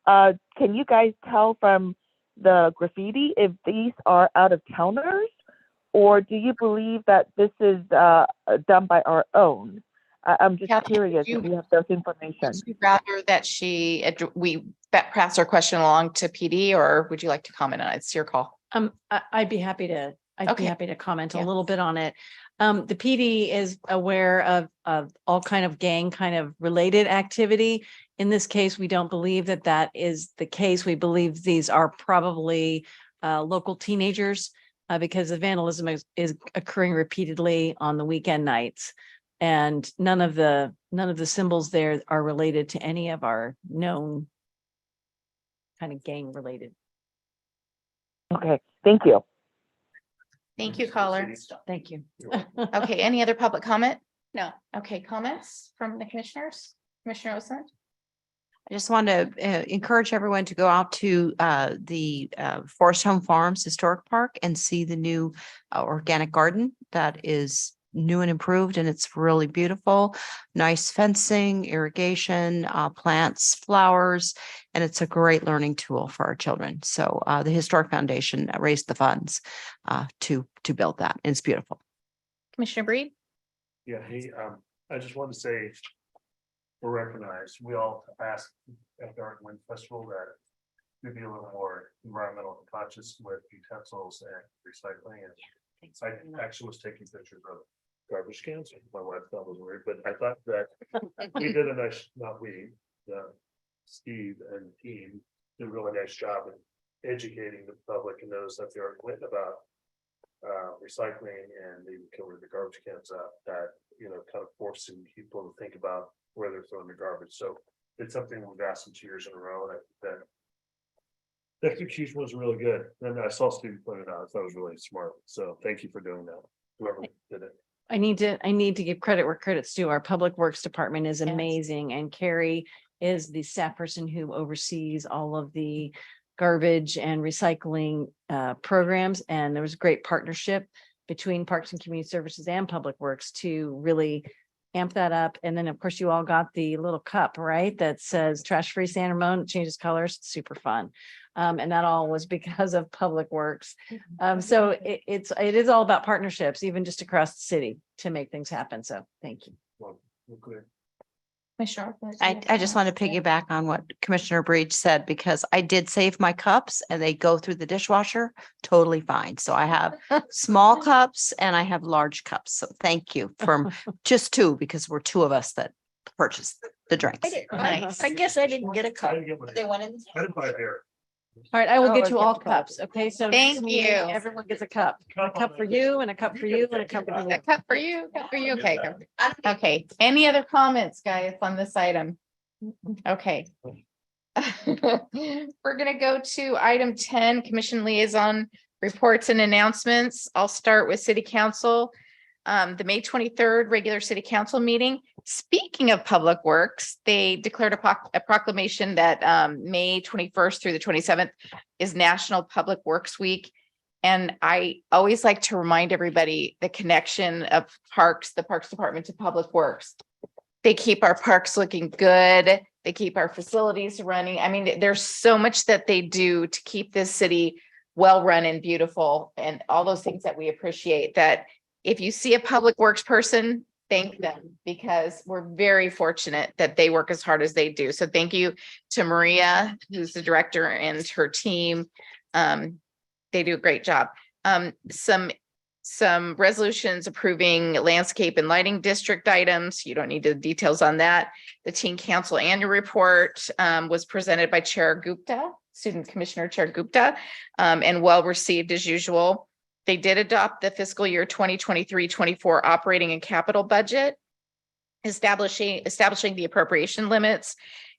Can you guys tell from the graffiti if these are out of towners? Or do you believe that this is done by our own? I'm just Kathy, curious would if you have those information. would you rather that we pass our question along to PD, or would you like to comment on it? It's your call. I'd be happy to, Okay. comment a Yeah. little bit on it. The PD is aware of all kind of gang kind of related activity. In this case, we don't believe that is the case. We believe these are probably local teenagers because the vandalism is occurring repeatedly on the weekend nights. And none of the symbols there are related to any of our known kind of gang related. Okay, thank you. Thank you, caller. Thank you. Okay, any other public comment? No. Okay, comments from the commissioners? Commissioner Osmann? I just want to encourage everyone to go out to the Forest Home Farms Historic Park and see the new organic garden that is new and improved, and it's really beautiful. Nice fencing, irrigation, plants, flowers, and it's a great learning tool for our children. So the Historic Foundation raised the funds to build that. And it's beautiful. Commissioner Breed? Yeah, hey, I just want to say, we're recognized, we all ask at the Art and Wind Festival that we be a little more environmental conscious with utensils and recycling. And I actually was taking pictures of garbage cans. My wife thought it was weird, but I thought that we did a nice, Steve and team did a really nice job in educating the public and those that they are written about recycling, and they covered the garbage cans up that, kind of forcing people to think about where they're throwing the garbage. So it's something we've asked them 2 years in a row, and I think that the execution was really good. And I saw Steve put it out. I thought it was really smart. So thank you for doing that. Whoever did it. I need to give credit where credit's due. Our Public Works Department is amazing, and Carrie is the staff person who oversees all of the garbage and recycling programs. And there was a great partnership between Parks and Community Services and Public Works to really amp that up. And then, of course, you all got the little cup, right? That says trash free San Ramon. It changes colors. It's super fun. And that all was because of Public Works. So it is all about partnerships, even just across the city, to make things happen. So thank you. Well, we're clear. Commissioner. I just want to piggyback on what Commissioner Breach said, because I did save my cups and they go through the dishwasher totally fine. So I have small cups and I have large cups. So thank you from just two, because we're two of us that purchased the drinks. I guess I didn't get a cup. They went in. All right, I will Oh, get I you get all the cup. cups. Okay, so. next Thank meeting, you. Everyone gets a cup. A cup for you and a cup for you and a cup for you. A cup for you, cup for you. Okay. Okay. Any other comments, guys, on this item? Okay. We're gonna go to item 10, Commission Liaison Reports and Announcements. I'll start with City Council. The May 23rd regular City Council meeting. Speaking of Public Works, they declared a proclamation that May 21st through the 27th is National Public Works Week. And I always like to remind everybody the connection of parks, the Parks Department to Public Works. They keep our parks looking good. They keep our facilities running. I mean, there's so much that they do to keep this city well-run and beautiful, and all those things that we appreciate. That if you see a Public Works person, thank them, because we're very fortunate that they work as hard as they do. So thank you to Maria, who's the director, and her team. They do a great job. Some resolutions approving landscape and lighting district items. You don't need the details on that. The Teen Council annual report was presented by Chair Gupta, Student Commissioner Chair Gupta, and well received as usual. They did adopt the fiscal year 2023-24 operating and capital budget, establishing the appropriation limits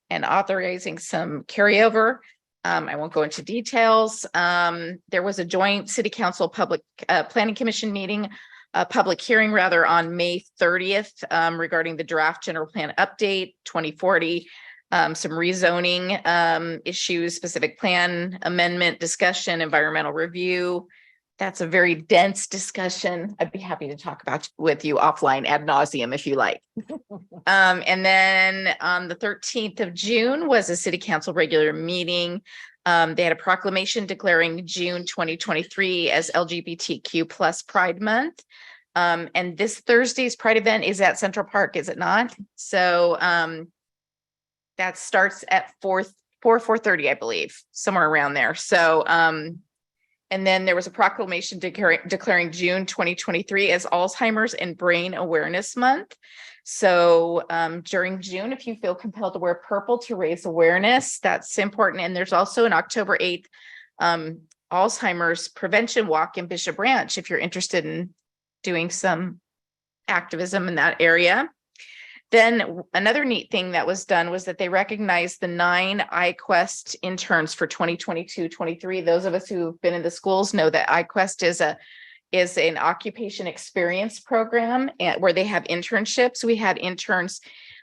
and authorizing some carryover. I won't go into details. There was a joint City Council Public Planning Commission meeting, a public hearing rather, on May 30th regarding the draft general plan update 2040. Some rezoning issues, specific plan amendment discussion, environmental review. That's a very dense discussion. I'd be happy to talk about with you offline ad nauseum if you like. And then on the 13th of June was a City Council regular meeting. They had a proclamation declaring June 2023 as LGBTQ plus Pride Month. And this Thursday's Pride event is at Central Park, is it not? So that starts at 4:30, I believe, somewhere around there. So and then there was a proclamation declaring June 2023 as Alzheimer's and Brain Awareness Month. So during June, if you feel compelled to wear purple to raise awareness, that's important. And there's also an October 8th Alzheimer's prevention walk in Bishop Ranch, if you're interested in doing some activism in that area. Then another neat thing that was done was that they recognized the 9 iQuest interns for 2022-23. Those of us who've been in the schools know that iQuest is an occupation experience program where they have internships. We had interns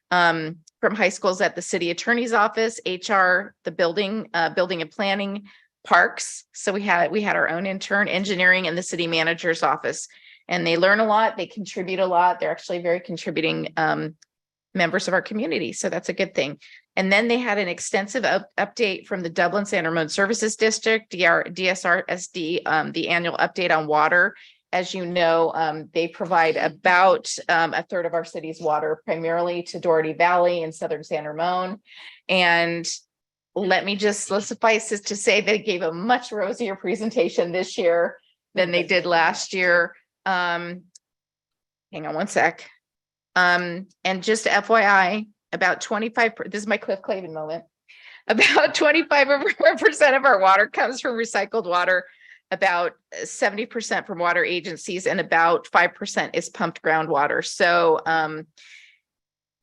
from high schools at the city attorney's office, HR, the building and planning, parks. So we had our own intern, engineering, and the city manager's office. And they learn a lot. They contribute a lot. They're actually very contributing members of our community. So that's a good thing. And then they had an extensive update from the Dublin San Ramon Services District, DSRSD, the annual update on water. As you know, they provide about a third of our city's water, primarily to Doherty Valley and Southern San Ramon. And let's suffice it to say they gave a much rosier presentation this year than they did last year. Hang on one sec. And just FYI, about 25, this is my Cliff Clavin moment. About 25% of our water comes from recycled water, about 70% from water agencies, and about 5% is pumped groundwater. So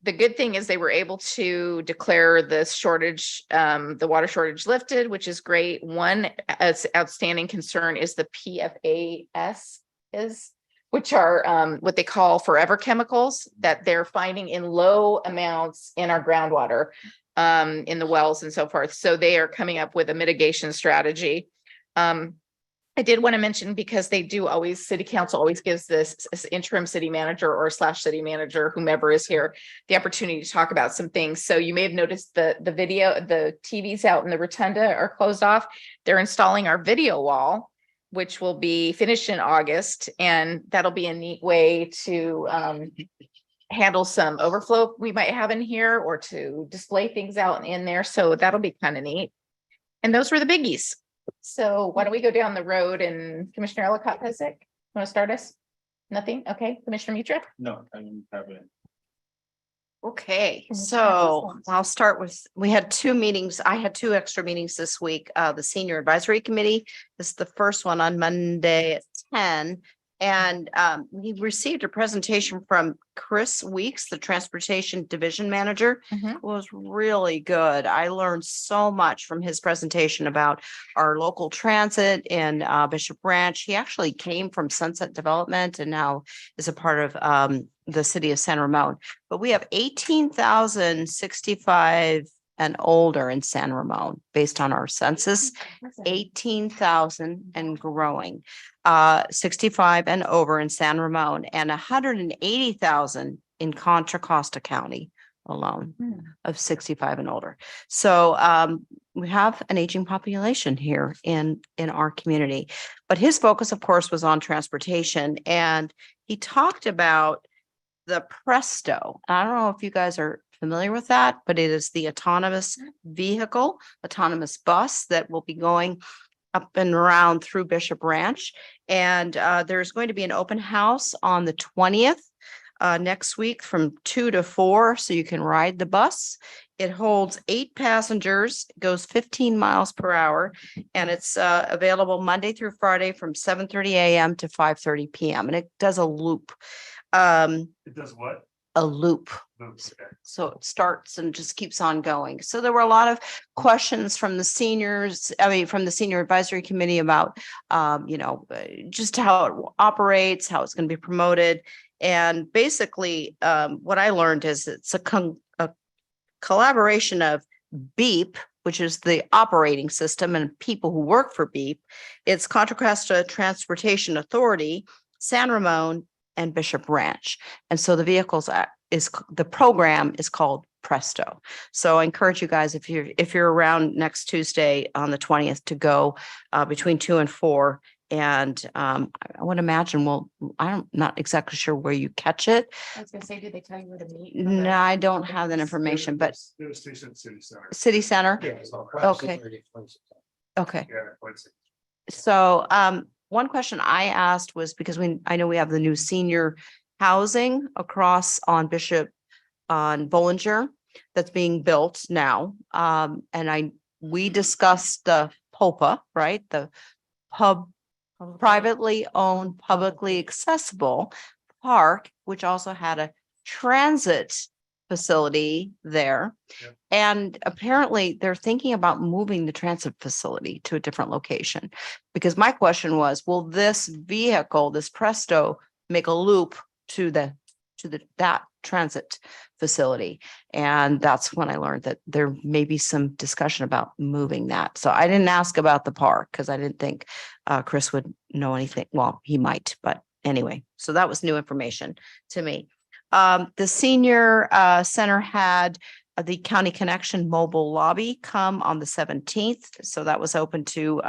the good thing is they were able to declare the shortage, the water shortage lifted, which is great. One outstanding concern is the PFAS which are what they call forever chemicals that they're finding in low amounts in our groundwater, in the wells and so forth. So they are coming up with a mitigation strategy. I did want to mention, because they do always, City Council always gives this interim city manager or /city manager, whomever is here, the opportunity to talk about some things. So you may have noticed the video, the TVs out in the rotunda are closed off. They're installing our video wall, which will be finished in August. And that'll be a neat way to handle some overflow we might have in here or to display things out in there. So that'll be kind of neat. And those were the biggies. So why don't we go down the road and Commissioner Ellicott Pesek, want to start us? Nothing? Okay, Commissioner Mitra? No, I don't have it. Okay, And the so tax I'll start with, we had two meetings. I had two extra meetings this week. The Senior Advisory Committee. This is the first one on Monday at 10. And we received a presentation from Chris Weeks, the Transportation Division Manager. It was really good. I learned so much from his presentation about our local transit in Bishop Branch. He actually came from Sunset Development and now is a part of the city of San Ramon. But we have 18,065 and older in San Ramon based on our census, 18,000 and growing. 65 and over in San Ramon and 180,000 in Contra Costa County alone of 65 and older. So we have an aging population here in our community. But his focus, of course, was on transportation. And he talked about the Presto. I don't know if you guys are familiar with that, but it is the autonomous vehicle, autonomous bus that will be going up and around through Bishop Ranch. And there's going to be an open house on the 20th next week from 2 to 4. So you can ride the bus. It holds 8 passengers, goes 15 miles per hour, and it's available Monday through Friday from 7:30 a.m. to 5:30 p.m. And it does a loop. It does what? A loop. So it starts and just keeps on going. So there were a lot of questions from the seniors, from the Senior Advisory Committee about, just how it operates, how it's going to be promoted. And basically, what I learned is it's a collaboration of BEEP, which is the operating system, and people who work for BEEP. It's Contra Costa Transportation Authority, San Ramon, and Bishop Ranch. And so the the program is called Presto. So I encourage you guys, if you're around next Tuesday on the 20th, to go between 2 and 4. And I would imagine, I'm not exactly sure where you catch it. I was gonna say, did they tell you where to meet? No, I don't have that information, but City Center. Okay. Okay. So one question I asked was because I know we have the new senior housing across on Bishop on Bollinger that's being built now. And we discussed the POPA, right? The privately owned, publicly accessible park, which also had a transit facility there. And apparently they're thinking about moving the transit facility to a different location. Because my question was, will this vehicle, this Presto, make a loop to that transit facility? And that's when I learned that there may be some discussion about moving that. So I didn't ask about the park because I didn't think Chris would know anything. Well, he might, but anyway, so that was new information to me. The senior center had the County Connection mobile lobby come on the 17th. So that was open to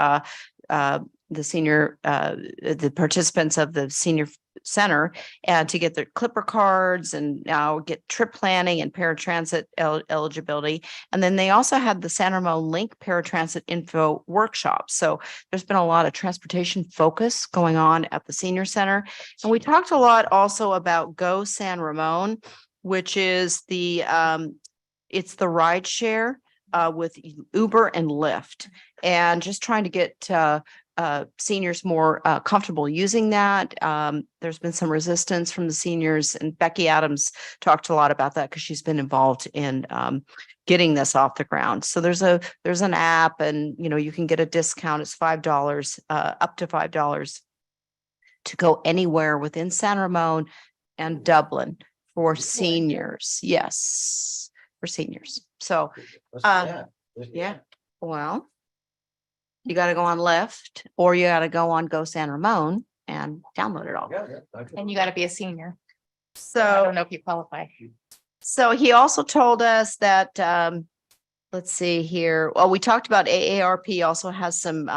the senior, the participants of the senior center, and to get their Clipper cards and now get trip planning and paratransit eligibility. And then they also had the San Ramon Link paratransit info workshop. So there's been a lot of transportation focus going on at the senior center. And we talked a lot also about Go San Ramon, which is it's the ride share with Uber and Lyft, and just trying to get seniors more comfortable using that. There's been some resistance from the seniors, and Becky Adams talked a lot about that because she's been involved in getting this off the ground. So there's an app, and you can get a discount. It's $5, up to $5 to go anywhere within San Ramon and Dublin for seniors. Yes, for seniors. So yeah, well, you got to go on Lyft, or you got to go on Go San Ramon and download it all. And you got to be a senior. So I don't know if you qualify. So he also told us that, let's see here. Well, we talked about AARP also has some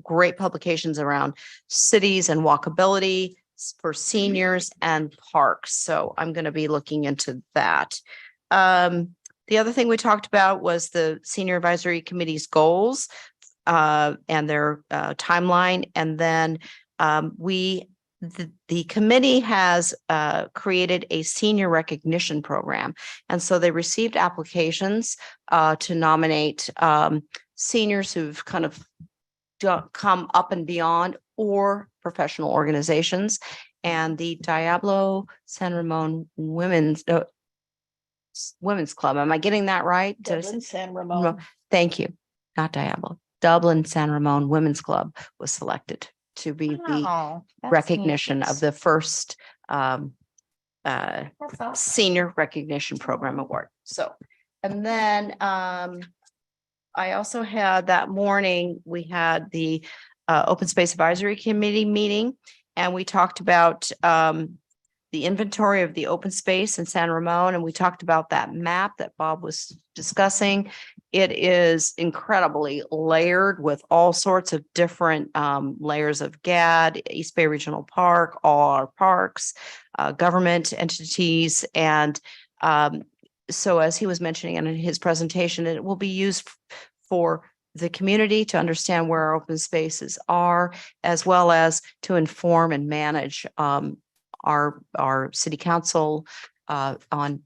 great publications around cities and walkability. for seniors and parks. So I'm going to be looking into that. The other thing we talked about was the Senior Advisory Committee's goals and their timeline. And then the committee has created a senior recognition program. And so they received applications to nominate seniors who've kind of come up and beyond or professional organizations. And the Diablo San Ramon Women's Club. Am I getting that right? Did I say- Dublin, San Ramon. Thank you. Not Diablo. Dublin San Ramon Women's Club was selected to be the Oh, that's recognition neat. of the first That's awesome. Senior Recognition Program Award. So, and then I also had that morning, we had the Open Space Advisory Committee meeting, and we talked about the inventory of the open space in San Ramon, and we talked about that map that Bob was discussing. It is incredibly layered with all sorts of different layers of GAD, East Bay Regional Park, all our parks, government entities. And so as he was mentioning in his presentation, it will be used for the community to understand where our open spaces are, as well as to inform and manage our city council on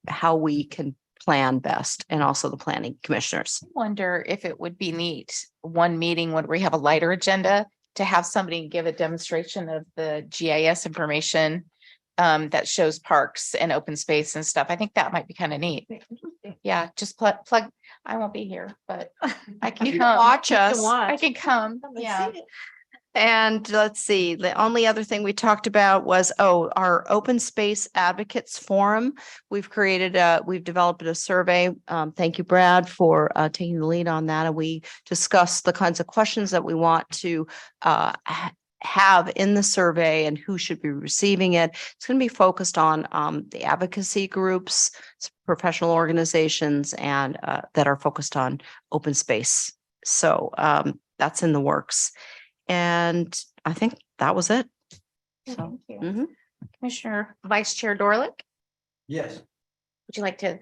how we can plan best, and also the planning commissioners. I wonder if it would be neat, one meeting when we have a lighter agenda, to have somebody give a demonstration of the GIS information that shows parks and open space and stuff. I think that might be kind of neat. Yeah, just plug. I won't be here, but I can You come. watch You can us. I can come. Yeah. And let's see, the only other thing we talked about was, our Open Space Advocates Forum. We've developed a survey. Thank you, Brad, for taking the lead on that. And we discussed the kinds of questions that we want to have in the survey and who should be receiving it. It's going to be focused on the advocacy groups, professional organizations, and that are focused on open space. So that's in the works. And I think that was it. Thank you. Mhm. Commissioner Vice Chair Dorlick, Yes, would you like to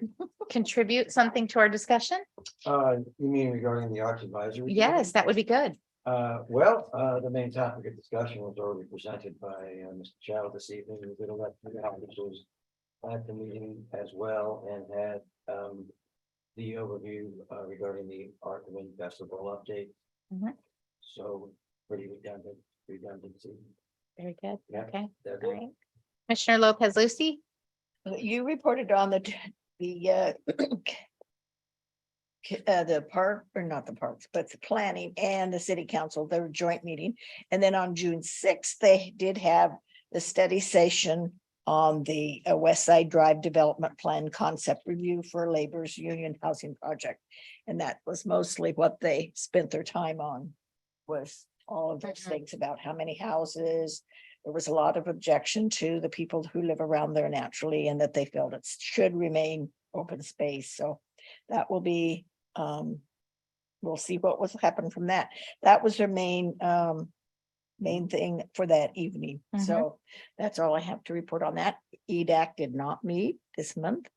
contribute something to our discussion? you mean regarding the Arts Advisory? Yes, that would be good. Well, the main topic of discussion was already presented by Mr. Chow this evening. We did elect officers at the meeting as well, and had the overview regarding the Art of Wind Festival update. Mhm. So pretty redundancy. Very good. Yeah, Okay. that's All it. right. Commissioner Lopez Lucy? You reported on the park, or not the parks, but the planning and the city council, their joint meeting. And then on June 6th, they did have the study session on the West Side Drive Development Plan Concept Review for Labor's Union Housing Project. And that was mostly what they spent their time on, was all of those things about how many houses. There was a lot of objection to the people who live around there naturally, and that they felt it should remain open space. So that will be, we'll see what was happen from that. That was their main thing for that evening. So that's all I have to report on that. EDAC did not meet this month.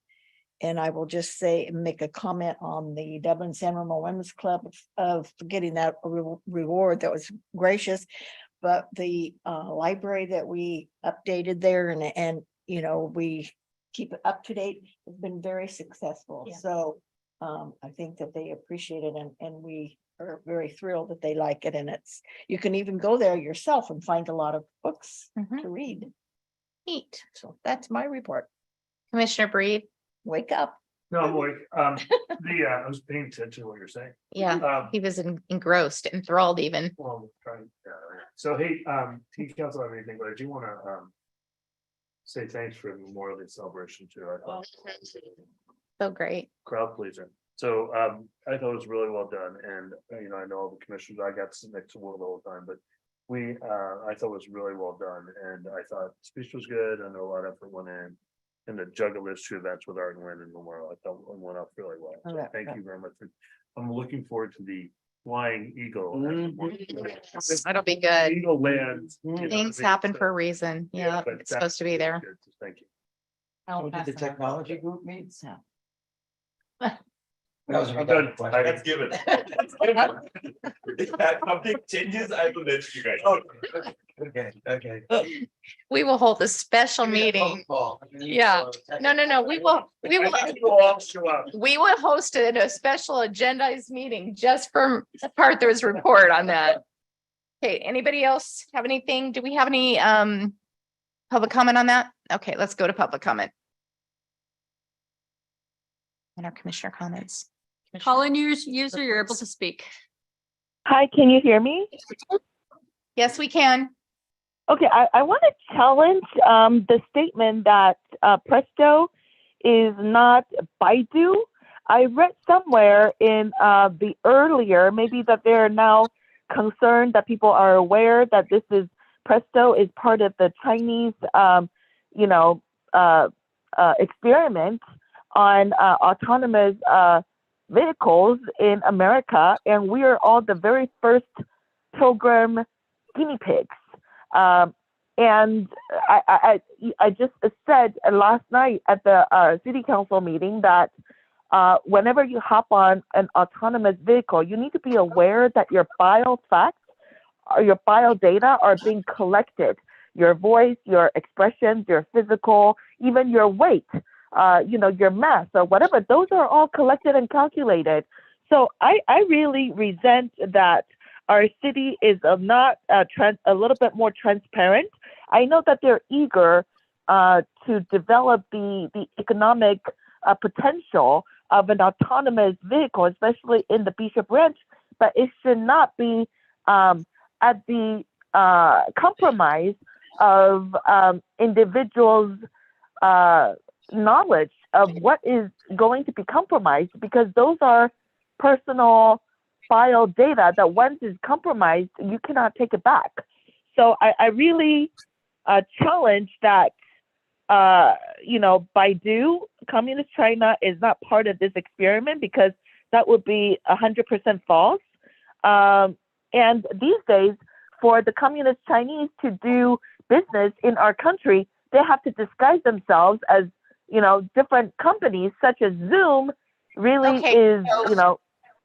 And I will just say, make a comment on the Dublin San Ramon Women's Club of getting that reward. That was gracious. But the library that we updated there and we keep it up to date has been very successful. Yeah. So I think that they appreciate it, and we are very thrilled that they like it. And you can even go there yourself and find a lot of books to read. Neat. So that's my report. Commissioner Breed? Wake up. No, I'm awake. I was paying attention to what you're saying. Yeah, he was engrossed, enthralled even. Well, trying, so hey, Tea Council, have anything, but I do want to say thanks for the Memorial Day celebration too. I thought So great. crowd pleaser. So I thought it was really well done, and I know all the commissioners. I got to sit next to Will the whole time, but I thought it was really well done, and I thought the speech was good. I know a lot of effort went in. And the juggle those two events with Art and Wind and Memorial, I thought it went off really well. So Okay. thank you very much. I'm looking forward to the flying eagle. That'll be good. Eagle lands. you know, Things they- happen for a reason. Yeah, but it's supposed to be there. that's good. Thank you. So did the technology group meet? Yeah. That was a I'm done. redundant question. That's given. If something changes, I will let you guys. Okay, okay. We will hold a special meeting. Yeah. No, we will, all show up. we will host a special agendized meeting just for Arthur's report on that. Okay, anybody else have anything? Do we have any public comment on that? Okay, let's go to public comment. And our commissioner comments. Call in user, you're able to speak. Hi, can you hear me? Yes, we can. Okay, I want to challenge the statement that Presto is not Baidu. I read somewhere in the earlier, maybe that they're now concerned that people are aware that this is Presto is part of the Chinese, experiment on autonomous vehicles in America, and we are all the very first pilgrim guinea pigs. And I just said last night at the city council meeting that whenever you hop on an autonomous vehicle, you need to be aware that your bio facts or your bio data are being collected. Your voice, your expressions, your physical, even your weight, your mass or whatever, those are all collected and calculated. So I really resent that our city is not a little bit more transparent. I know that they're eager to develop the economic potential of an autonomous vehicle, especially in the Bishop Ranch, but it should not be at the compromise of individuals' knowledge of what is going to be compromised, because those are personal file data that once is compromised, you cannot take it back. So I really challenge that, Baidu, Communist China is not part of this experiment, because that would be 100% false. And these days, for the Communist Chinese to do business in our country, they have to disguise themselves as, different companies, such as Zoom really is,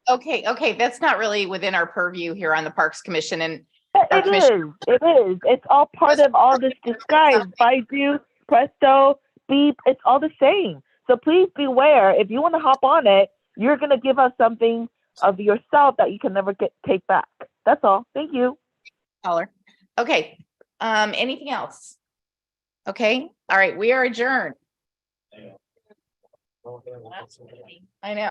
Okay, that's not really within our purview here on the Parks Commission and. our It commission- is. It's all part of all this disguise. Baidu, Presto, Beep, it's all the same. So please beware. If you want to hop on it, you're going to give us something of yourself that you can never take back. That's all. Thank you. Caller. Okay, anything else? Okay, all right, we are adjourned. I know.